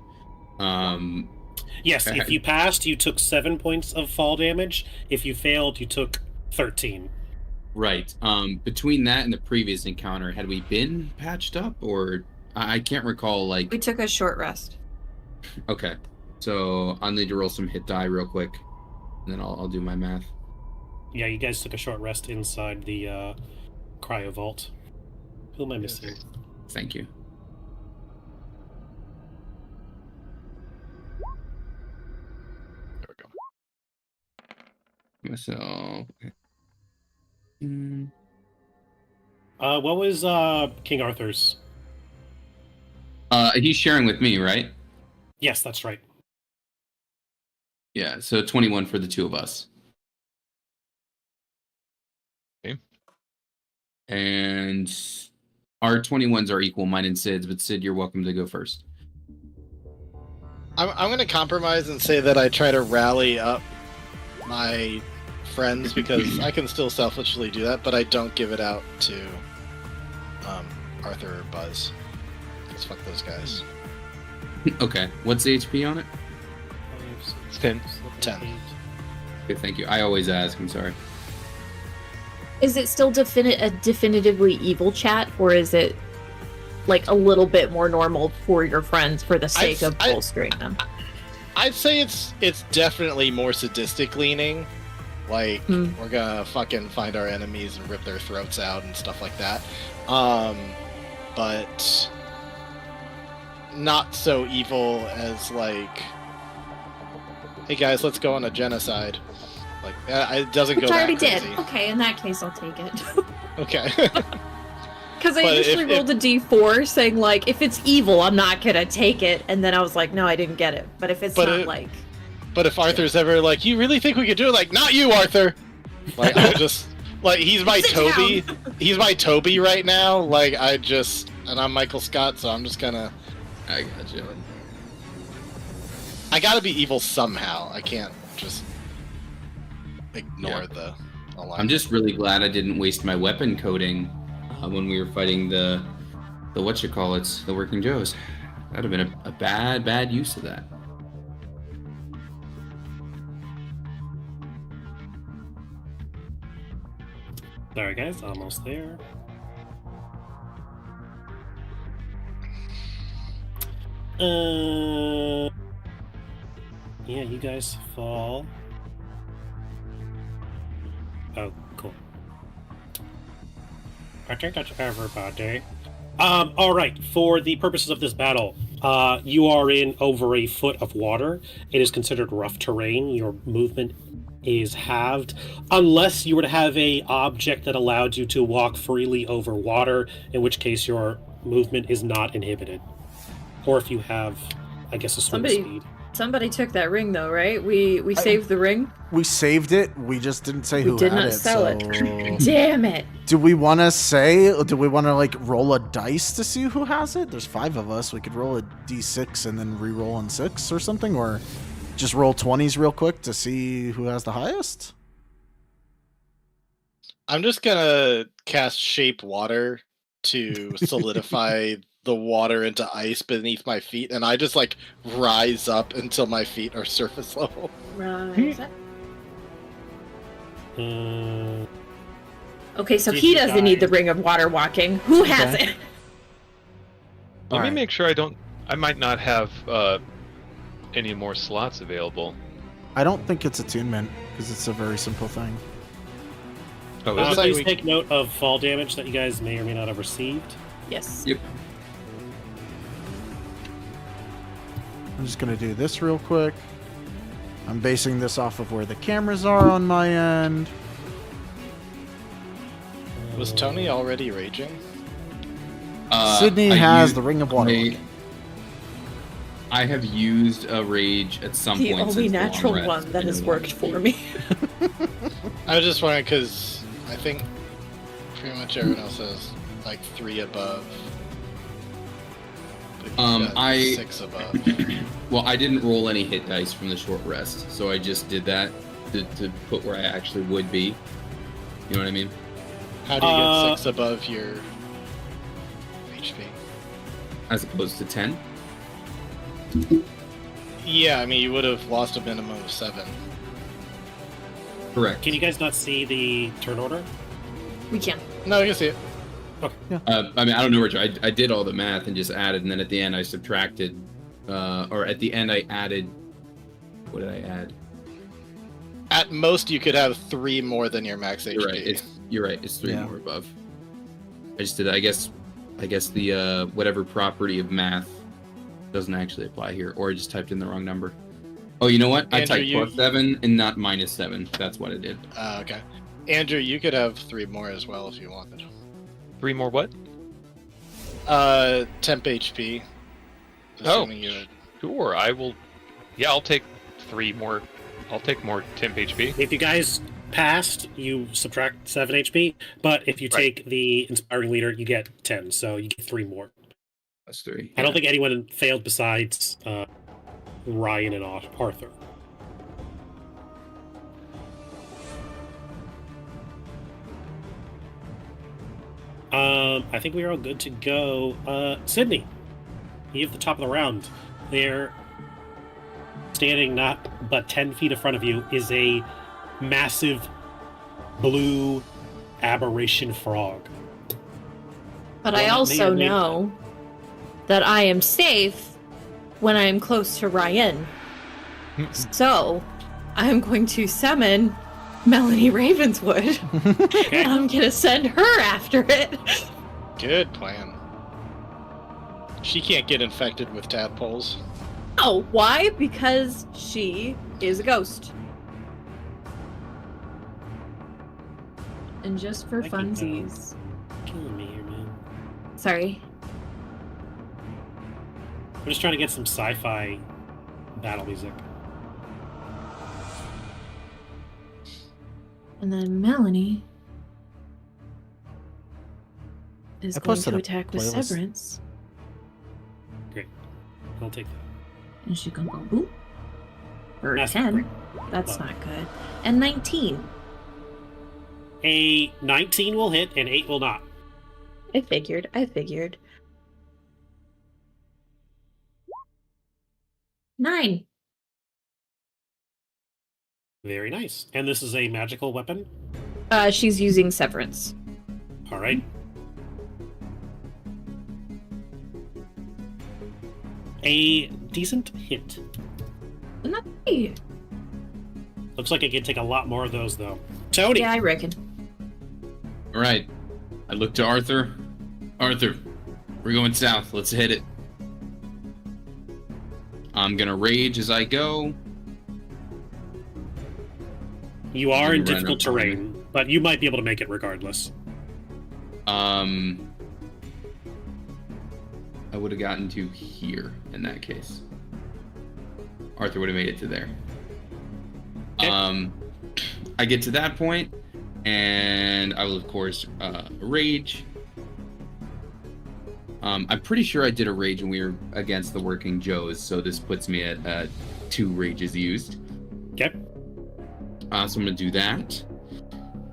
Yes, if you passed, you took 7 points of fall damage. If you failed, you took 13. Right. Between that and the previous encounter, had we been patched up, or I can't recall? Like, We took a short rest. okay, so I'll need to roll some hit die real quick, and then I'll do my math. Yeah, you guys took a short rest inside the cryo vault. Who am I missing? Thank you. There we go. Myself. Okay. What was King Arthur's? He's sharing with me, right? Yes, that's right. Yeah, so 21 for the two of us. Okay. And our 21s are equal, mine and Sid's, but Sid, you're welcome to go first. I'm going to compromise and say that I try to rally up my friends because I can still selfishly do that, but I don't give it out to Arthur or Buzz. Because fuck those guys. Okay, what's the HP on it? It's 10. 10. Okay, thank you. I always ask, I'm sorry. Is it still a definitively evil chat, or is it like a little bit more normal for your friends for the sake of bolstering them? I'd say it's definitely more sadistic leaning. Like, we're gonna fucking find our enemies and rip their throats out and stuff like that. But not so evil as like, hey guys, let's go on a genocide. Like, it doesn't go Which I that already crazy. did. Okay, in that case, I'll take it. Okay. Because I But initially if- rolled a d4 saying, like, if it's evil, I'm not going to take it. And then I was like, no, I didn't get it. But if it's But not it- like... But if Arthur's ever like, you really think we could do it? Like, not you, Arthur. Like, I just like he's my Sit Toby. down. He's my Toby right now. Like, and I'm Michael Scott, so I'm just gonna. I got you. I gotta be evil somehow. I can't just ignore Yeah. the alignment. I'm just really glad I didn't waste my weapon coding when we were fighting the whatchamacallits, the Working Joes. That'd have been a bad use of that. Sorry, guys, almost there. Yeah, you guys fall. Oh, cool. I think that's everybody. All right. For the purposes of this battle, you are in over a foot of water. It is considered rough terrain. Your movement is halved, unless you were to have a object that allowed you to walk freely over water, in which case your movement is not inhibited. Or if you have, I guess, a swim speed. Somebody took that ring, though, right? We saved the ring? We saved it. We just didn't say who did had not it. sell it. So... Damn it! Do we want to say? Do we want to like roll a dice to see who has it? There's 5 of us. We could roll a d6 and then re-roll on 6 or something, or just roll 20s real quick to see who has the highest. I'm just gonna cast Shape Water to solidify the water into ice beneath my feet, and I just like rise up until my feet are surface level. Right. Okay, so Did he you doesn't die? need the ring of water walking. Who has Okay. it? Let me Alright. make sure I might not have any more slots available. I don't think it's attunement because it's a very simple thing. Oh, is it? like Please we- take note of fall damage that you guys may or may not have received. Yes. Yep. I'm just gonna do this real quick. I'm basing this off of where the cameras are on my end. Was Tony already raging? Sydney I has used- the Ring of Water. I have used a rage at some The point. only since the natural long rest. one that has worked for me. I was just wondering because I think pretty much everyone else has like 3 above. But he's got 6 above. Well, I didn't roll any hit dice from the short rest, so I just did that to put where I actually would be. You know what I mean? How do you get 6 above your HP? As opposed to 10? Yeah, I mean, you would have lost a minimum of 7. Correct. Can you guys not see the turn order? We can. No, you can see it. I mean, I don't know, Richard. I did all the math and just added, and then at the end I subtracted, or at the end I added. What did I add? At most, you could have 3 more than your max HP. You're right. It's 3 more above. I just did. I guess the whatever property of math doesn't actually apply here, or I just typed in the wrong number. Oh, you know what? I typed +7 and not -7. That's what I did. Okay. Andrew, you could have 3 more as well if you wanted. 3 more what? Temp HP. Oh, You would... sure. I will. Yeah, I'll take 3 more. I'll take more temp HP. If you guys passed, you subtract 7 HP. But if you take the Inspiring Leader, you get 10. So you get 3 more. That's 3. I don't think anyone failed besides Ryan and Arthur. I think we are all good to go. Sydney, you have the top of the round. There, standing not but 10 feet in front of you, is a massive blue aberration frog. But I also know that I am safe when I am close to Ryan. So, I'm going to summon Melanie Ravenswood, and I'm going to send her after it. Good plan. She can't get infected with tadpoles. Oh, why? Because she is a ghost. And just for funsies. Killing me here, man. Sorry. I'm just trying to get some sci-fi battle music. And then Melanie is I going posted to a attack with playlist. Severance. Great. I'll take that. And she can go boop. Or That's 10. great. That's Wow. not good. And 19. A 19 will hit and 8 will not. I figured. 9. Very nice. And this is a magical weapon? She's using Severance. All right. A decent hit. Not bad. Looks like I can take a lot more of those, though. Tony! Yeah, I reckon. All right. I look to Arthur. Arthur, we're going south. Let's hit it. I'm gonna rage as I go. You are in Right difficult up on terrain, but you might be able to make it regardless. I would have gotten to here in that case. Arthur would have made it to there. Okay. I get to that point, and I will of course rage. I'm pretty sure I did a rage when we were against the Working Joes, so this puts me at 2 rages used. Okay. So I'm going to do that.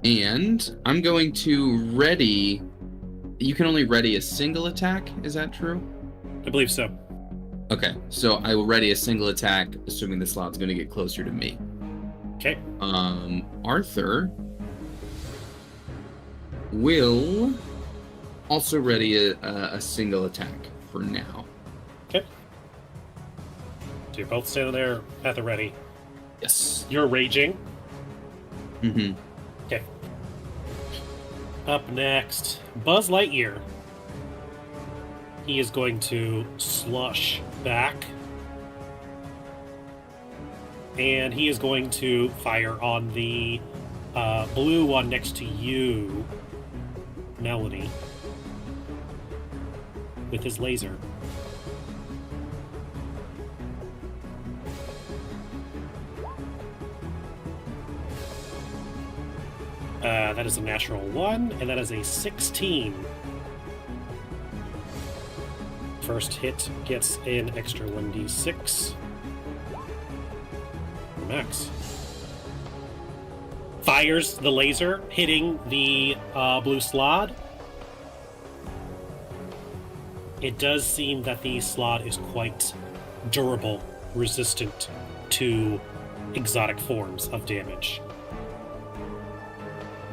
And I'm going to ready... You can only ready a single attack, is that true? I believe so. Okay, so I will ready a single attack, assuming the slot's going to get closer to me. Okay. Arthur will also ready a single attack for now. Okay. So you're both standing there at the ready. Yes. You're raging. Mm-hmm. Okay. Up next, Buzz Lightyear. He is going to slush back. And he is going to fire on the blue one next to you, Melanie, with his laser. That is a natural 1, and that is a 16. First hit gets an extra 1d6. Max. Fires the laser, hitting the blue Slaad. It does seem that the Slaad is quite durable, resistant to exotic forms of damage.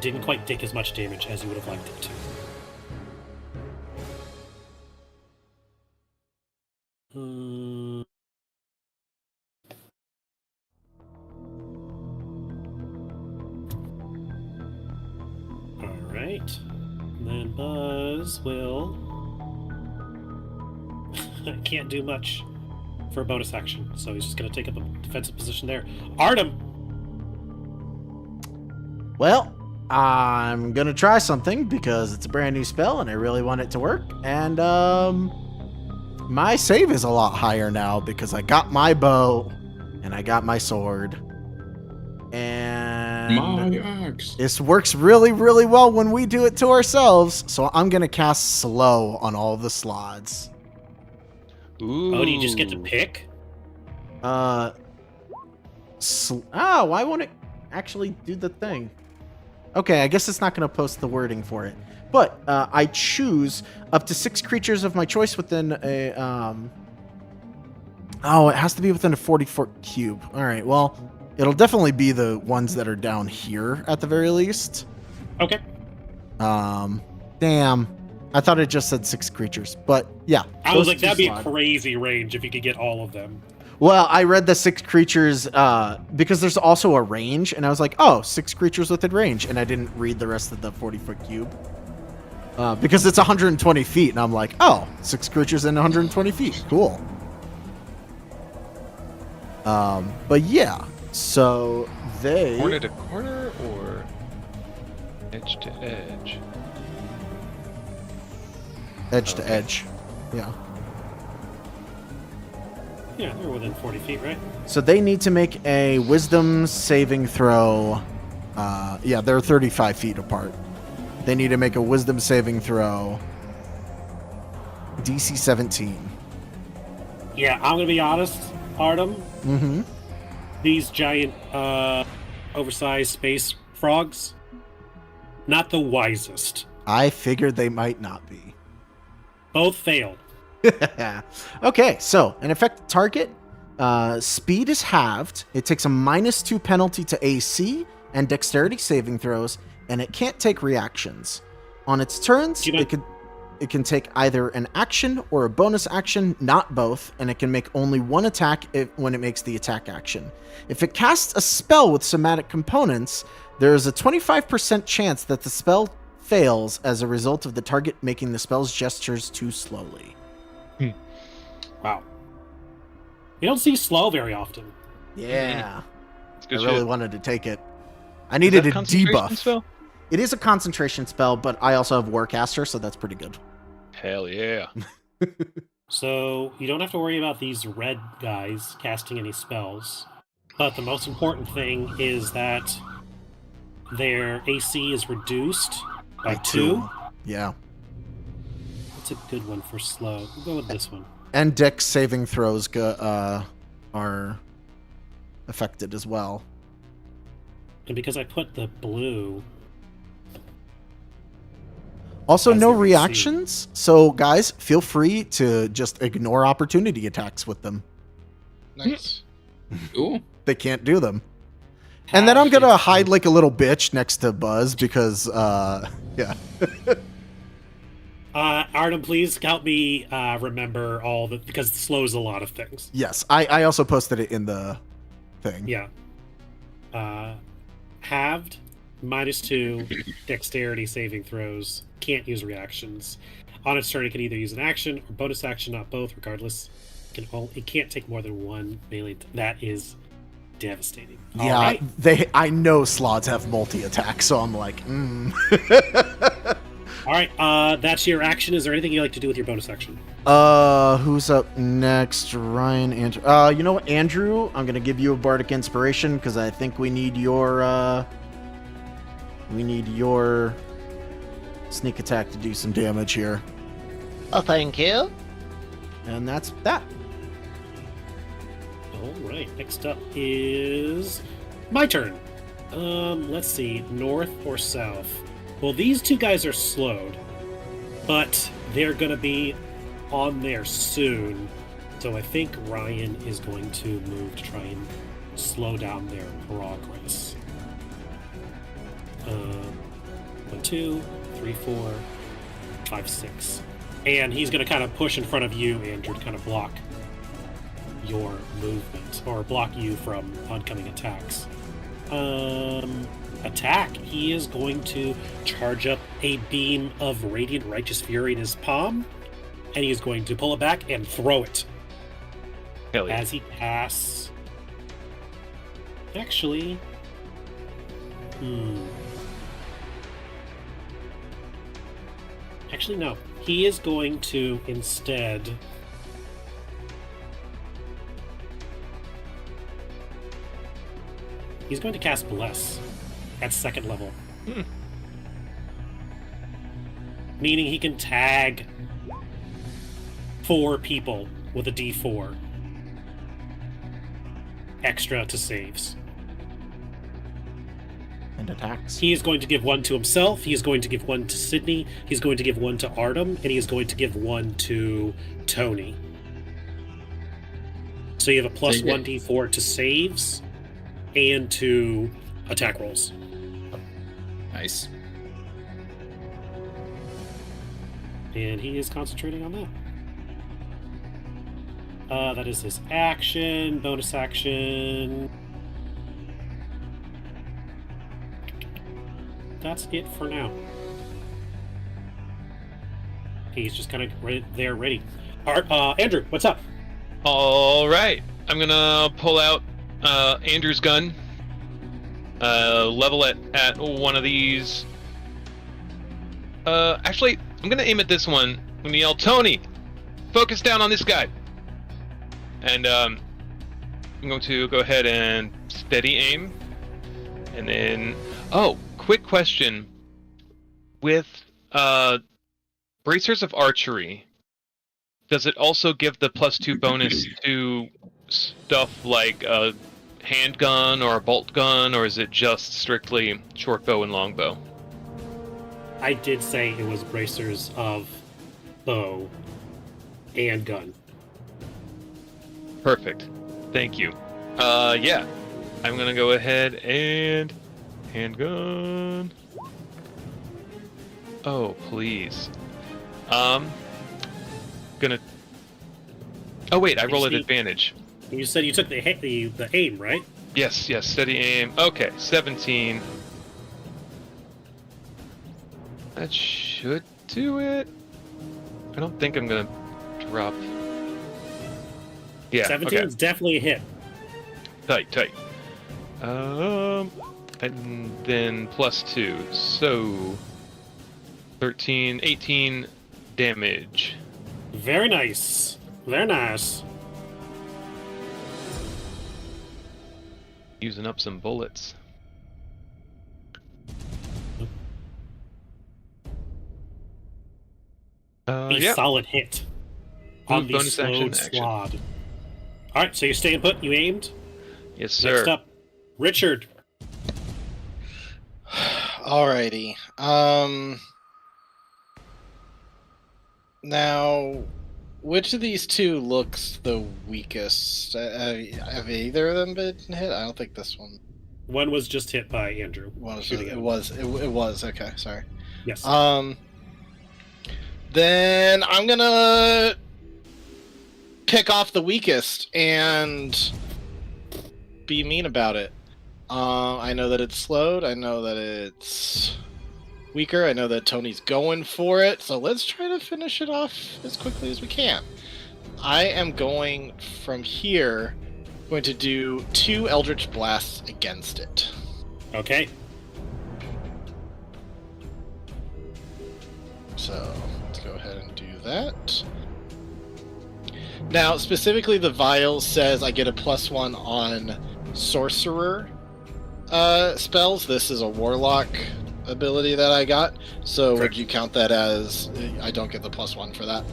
Didn't quite take as much damage as you would have liked it to. Alright. Then Buzz will... can't do much for a bonus action, so he's just going to take up a defensive position there. Artem! Well, I'm gonna try something because it's a brand new spell and I really want it to work. And my save is a lot higher now because I got my bow and I got my sword. And My axe. this works really, really well when we do it to ourselves. So I'm gonna cast slow on all the Slaads. Ooh. Oh, do you just get to pick? Why won't it actually do the thing? Okay, I guess it's not going to post the wording for it. But I choose up to 6 creatures of my choice within a... Oh, it has to be within a 40-foot cube. All right, well, it'll definitely be the ones that are down here at the very least. Okay. Damn. I thought it just said 6 creatures, but yeah. I was those like, two that'd be a Slaad. crazy range if you could get all of them. Well, I read the 6 creatures because there's also a range, and I was like, oh, 6 creatures within range, and I didn't read the rest of the 40-foot cube. Because it's 120 feet, and I'm like, oh, 6 creatures in 120 feet. Cool. But yeah, so they... Corner to corner or edge to edge? Edge to Okay. edge. Yeah. Yeah, they're within 40 feet, right? So they need to make a wisdom saving throw. Yeah, they're 35 feet apart. They need to make a wisdom saving throw. DC 17. Yeah, I'm going to be honest, Artem. Mm-hmm. These giant, oversized space frogs, not the wisest. I figured they might not be. Both failed. Okay, so an affected target. Speed is halved. It takes a -2 penalty to AC and dexterity saving throws, and it can't take reactions. On its turns, Do you know- it can take either an action or a bonus action, not both, and it can make only one attack when it makes the attack action. If it casts a spell with somatic components, there is a 25% chance that the spell fails as a result of the target making the spell's gestures too slowly. Wow. You don't see slow very often. Yeah. It's I good really shit. wanted to take it. I Is needed that a concentration debuff. spell? It is a concentration spell, but I also have Warcaster, so that's pretty good. Hell yeah. So you don't have to worry about these red guys casting any spells. But the most important thing is that their AC is reduced by 2. Yeah. That's a good one for slow. We'll go with this one. And Dex saving throws are affected as well. And because I put the blue... Also, As no you can see. reactions. So, guys, feel free to just ignore opportunity attacks with them. Nice. Cool. They can't do them. And then I'm gonna hide like a little bitch next to Buzz because, yeah. Artem, please help me remember all the... Because slows a lot of things. Yes, I also posted it in the thing. Yeah. Halved, -2, dexterity saving throws, can't use reactions. On its turn, it can either use an action or bonus action, not both, regardless. It can't take more than one melee. That is devastating. Yeah, All right. I know Slaads have multi-attack, so I'm like, All right, that's your action. Is there anything you like to do with your bonus action? Who's up next? Ryan, Andrew. You know what, Andrew? I'm gonna give you a bardic inspiration because I think we need your We need your sneak attack to do some damage here. Oh, thank you. And that's that. All right, next up is my turn. Let's see, north or south? Well, these two guys are slowed, but they're going to be on there soon. So I think Ryan is going to move to try and slow down their progress. 1, 2, 3, 4, 5, 6. And he's going to kind of push in front of you, Andrew, to kind of block your movement, or block you from oncoming attacks. Attack. He is going to charge up a beam of Radiant Righteous Fury in his palm, and he's going to pull it back and throw it. Hell yeah. As he casts... Actually... Actually, no. He is going to instead... He's going to cast Bless at 2nd level. Meaning he can tag 4 people with a D4 extra to saves. And attacks. He is going to give 1 to himself, he is going to give 1 to Sydney, he's going to give 1 to Artem, and he is going to give 1 to Tony. So you have a plus 1 D4 to saves and to attack rolls. Nice. And he is concentrating on that. That is his action, bonus action. That's it for now. He's just kind of right there, ready. All right, Andrew, what's up? All right, I'm gonna pull out Andrew's gun. Level it at one of these. Actually, I'm gonna aim at this one. I'm gonna yell, "Tony, focus down on this guy." And I'm going to go ahead and steady aim. And then, quick question. With Bracers of Archery, does it also give the +2 bonus to stuff like a handgun or a bolt gun, or is it just strictly short bow and long bow? I did say it was bracers of bow and gun. Perfect. Thank you. Yeah. I'm gonna go ahead and handgun. Oh, please. Gonna. Oh wait, I roll at advantage. You said you took the aim, right? Yes, steady aim. Okay, 17. That should do it. I don't think I'm gonna drop. Yeah, 17 is definitely a hit. Tight. And then +2, so 13, 18 damage. Very nice. Very nice. Using up some bullets. A solid hit on the bonus action. Slaad. All right, so you're staying put. You aimed. Yes, sir. Next up, Richard. Alrighty. Now, which of these two looks the weakest? Have either of them been hit? I don't think this one. One was just hit by Andrew. It was. Okay, sorry. Yes. Then I'm gonna pick off the weakest and be mean about it. I know that it's slowed. I know that it's weaker. I know that Tony's going for it. So let's try to finish it off as quickly as we can. I am going from here, going to do 2 Eldritch Blasts against it. Okay. So let's go ahead and do that. Now, specifically, the vial says I get a +1 on sorcerer spells. This is a warlock ability that I got. So Correct. would you count that as I don't get the +1 for that?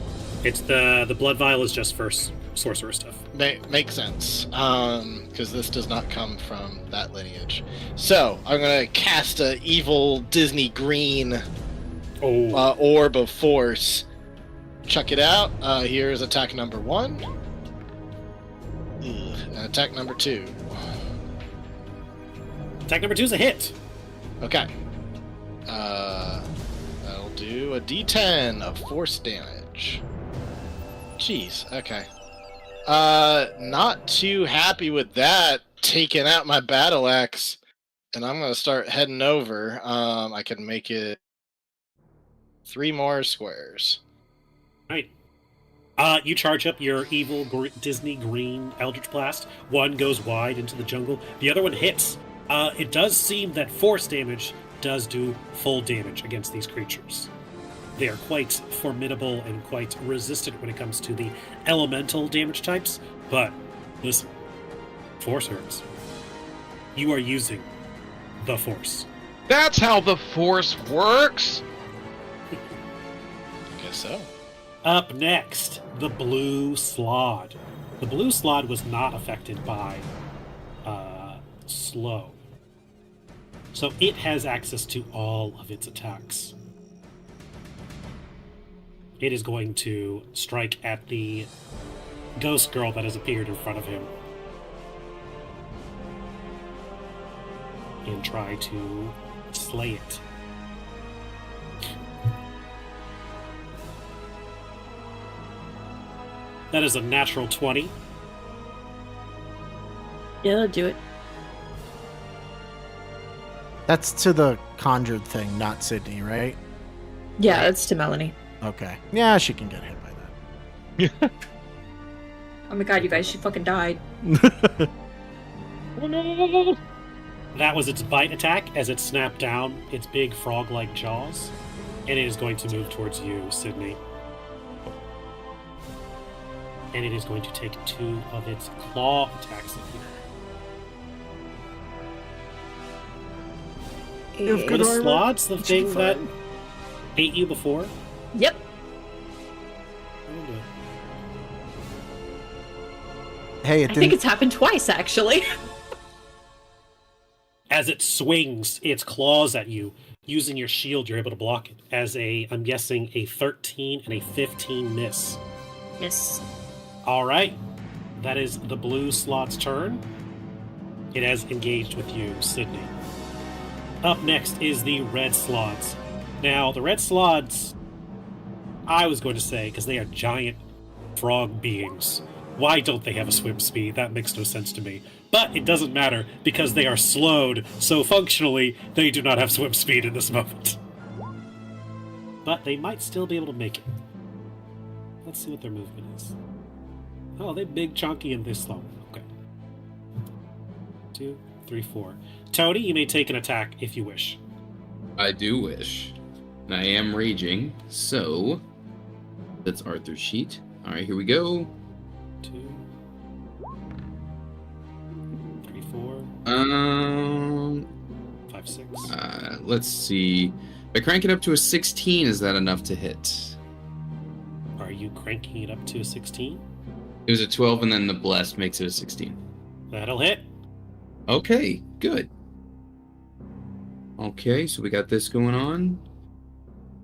It's the blood vial is just for sorcerer stuff. Makes sense, because this does not come from that lineage. So I'm gonna cast a evil Disney green orb of force. Check it out. Here's attack number 1. And attack number 2. Attack number 2 is a hit. Okay. That'll do a D10 of force damage. Jeez. Okay. Not too happy with that. Taking out my battle axe, and I'm gonna start heading over. I can make it 3 more squares. Right. You charge up your evil Disney green Eldritch Blast. One goes wide into the jungle. The other one hits. It does seem that force damage does do full damage against these creatures. They are quite formidable and quite resistant when it comes to the elemental damage types. But listen, force hurts. You are using the force. That's how the Force works! I guess so. Up next, the Blue Slaad. The Blue Slaad was not affected by slow. So it has access to all of its attacks. It is going to strike at the ghost girl that has appeared in front of him. And try to slay it. That is a natural 20. Yeah, that'll do it. That's to the conjured thing, not Sydney, right? Yeah, that's to Melanie. Okay. Yeah, she can get hit by that. Oh my god, you guys, she fucking died. Oh no! That was its bite attack as it snapped down its big frog-like jaws. And it is going to move towards you, Sydney. And it is going to take 2 of its claw attacks at you. Were the slots the thing that ate you before? Yep. Hey, I think it's happened twice, actually. As it swings its claws at you, using your shield, you're able to block it. As I'm guessing, a 13 and a 15 miss. Miss. All right. That is the blue slot's turn. It has engaged with you, Sydney. Up next is the red slots. Now, the red slots, I was going to say, because they are giant frog beings, why don't they have a swim speed? That makes no sense to me. But it doesn't matter, because they are slowed, so functionally, they do not have swim speed in this moment. But they might still be able to make it. Let's see what their movement is. Oh, they're big, chunky, and they're slow. Okay. 2, 3, 4. Tony, you may take an attack if you wish. I do wish. And I am raging, so that's Arthur's sheet. All right, here we go. 2, 3, 4, 5, 6. Let's see. If I crank it up to a 16, is that enough to hit? Are you cranking it up to a 16? It was a 12, and then the blessed makes it a 16. That'll hit. Okay, good. Okay, so we got this going on.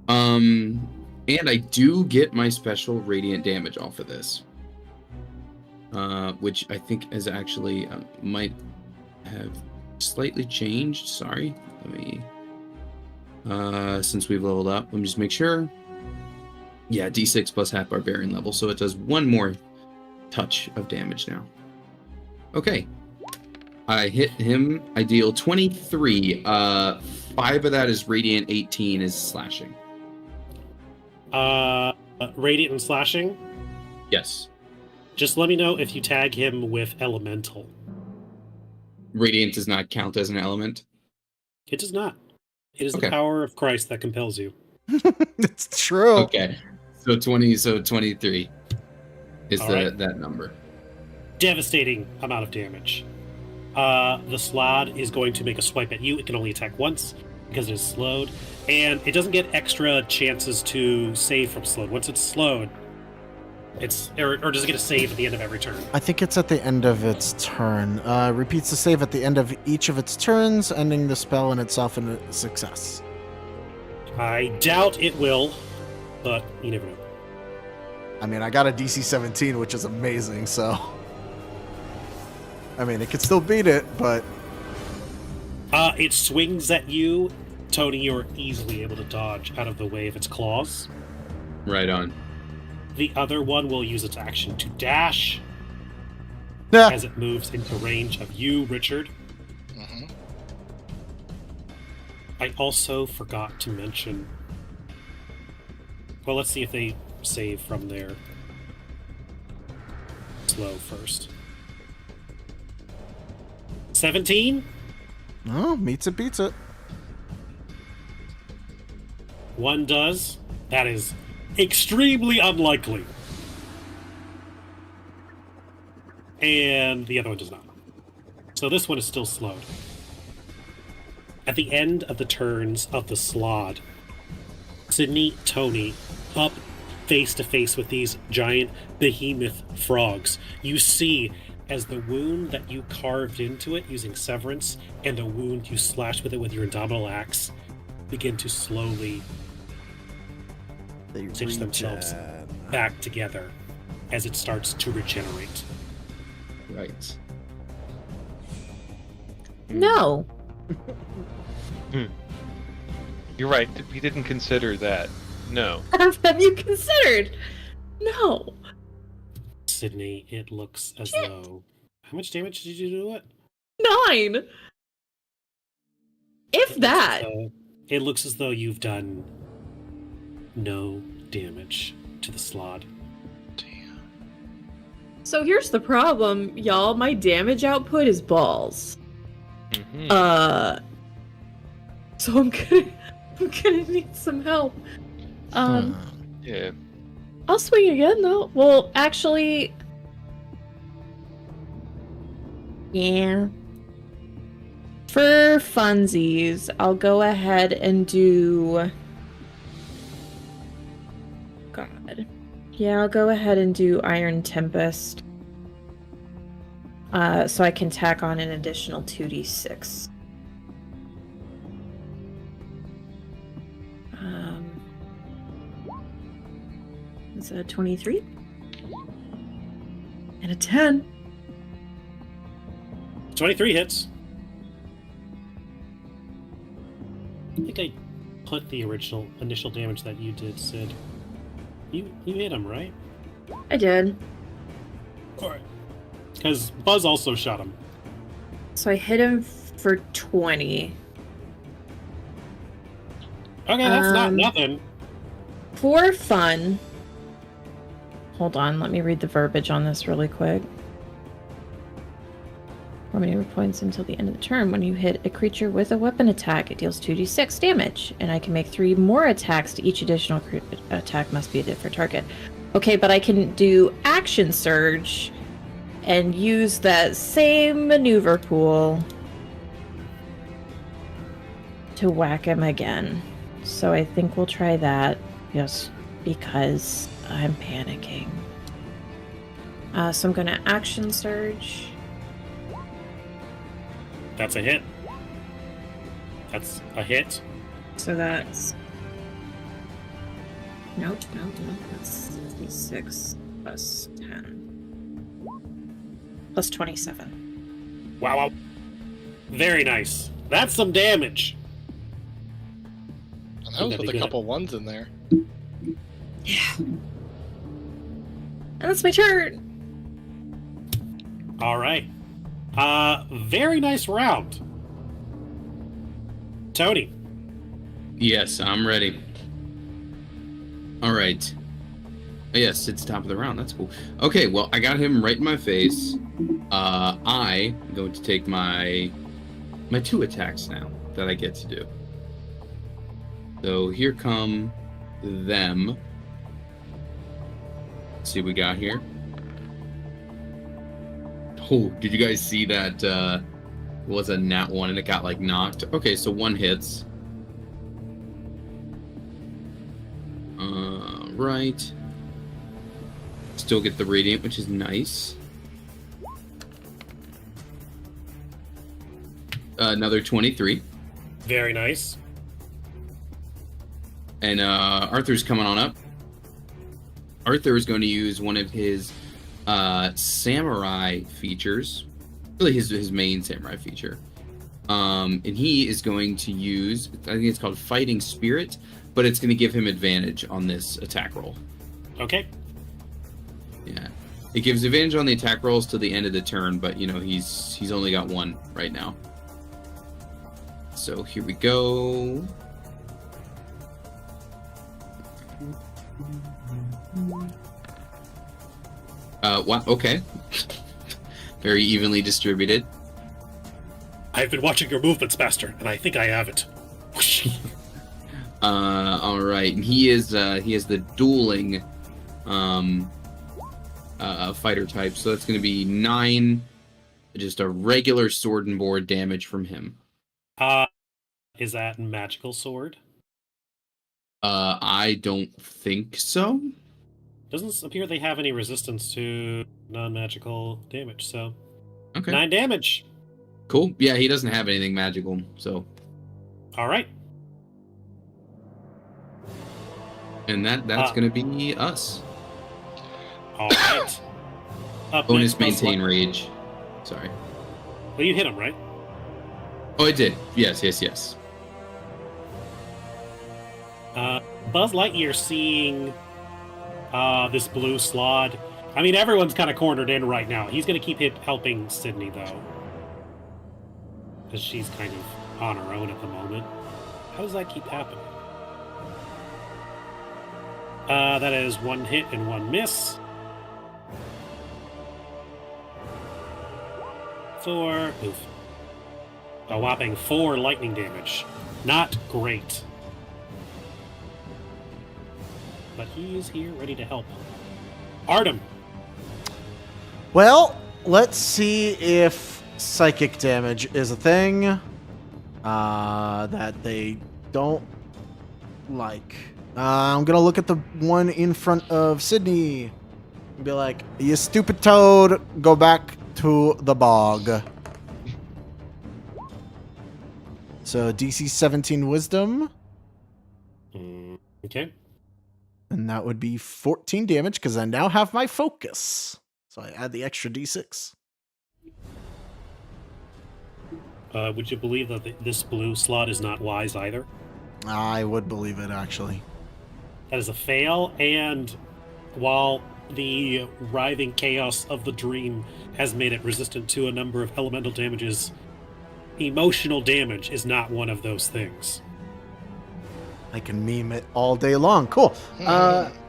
And I do get my special radiant damage off of this. Which I think is actually might have slightly changed. Sorry. Let me since we've leveled up, let me just make sure. Yeah, D6 plus half barbarian level, so it does 1 more touch of damage now. Okay. I hit him. I deal 23. 5 of that is radiant, 18 is slashing. Radiant and slashing? Yes. Just let me know if you tag him with elemental. Radiant does not count as an element. It does not. It is Okay. the power of Christ that compels you. It's true. Okay. So 23 is All right. that number. Devastating amount of damage. The Slaad is going to make a swipe at you. It can only attack once. because it is slowed, and it doesn't get extra chances to save from slowed. Once it's slowed, or does it get a save at the end of every turn? I think it's at the end of its turn. Repeats the save at the end of each of its turns, ending the spell in itself in a success. I doubt it will, but you never know. I mean, I got a DC 17, which is amazing, so... I mean, it could still beat it, but... It swings at you. Tony, you're easily able to dodge out of the way of its claws. Right on. The other one will use its action to dash Yeah. as it moves into range of you, Richard. Mhm. I also forgot to mention... Well, let's see if they save from their slow first. 17? Oh, meets it, beats it. One does. That is extremely unlikely. And the other one does not. So this one is still slowed. At the end of the turns of the Slaad, Sydney, Tony, up face to face with these giant behemoth frogs. You see as the wound that you carved into it using severance and a wound you slashed with it with your indomitable axe begin to slowly They stitch themselves back together as it starts to regenerate. Right. No. You're right. We didn't consider that. No. Have you considered? No. Sydney, it looks as though... How much damage did you do to it? 9. If that. So, it looks as though you've done no damage to the Slaad. So here's the problem, y'all. My damage output is balls. Mhm. So I'm gonna need some help. Yeah. I'll swing again though. Well, actually, yeah. For funsies, I'll go ahead and do. God. Yeah, I'll go ahead and do Iron Tempest. So I can tack on an additional 2d6. It's a 23. And a 10. 23 hits. I think I put the initial damage that you did, Sid. You hit him, right? I did. Alright. Because Buzz also shot him. So I hit him for 20. Okay, that's not nothing. For fun. Hold on, let me read the verbiage on this really quick. For many points until the end of the turn. When you hit a creature with a weapon attack, it deals 2d6 damage, and I can make 3 more attacks. Each additional attack must be a different target. Okay, but I can do Action Surge and use that same maneuver pool to whack him again. So I think we'll try that, just because I'm panicking. So I'm gonna Action Surge. That's a hit. That's a hit. So that's... Nope. That's 56 plus 10. Plus 27. Wow. Very nice. That's some damage. And that was with a couple ones in there. Yeah. And that's my turn. All right. Very nice round. Tony. Yes, I'm ready. All right. Yes, it's top of the round. That's cool. Okay, well, I got him right in my face. I'm going to take my 2 attacks now that I get to do. So here come them. Let's see what we got here. Oh, did you guys see that was a nat 1 and it got like knocked? Okay, so 1 hits. right. Still get the radiant, which is nice. Another 23. Very nice. And Arthur's coming on up. Arthur is going to use one of his samurai features. Really his main samurai feature. And he is going to use, I think it's called Fighting Spirit, but it's going to give him advantage on this attack roll. Okay. Yeah. It gives advantage on the attack rolls to the end of the turn, but you know, he's only got one right now. So here we go. Wow, okay. Very evenly distributed. I've been watching your movements, Master, and I think I have it. All right. And he has the dueling fighter type, so that's going to be 9, just a regular sword and board damage from him. Is that magical sword? I don't think so. Doesn't appear they have any resistance to non-magical damage, so Okay. 9 damage. Cool. Yeah, he doesn't have anything magical, so. All right. And that's going to be us. All right. Up Bonus next, maintain rage. Sorry. Well, you hit him, right? Oh, I did. Yes. Buzz Lightyear seeing this blue Slaad. I mean, everyone's kind of cornered in right now. He's going to keep helping Sydney, though. Because she's kind of on her own at the moment. How does that keep happening? That is 1 hit and 1 miss. 4. Oof. A whopping 4 lightning damage. Not great. But he is here ready to help. Artem. Well, let's see if psychic damage is a thing that they don't like. I'm gonna look at the one in front of Sydney and be like, "You stupid toad, go back to the bog." So DC 17 Wisdom, Okay. and that would be 14 damage because I now have my focus. So I add the extra D6. Would you believe that this blue slot is not wise either? I would believe it, actually. That is a fail, and while the writhing chaos of the dream has made it resistant to a number of elemental damages, emotional damage is not one of those things. I can meme it all day long. Cool.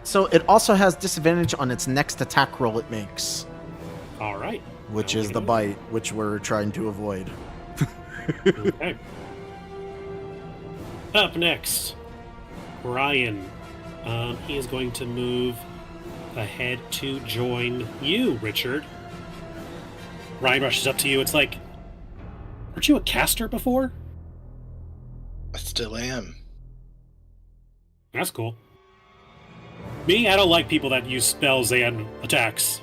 So it also has disadvantage on its next attack roll it makes, All right. which Now is we the know. bite, which we're trying to avoid. Okay. Up next, Ryan. He is going to move ahead to join you, Richard. Ryan rushes up to you. It's like, weren't you a caster before? I still am. That's cool. Me, I don't like people that use spells and attacks.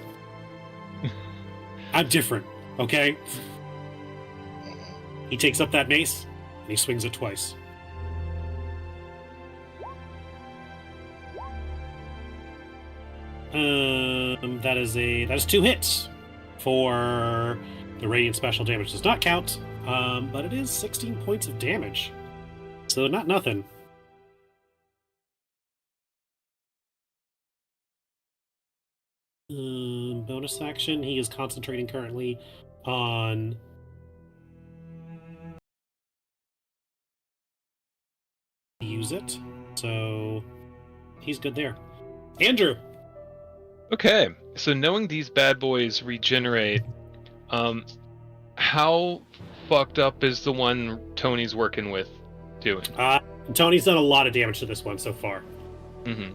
I'm different, okay? He takes up that mace, and he swings it twice. That is 2 hits for the radiant special damage. Does not count, but it is 16 points of damage. So not nothing. Bonus action. He is concentrating currently on use it, so he's good there. Andrew. Okay, so knowing these bad boys regenerate, how fucked up is the one Tony's working with doing? Tony's done a lot of damage to this one so far. Mm-hmm.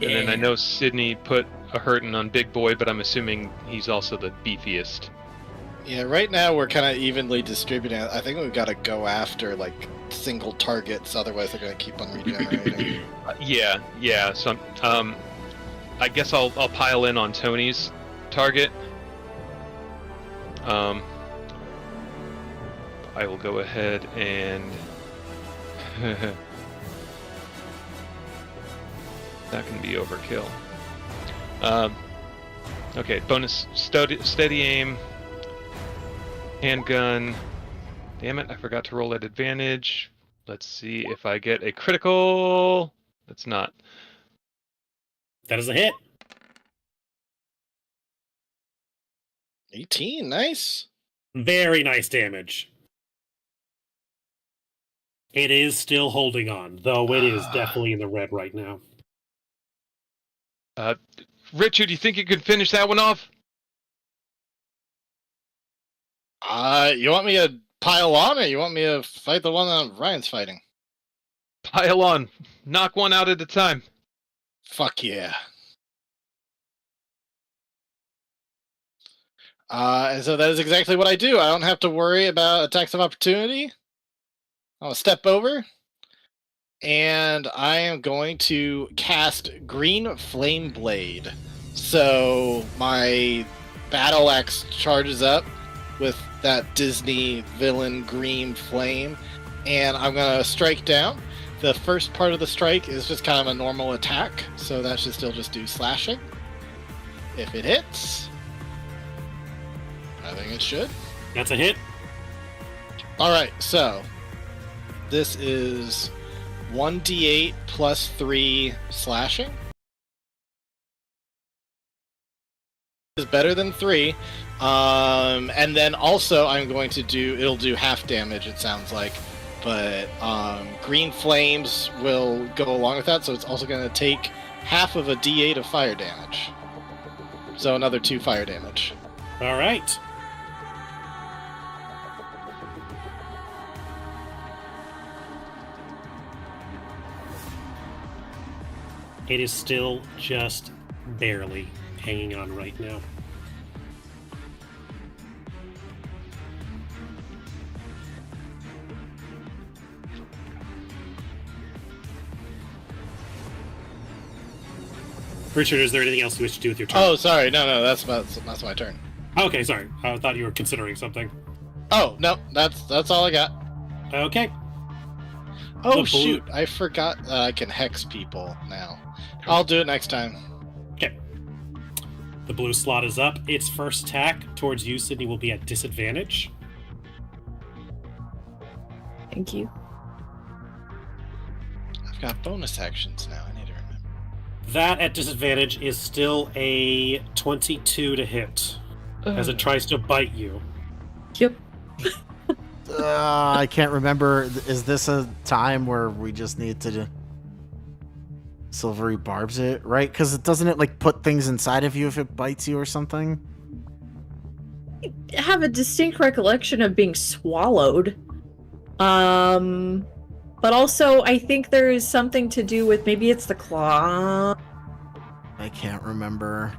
And then I know Sydney put a hurting on Big Boy, but I'm assuming he's also the beefiest. Yeah, right now we're kind of evenly distributing. I think we've got to go after like single targets, otherwise they're going to keep on regenerating. Yeah. So, I guess I'll pile in on Tony's target. I will go ahead and that can be overkill. Okay, bonus steady aim, handgun. Damn it, I forgot to roll at advantage. Let's see if I get a critical. That's not. That is a hit. 18, nice. Very nice damage. It is still holding on, though it is definitely in the red right now. Richard, do you think you could finish that one off? You want me to pile on, or you want me to fight the one that Ryan's fighting? Pile on. Knock one out at a time. Fuck yeah. And so that is exactly what I do. I don't have to worry about attacks of opportunity. I'll step over, and I am going to cast Green Flame Blade. So my battle axe charges up with that Disney villain green flame, and I'm going to strike down. The first part of the strike is just kind of a normal attack, so that should still just do slashing. If it hits, I think it should. That's a hit. Alright, so this is 1d8 plus 3 slashing. Is better than 3. And then also I'm going to it'll do half damage, it sounds like. But green flames will go along with that, so it's also going to take half of a d8 of fire damage. So another 2 fire damage. All right. It is still just barely hanging on right now. Richard, is there anything else you wish to do with your turn? Oh, sorry. No, that's my turn. Okay, sorry. I thought you were considering something. Oh, no, that's all I got. Okay. Oh, shoot. I forgot I can hex people now. I'll do it next time. Okay. The blue slot is up. Its first attack towards you, Sydney, will be at disadvantage. Thank you. I've got bonus actions now. I need to remember. That at disadvantage is still a 22 to hit as it tries to bite you. Yep. I can't remember. Is this a time where we just need to silvery barbs it, right? Because doesn't it like put things inside of you if it bites you or something? I have a distinct recollection of being swallowed. But also I think there is something to do with maybe it's the claw. I can't remember.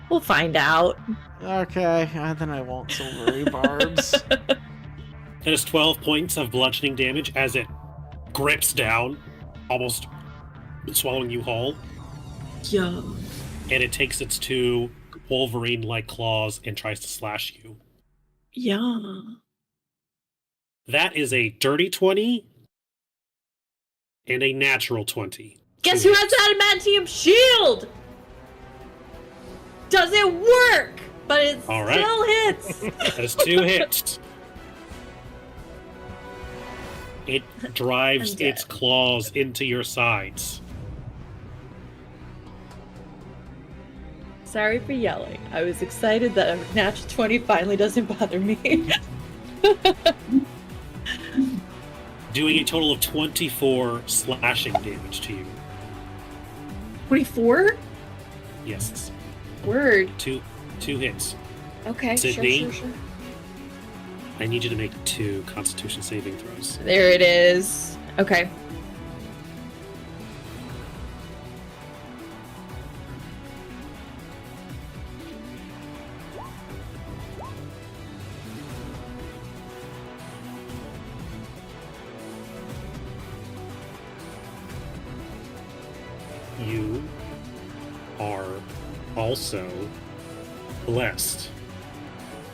We'll find out. Okay, then I won't silvery barbs. That is 12 points of bludgeoning damage as it grips down, almost swallowing you whole. Yeah. And it takes its 2 Wolverine-like claws and tries to slash you. Yeah. That is a dirty 20 and a natural 20. Guess who has adamantium shield? Does it work? But it All right. still hits. That is 2 hits. It drives its claws into your sides. Sorry for yelling. I was excited that a natural 20 finally doesn't bother me. Doing a total of 24 slashing damage to you. 24? Yes. Word. Two hits. Okay, Sydney? sure. I need you to make 2 Constitution saving throws. There it is. Okay. you are also blessed.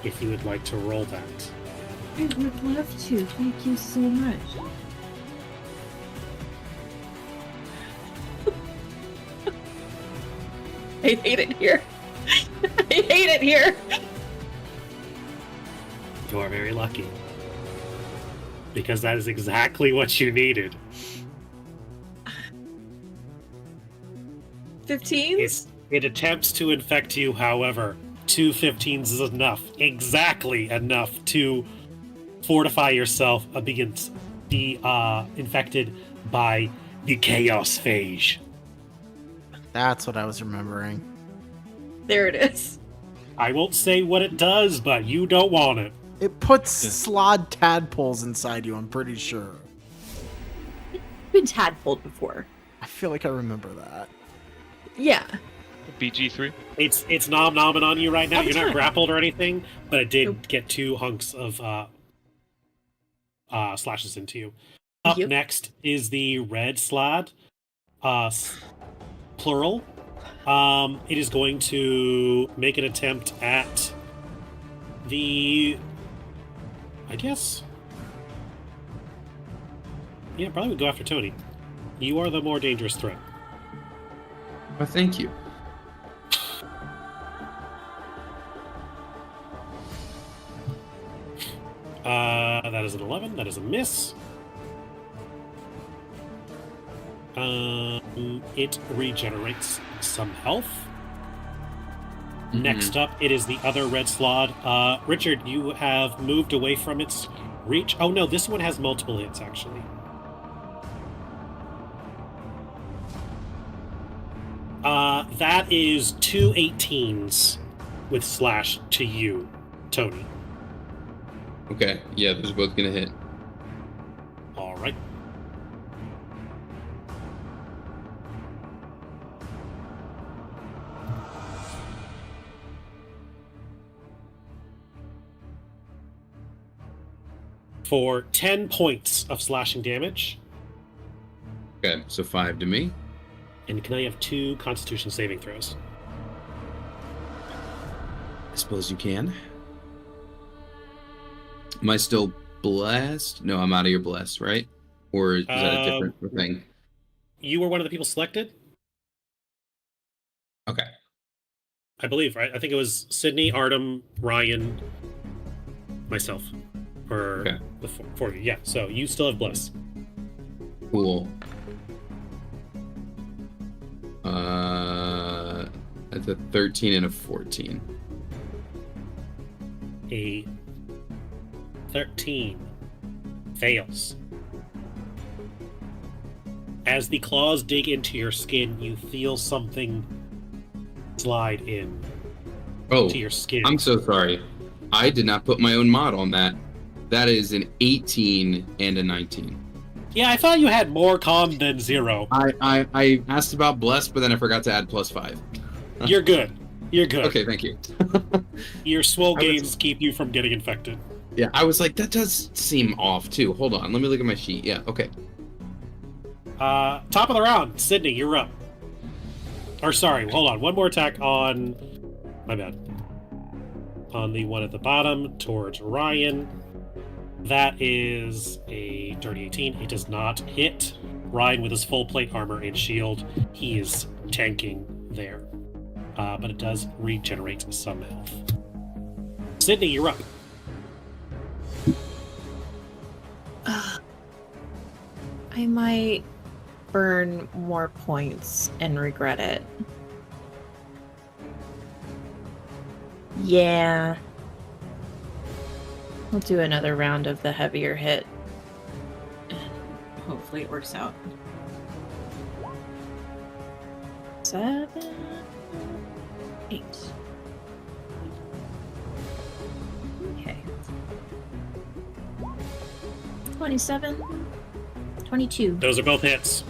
If you would like to roll that. I would love to. Thank you so much. I hate it here. I hate it here. You are very lucky. Because that is exactly what you needed. 15s? It attempts to infect you, however, 2 15s is enough. Exactly enough to fortify yourself against the infected by the Chaos Phage. That's what I was remembering. There it is. I won't say what it does, but you don't want it. It puts Slaad tadpoles inside you, I'm pretty sure. Been tadpoled before. I feel like I remember that. Yeah. BG3. It's nom-nomming on you right now. All the You're not time. grappled or anything, but it did Nope. get 2 hunks of slashes into you. Up Yep. next is the red Slaad, plural. It is going to make an attempt at the, I guess, yeah, probably would go after Tony. You are the more dangerous threat. Well, thank you. That is an 11. That is a miss. It regenerates some health. Next up, it is the other red Slaad. Richard, you have moved away from its reach. Oh no, this one has multiple hits, actually. That is 2 18s with slash to you, Tony. Okay, yeah, those are both gonna hit. All right. For 10 points of slashing damage. Okay, so 5 to me. And can I have 2 Constitution saving throws? I suppose you can. Am I still blessed? No, I'm out of your blessed, right? Or is that a different thing? You were one of the people selected? Okay. I believe, right? I think it was Sydney, Artem, Ryan, myself. Or Okay. the four of you. Yeah, so you still have Bless. Cool. That's a 13 and a 14. A 13 fails. As the claws dig into your skin, you feel something slide in Oh, to your skin. I'm so sorry. I did not put my own mod on that. That is an 18 and a 19. Yeah, I thought you had more con than 0. I asked about blessed, but then I forgot to add +5. You're good. You're good. Okay, thank you. Your swole I was- gains keep you from getting infected. Yeah, I was like, that does seem off too. Hold on, let me look at my sheet. Yeah, okay. Top of the round, Sydney, you're up. Or sorry, hold on. One more attack on... My bad. On the one at the bottom, towards Ryan. That is a dirty 18. It does not hit Ryan with his full plate armor and shield. He is tanking there. But it does regenerate some health. Sydney, you're up. I might burn more points and regret it. Yeah. We'll do another round of the heavier hit. And hopefully it works out. 7, 8. Okay. 27, 22. Those are both hits.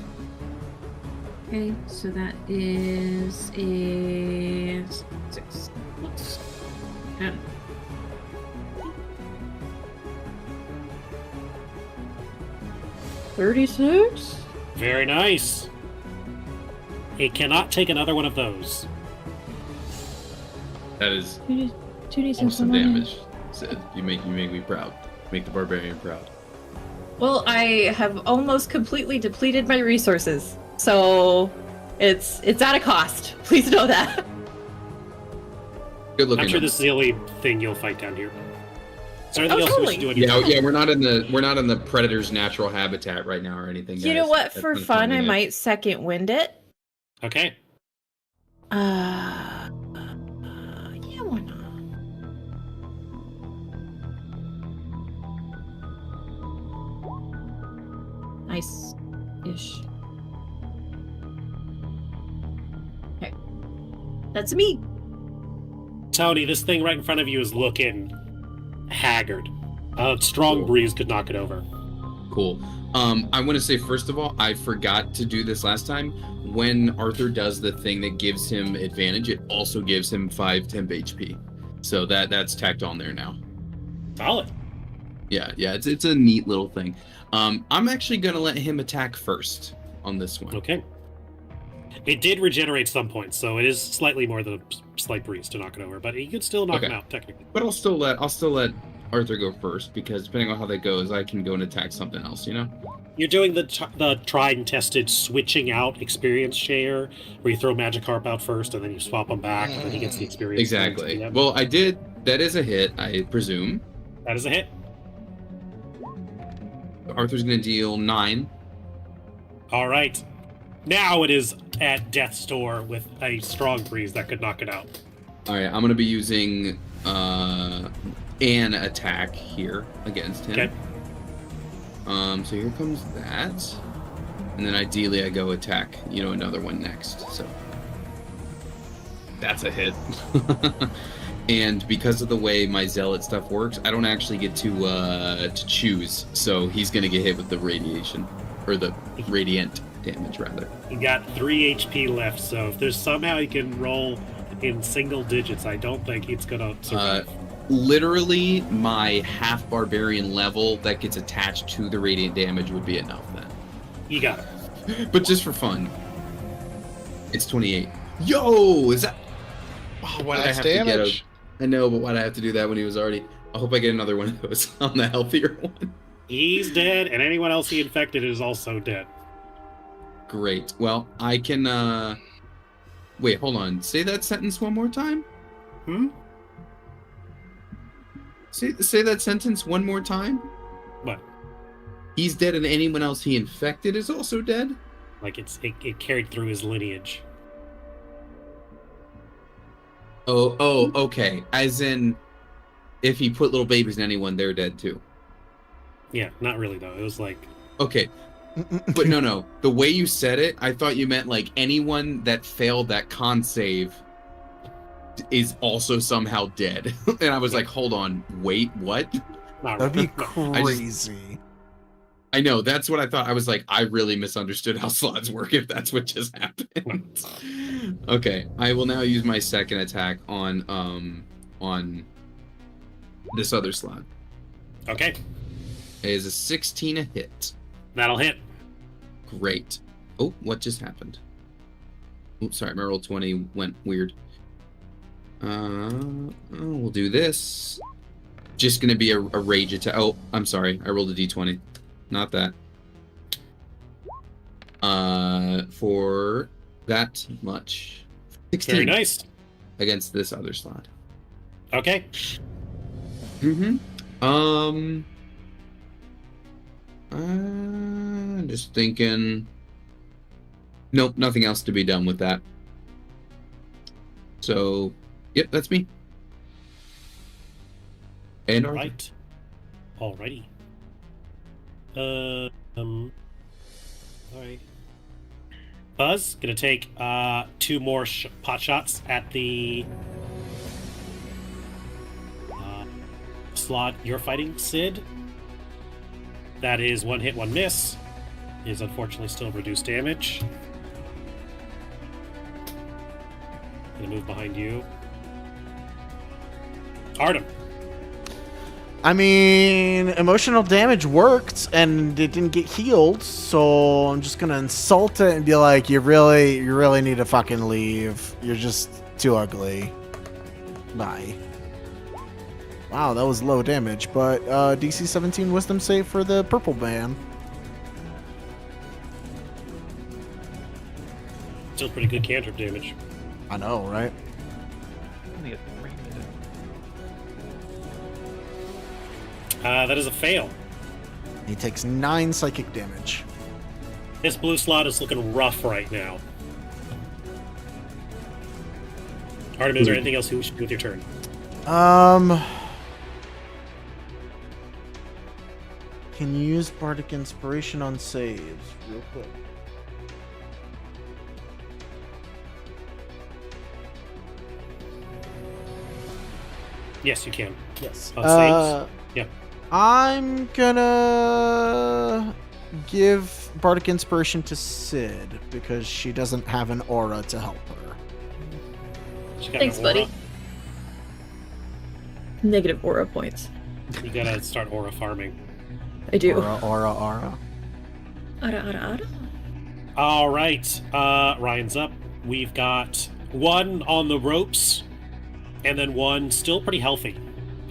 Okay, so that is a 6. 10. $36? Very nice. It cannot take another one of those. That is 2d6 awesome damage. Sid, you make me proud. Make the barbarian proud. Well, I have almost completely depleted my resources, so it's at a cost. Please know that. Good looking. I'm sure this is the only thing you'll fight down here. Is there anything else we should do? Yeah, we're not in the predator's natural habitat right now or anything. You know what? For fun, I might second wind it. Okay. Yeah, why not? Nice-ish. Okay. That's me. Tony, this thing right in front of you is looking haggard. A strong breeze could knock it over. Cool. I want to say, first of all, I forgot to do this last time. When Arthur does the thing that gives him advantage, it also gives him 5 temp HP. So that's tacked on there now. Solid. Yeah, it's a neat little thing. I'm actually going to let him attack first on this one. Okay. It did regenerate some points, so it is slightly more than a slight breeze to knock it over, but you could still knock him out, technically. But I'll still let Arthur go first, because depending on how that goes, I can go and attack something else, you know? You're doing the tried and tested switching out experience share, where you throw Magikarp out first, and then you swap them back, and then he gets the experience. Exactly. Well, I did. That is a hit, I presume. That is a hit. Arthur's going to deal 9. All right. Now it is at death's door with a strong breeze that could knock it out. All right, I'm going to be using an attack here against him. Okay. So here comes that. And then ideally I go attack, another one next. So that's a hit. And because of the way my zealot stuff works, I don't actually get to choose. So he's going to get hit with the radiation, or the radiant damage rather. You got 3 HP left, so if there's somehow you can roll in single digits, I don't think it's gonna survive. Literally, my half barbarian level that gets attached to the radiant damage would be enough then. You got it. But just for fun, it's 28. Yo, is that? Oh, why did I have damage. to get I know, but why'd I have to do that when he was already? I hope I get another one of those on the healthier one. He's dead, and anyone else he infected is also dead. Great. Well, I can, wait, hold on. Say that sentence one more time? Say that sentence one more time? What? He's dead and anyone else he infected is also dead? Like it carried through his lineage. Oh, okay. As in, if he put little babies in anyone, they're dead too. Yeah, not really though. It was like... Okay. But no. The way you said it, I thought you meant like anyone that failed that con save is also somehow dead. And I was like, hold on, wait, what? That'd be crazy. I know, that's what I thought. I was like, I really misunderstood how slots work if that's what just happened. Okay, I will now use my second attack on this other slot. Okay. It is a 16 a hit. That'll hit. Great. Oh, what just happened? Oops, sorry, my roll 20 went weird. We'll do this. Just gonna be a rage attack. Oh, I'm sorry. I rolled a d20. Not that. For that much. 16. Very nice. Against this other slot. Okay. Just thinking. Nope, nothing else to be done with that. So, yep, that's me. And right. Alrighty. Alright. Buzz, gonna take 2 more pot shots at the slot you're fighting, Sid. That is 1 hit, 1 miss. Is unfortunately still reduced damage. Gonna move behind you. Artem. I mean, emotional damage worked, and it didn't get healed, so I'm just gonna insult it and be like, you really need to fucking leave. You're just too ugly. Bye. Wow, that was low damage, but DC 17 wisdom save for the purple man. Still pretty good cantrip damage. I know, right? Only a 3-minute. That is a fail. He takes 9 psychic damage. This blue slot is looking rough right now. Artem, is there anything else you should do with your turn? Can you use Bardic Inspiration on saves real quick? Yes, you can. Yes. On saves? Yeah. I'm gonna give Bardic Inspiration to Sid because she doesn't have an aura to help her. She got Thanks, an aura. buddy. Negative aura points. You gotta start aura farming. I do. Aura. Ara, ara, ara. All right, Ryan's up. We've got one on the ropes, and then one still pretty healthy,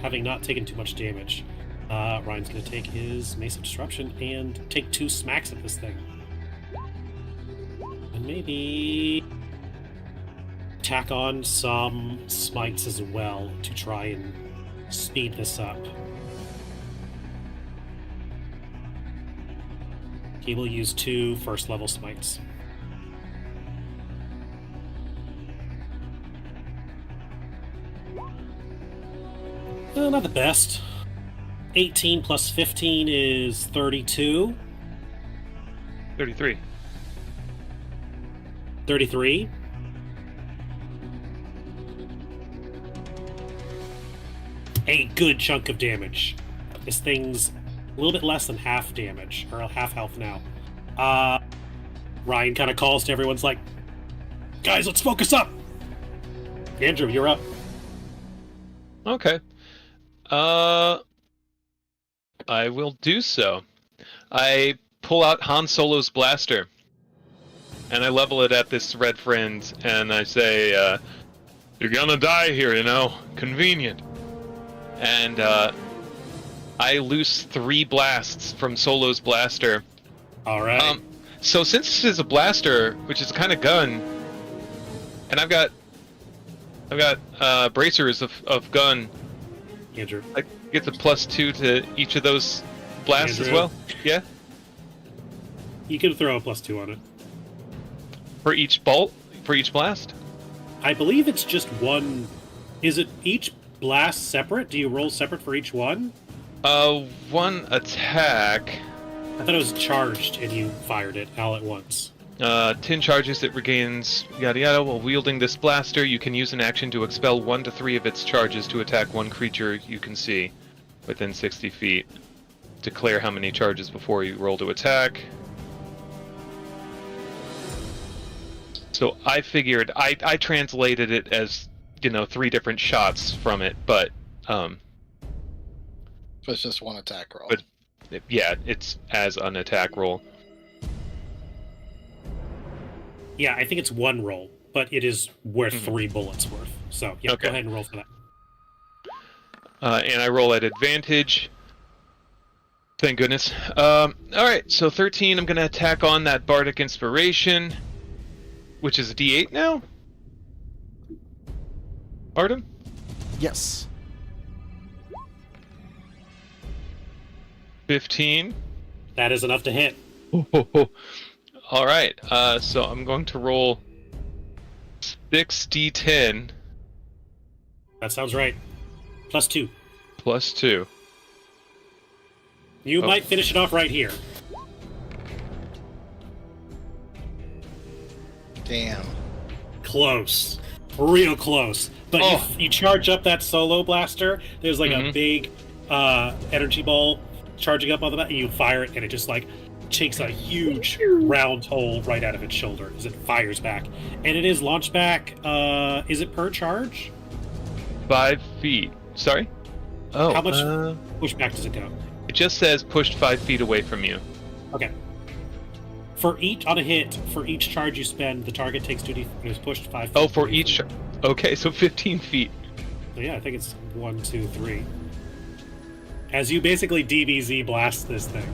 having not taken too much damage. Ryan's going to take his Mace of Disruption and take 2 smacks at this thing. And maybe tack on some smites as well to try and speed this up. He will use 2 first-level smites. Not the best. 18 plus 15 is 32. 33. 33. A good chunk of damage. This thing's a little bit less than half damage, or half health now. Ryan kind of calls to everyone's like, guys, let's focus up! Andrew, you're up. Okay. I will do so. I pull out Han Solo's blaster, and I level it at this red friend, and I say, "You're gonna die here, you know. Convenient." And I loose 3 blasts from Solo's blaster. All right. So since this is a blaster, which is a kind of gun, and I've got bracers of gun. Andrew. I get the +2 to each of those blasts as Andrew. well. Yeah, You can throw a +2 on it. for each bolt, for each blast. I believe it's just one. Is it each blast separate? Do you roll separate for each one? One attack. I thought it was charged and you fired it all at once. 10 charges. It regains yada yada. While wielding this blaster, you can use an action to expel 1 to 3 of its charges to attack one creature you can see within 60 feet. Declare how many charges before you roll to attack. So I figured I translated it as 3 different shots from it, but So it's just one attack roll. But- yeah, it's as an attack roll. Yeah, I think it's one roll, but it is worth 3 bullets worth. So yeah, Okay. Go ahead and roll for that. And I roll at advantage. Thank goodness. Alright, so 13, I'm going to attack on that Bardic Inspiration, which is a D8 now? Artem? Yes. 15. That is enough to hit. Alright, so I'm going to roll 6d10 That sounds right. +2. plus 2. You Oh. might finish it off right here. Damn. Close. Real close. But Oh. you charge up that solo blaster, there's like a Mhm. big energy ball charging up on the back, and you fire it, and it just like takes a huge round hole right out of its shoulder as it fires back. And it is launched back, is it per charge? 5 feet. Sorry? Oh, How much pushback does it go? it just says pushed 5 feet away from you. Okay. On a hit, for each charge you spend, the target takes 2d is pushed 5 feet. Oh, for away each. from you. Okay, so 15 feet. So yeah, I think it's 1, 2, 3. As you basically DBZ blast this thing.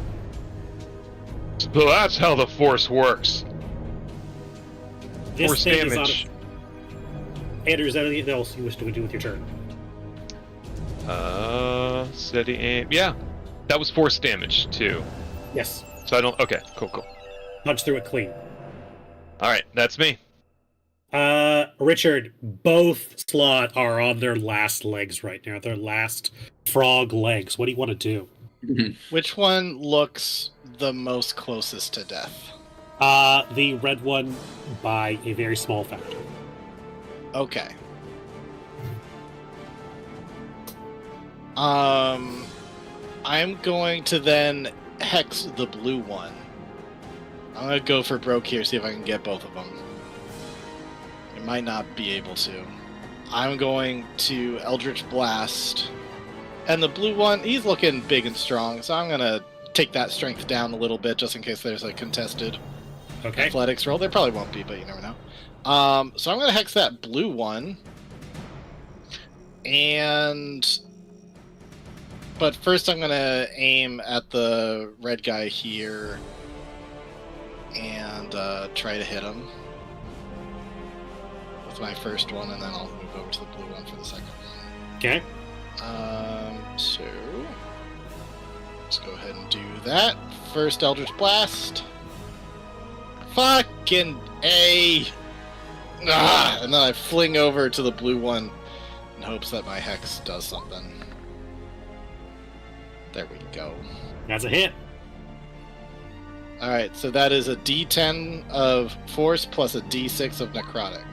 So that's how the force works. This Force thing damage. is on. Andrew, is there anything else you wish to do with your turn? Steady aim. Yeah, that was force damage too. Yes. So I don't. Okay, cool. Punch through it clean. All right, that's me. Richard, both Slaad are on their last legs right now. Their last frog legs. What do you want to do? Which one looks the most closest to death? The red one by a very small factor. Okay. I'm going to then hex the blue one. I'm gonna go for broke here, see if I can get both of them. I might not be able to. I'm going to Eldritch Blast. And the blue one, he's looking big and strong, so I'm gonna take that strength down a little bit just in case there's a contested athletics roll. There probably won't be, but you never know. So I'm gonna hex that blue one. But first I'm gonna aim at the red guy here and try to hit him with my first one, and then I'll move over to the blue one for the second one. Okay. So let's go ahead and do that. First Eldritch Blast. Fucking A! And then I fling over to the blue one in hopes that my hex does something. There we go. That's a hit. Alright, so that is a d10 of force plus a d6 of necrotic.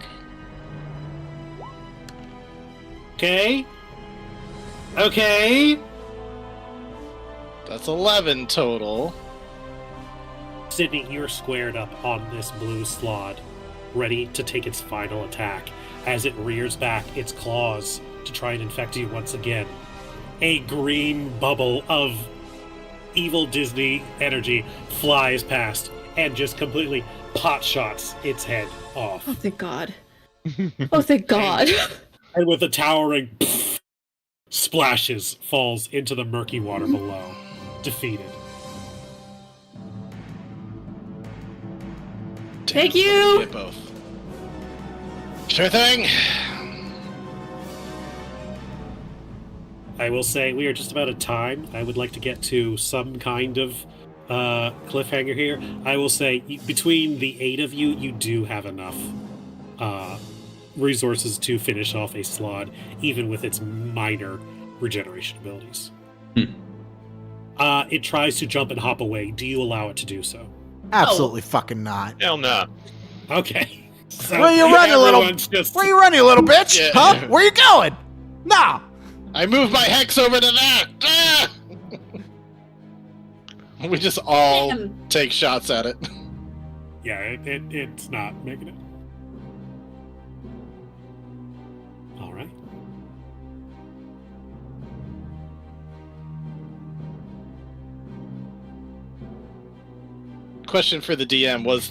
Okay. Okay. That's 11 total. Sydney, you're squared up on this blue Slaad, ready to take its final attack as it rears back its claws to try and infect you once again. A green bubble of evil Disney energy flies past and just completely pot shots its head off. Oh, thank God. Oh, thank God. And with a towering splashes, falls into the murky water below, defeated. Thank you. Get both. Sure thing. I will say we are just about at time. I would like to get to some kind of cliffhanger here. I will say between the 8 of you, you do have enough resources to finish off a Slaad, even with its minor regeneration abilities. It tries to jump and hop away. Do you allow it to do so? Absolutely fucking not. Hell nah. Okay. So Where you running, little? everyone's just- Where you running, little bitch? Yeah. Huh? Where you going? Nah. I move my hex over to that! Ah! We just all Damn. take shots at it. Yeah, it's not making it. All right. Question for the DM: Was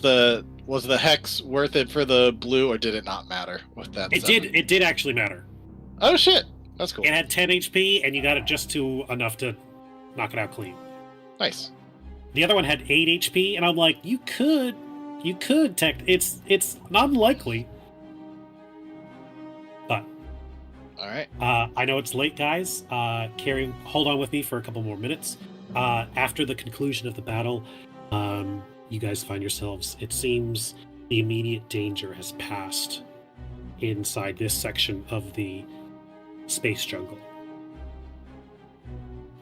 the hex worth it for the blue, or did it not matter with that? It 7? did. It did actually matter. Oh shit! That's cool. It had 10 HP, and you got it just to enough to knock it out clean. Nice. The other one had 8 HP, and I'm like, you could tech. It's not unlikely. But All right. I know it's late, guys. Carrie, hold on with me for a couple more minutes. After the conclusion of the battle, you guys find yourselves. It seems the immediate danger has passed inside this section of the space jungle.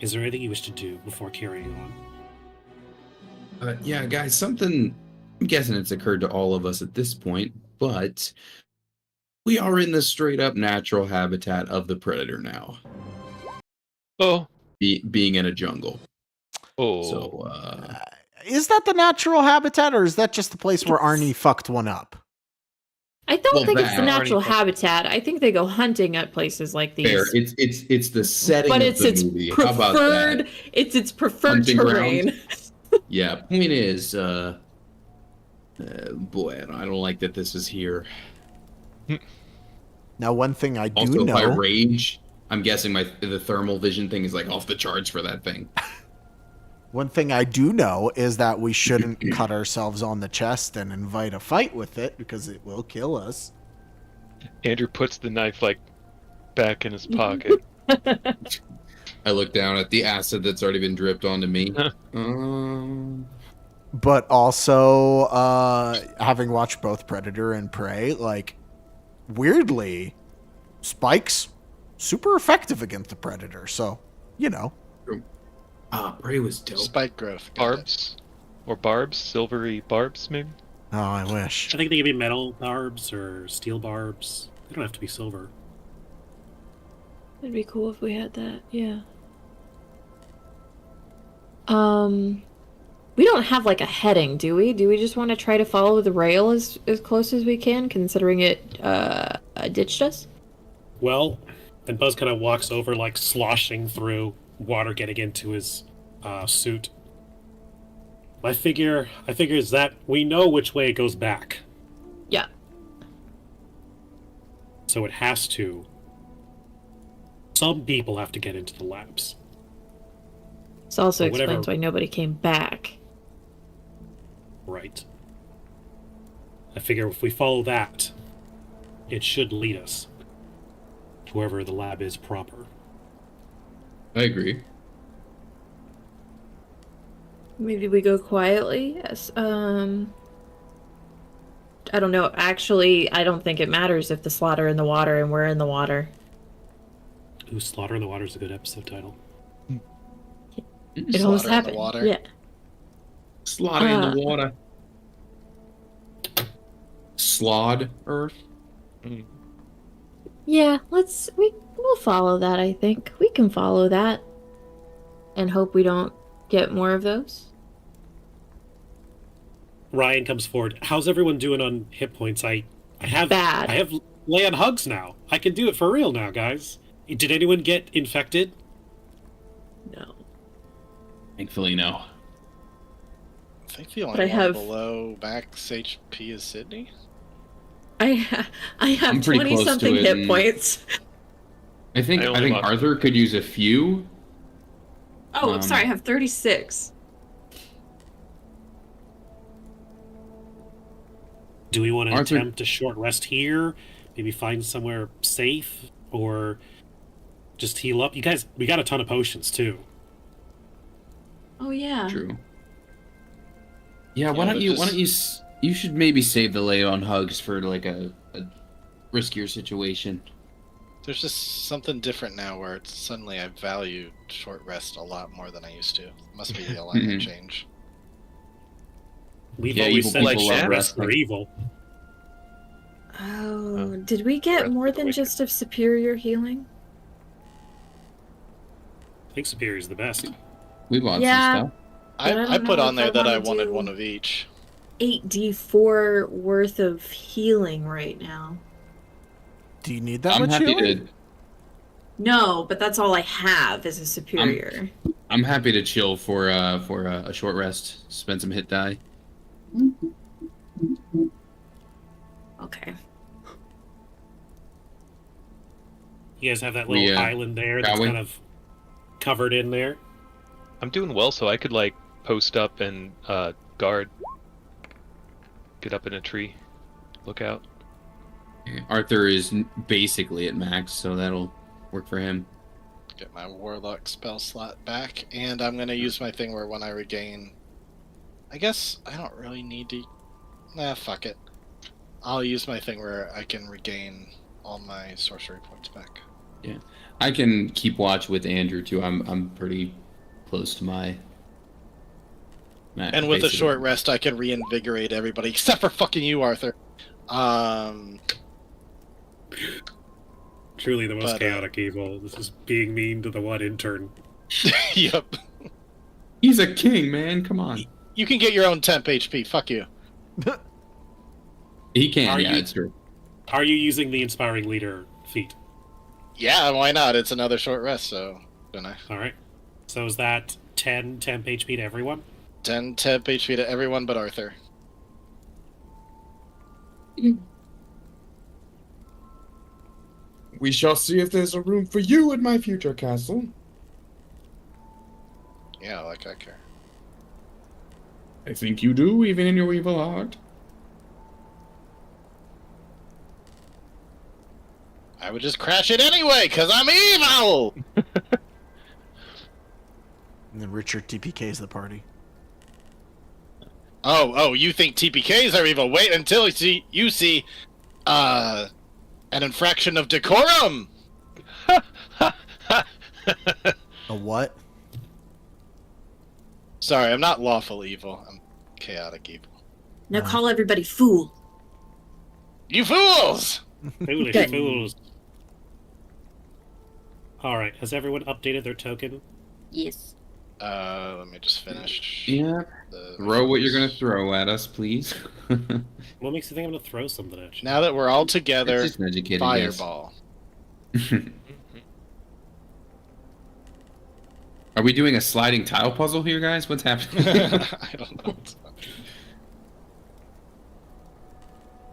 Is there anything you wish to do before carrying on? Yeah, guys, something, I'm guessing it's occurred to all of us at this point, but we are in the straight up natural habitat of the predator now. Oh. Being in a jungle. Oh. So, Is that the natural habitat, or is that just the place where Arnie fucked one up? I don't Well, think it's the that- natural habitat. I think they go hunting at places like these. Fair. It's the setting But of it's the its movie. How about preferred. that? It's its preferred Hunting terrain. Yeah. Point is, boy, I don't like that this is here. Now, one thing I do Also, if I know. rage, I'm guessing the thermal vision thing is like off the charts for that thing. One thing I do know is that we shouldn't cut ourselves on the chest and invite a fight with it because it will kill us. Andrew puts the knife like back in his pocket. I look down at the acid that's already been dripped onto me. But also, having watched both Predator and Prey, like, weirdly, Spike's super effective against the Predator. So, you know. Prey was dope. Spike growth. got it. Barbs? Or barbs? Silvery barbs, maybe? Oh, I wish. I think they could be metal barbs or steel barbs. They don't have to be silver. It'd be cool if we had that. Yeah. We don't have like a heading, do we? Do we just want to try to follow the rail as close as we can, considering it ditched us? Well, then Buzz kind of walks over, like sloshing through water, getting into his suit. My figure is that we know which way it goes back, Yeah. so it has to. Some people have to get into the labs. This also Or whatever. explains why nobody came back. Right. I figure if we follow that, it should lead us to wherever the lab is proper. I agree. Maybe we go quietly? Yes. I don't know. Actually, I don't think it matters if the Slaad-er in the water and we're in the water. Ooh, Slaad-er in the Water is a good episode title. It almost Slaad-er in the happened. water. Yeah. Slaad in the water. Slaad-er. Yeah, we'll follow that, I think. We can follow that. And hope we don't get more of those. Ryan comes forward. How's everyone doing on hit points? I have Bad. I have lay on hugs now. I can do it for real now, guys. Did anyone get infected? No. Thankfully, no. I think the only But I one have- below max HP is Sydney. I have I'm pretty 20 close to something it, hit and- points. I think I only lost- Arthur could use a few. Oh, Um, sorry, I have 36. Do we want to Arthur- attempt a short rest here? Maybe find somewhere safe, or just heal up? You guys, we got a ton of potions too. Oh, yeah. True. Yeah, why Yeah, don't but you? Why just- don't you? You should maybe save the lay on hugs for like a riskier situation. There's just something different now where it's suddenly I value short rest a lot more than I used to. Must be the alignment change. We've Yeah, always evil said people short love rest for wrestling. evil. Oh, did we get Breath more of the than Wicked. just a superior healing? I think superior is the best. We bought Yeah. some stuff. But I I don't put know on if there that I wanna wanted do one of each. 8d4 worth of healing right now. Do you need that I'm much happy healing? to. No, but that's all I have is a superior. I'm happy to chill for a short rest. Spend some hit die. Okay. You guys have that We, little island there that's shall we? kind of covered in there. I'm doing well, so I could like post up and guard. Get up in a tree. Look out. Arthur is basically at max, so that'll work for him. Get my warlock spell slot back, and I'm gonna use my thing where when I regain. I guess I don't really need to. Nah, fuck it. I'll use my thing where I can regain all my sorcery points back. I can keep watch with Andrew too. I'm pretty close to my. And with a short rest, I can reinvigorate everybody except for fucking you, Arthur. Truly the most But, chaotic evil. This is being mean to the one intern. Yep. He's a king, man. Come on. You can get your own temp HP. Fuck you. He can. Are Yeah, you- it's true. Are you using the Inspiring Leader feat? Yeah, why not? It's another short rest, so don't I? All right. So is that 10 temp HP to everyone? 10 temp HP to everyone but Arthur. We shall see if there's a room for you in my future castle. Yeah, like I care. I think you do, even in your evil heart. I would just crash it anyway, because I'm evil! And then Richard TPKs the party. Oh, you think TPKs are evil? Wait until you see, an infraction of decorum! A what? Sorry, I'm not lawful evil. I'm chaotic evil. Now call everybody fool. You fools! Foolish Good. fools. All right. Has everyone updated their token? Yes. Let me just finish. Yeah. Throw what you're gonna throw at us, please. What makes you think I'm going to throw something at you? Now that we're all together, It's just an educated guess. fireball. Are we doing a sliding tile puzzle here, guys? What's happening? I don't know.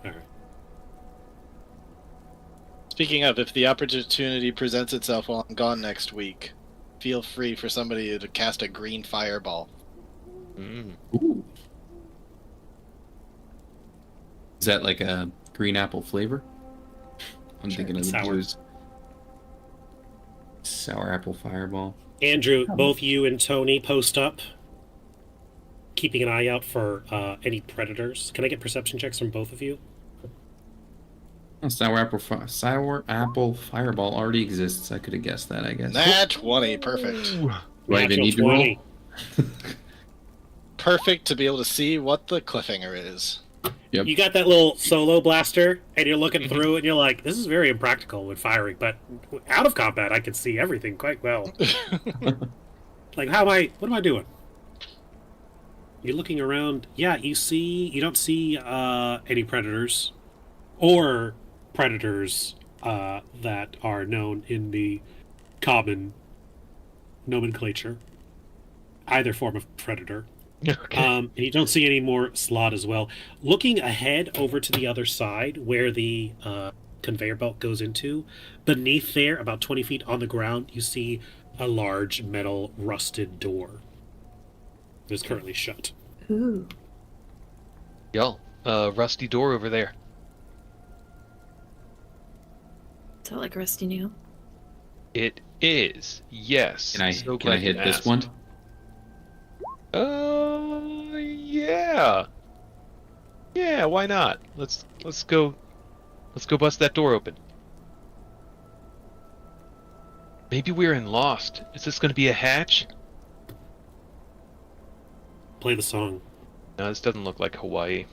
All right. Speaking of, if the opportunity presents itself while I'm gone next week, feel free for somebody to cast a green fireball. Ooh. Is that like a green apple flavor? I'm thinking of the Sour. juice. Sour apple fireball. Andrew, both you and Tony post up, keeping an eye out for any predators. Can I get perception checks from both of you? Oh, sour apple fireball already exists. I could have guessed that, I guess. Nat 20, perfect. Do I even Natural need to roll? 20. Perfect to be able to see what the cliffhanger is. Yep. You got that little solo blaster, and you're looking through it, and you're like, this is very impractical with firing, but out of combat, I can see everything quite well. Like, what am I doing? You're looking around. Yeah, you don't see any predators, or predators that are known in the common nomenclature. Either form of predator. Okay. And you don't see any more Slaad as well. Looking ahead over to the other side, where the conveyor belt goes into, beneath there, about 20 feet on the ground, you see a large metal rusted door. It's currently shut. Ooh. Yo, rusty door over there. Is that like rusty nail? It is. Yes. Can I So can I glad you hit this asked. one? Yeah. Yeah, why not? Let's go bust that door open. Maybe we're in Lost. Is this going to be a hatch? Play the song. No, this doesn't look like Hawaii.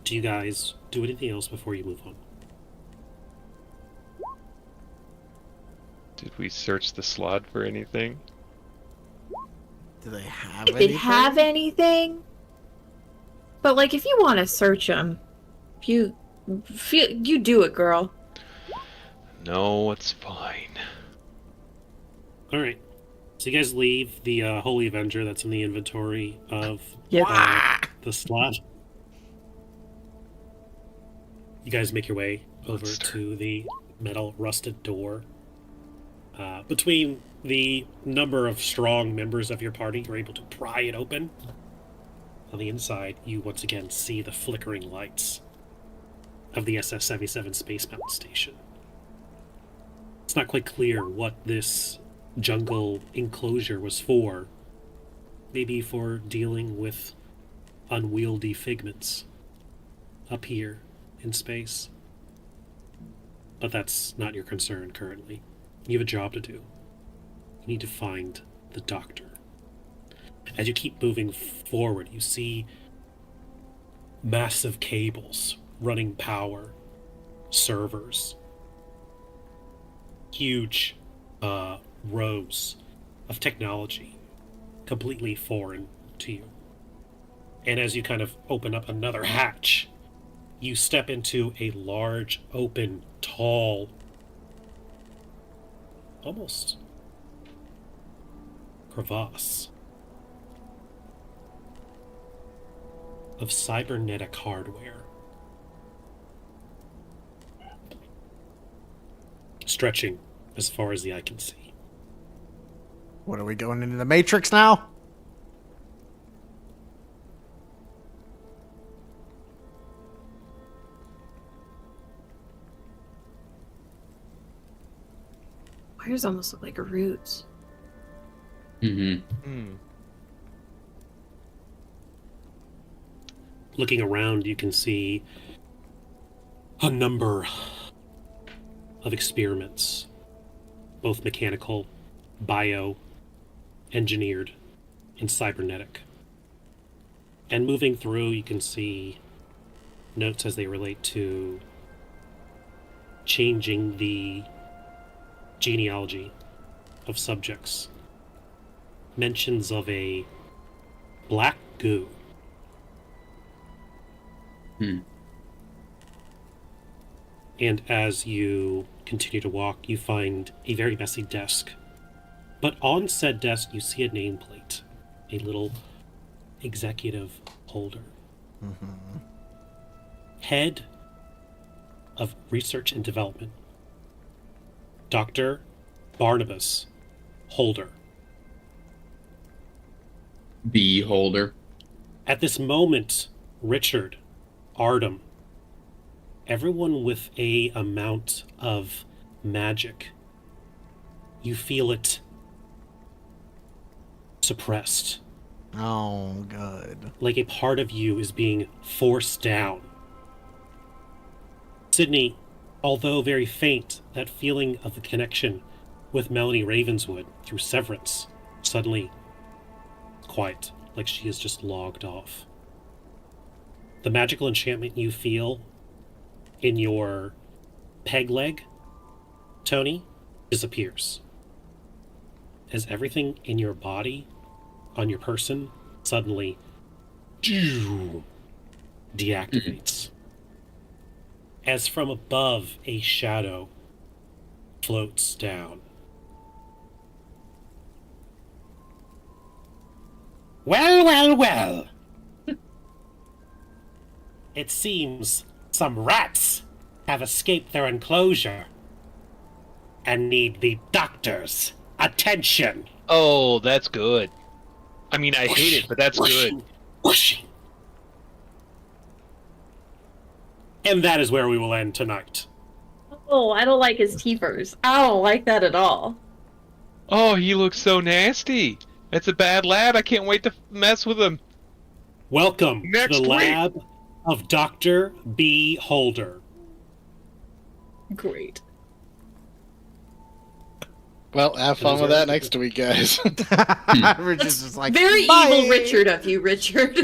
Do you guys do anything else before you move on? Did we search the Slaad for anything? Do they have If anything? they have anything. But like, if you want to search them, you do it, girl. No, it's fine. All right. So you guys leave the Holy Avenger that's in the inventory of Yep. the slot. You guys make your way over Monster. to the metal rusted door. Between the number of strong members of your party, you're able to pry it open. On the inside, you once again see the flickering lights of the SS-77 Space Mountain Station. It's not quite clear what this jungle enclosure was for. Maybe for dealing with unwieldy figments up here in space. But that's not your concern currently. You have a job to do. You need to find the doctor. As you keep moving forward, you see massive cables running power, servers, huge rows of technology, completely foreign to you. And as you kind of open up another hatch, you step into a large, open, tall, almost crevasse of cybernetic hardware, stretching as far as the eye can see. What, are we going into the Matrix now? Wires almost look like roots. Mm-hmm. Looking around, you can see a number of experiments, both mechanical, bio, engineered, and cybernetic. And moving through, you can see notes as they relate to changing the genealogy of subjects. Mentions of a black goo. And as you continue to walk, you find a very messy desk. But on said desk, you see a nameplate, a little executive holder. Head of Research and Development, Dr. Barnabas Holder. Beholder. At this moment, Richard, Artem, everyone with a amount of magic, you feel it suppressed. Oh, good. Like a part of you is being forced down. Sydney, although very faint, that feeling of the connection with Melanie Ravenswood through Severance suddenly quiet, like she is just logged off. The magical enchantment you feel in your peg leg, Tony, disappears. As everything in your body, on your person, suddenly deactivates. As from above, a shadow floats down. Well, well, well. It seems some rats have escaped their enclosure and need the doctor's attention. Oh, that's good. I mean, I hate it, but that's good. Whooshing. And that is where we will end tonight. Oh, I don't like his teepers. I don't like that at all. Oh, he looks so nasty. That's a bad lab. I can't wait to mess with him. Welcome Next to the week. lab of Dr. B. Holder. Great. Well, have fun with that next week, guys. Richard's just like, Very "Bye." evil Richard of you, Richard.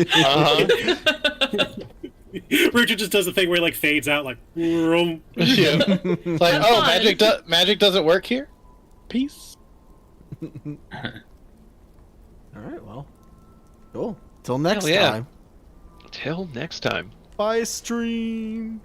Richard just does the thing where he like fades out like vroom. Yeah. It's like, Have oh, fun. magic doesn't work here? Peace. All right, well, cool. Till next Hell yeah. time. Till next time. Bye, stream.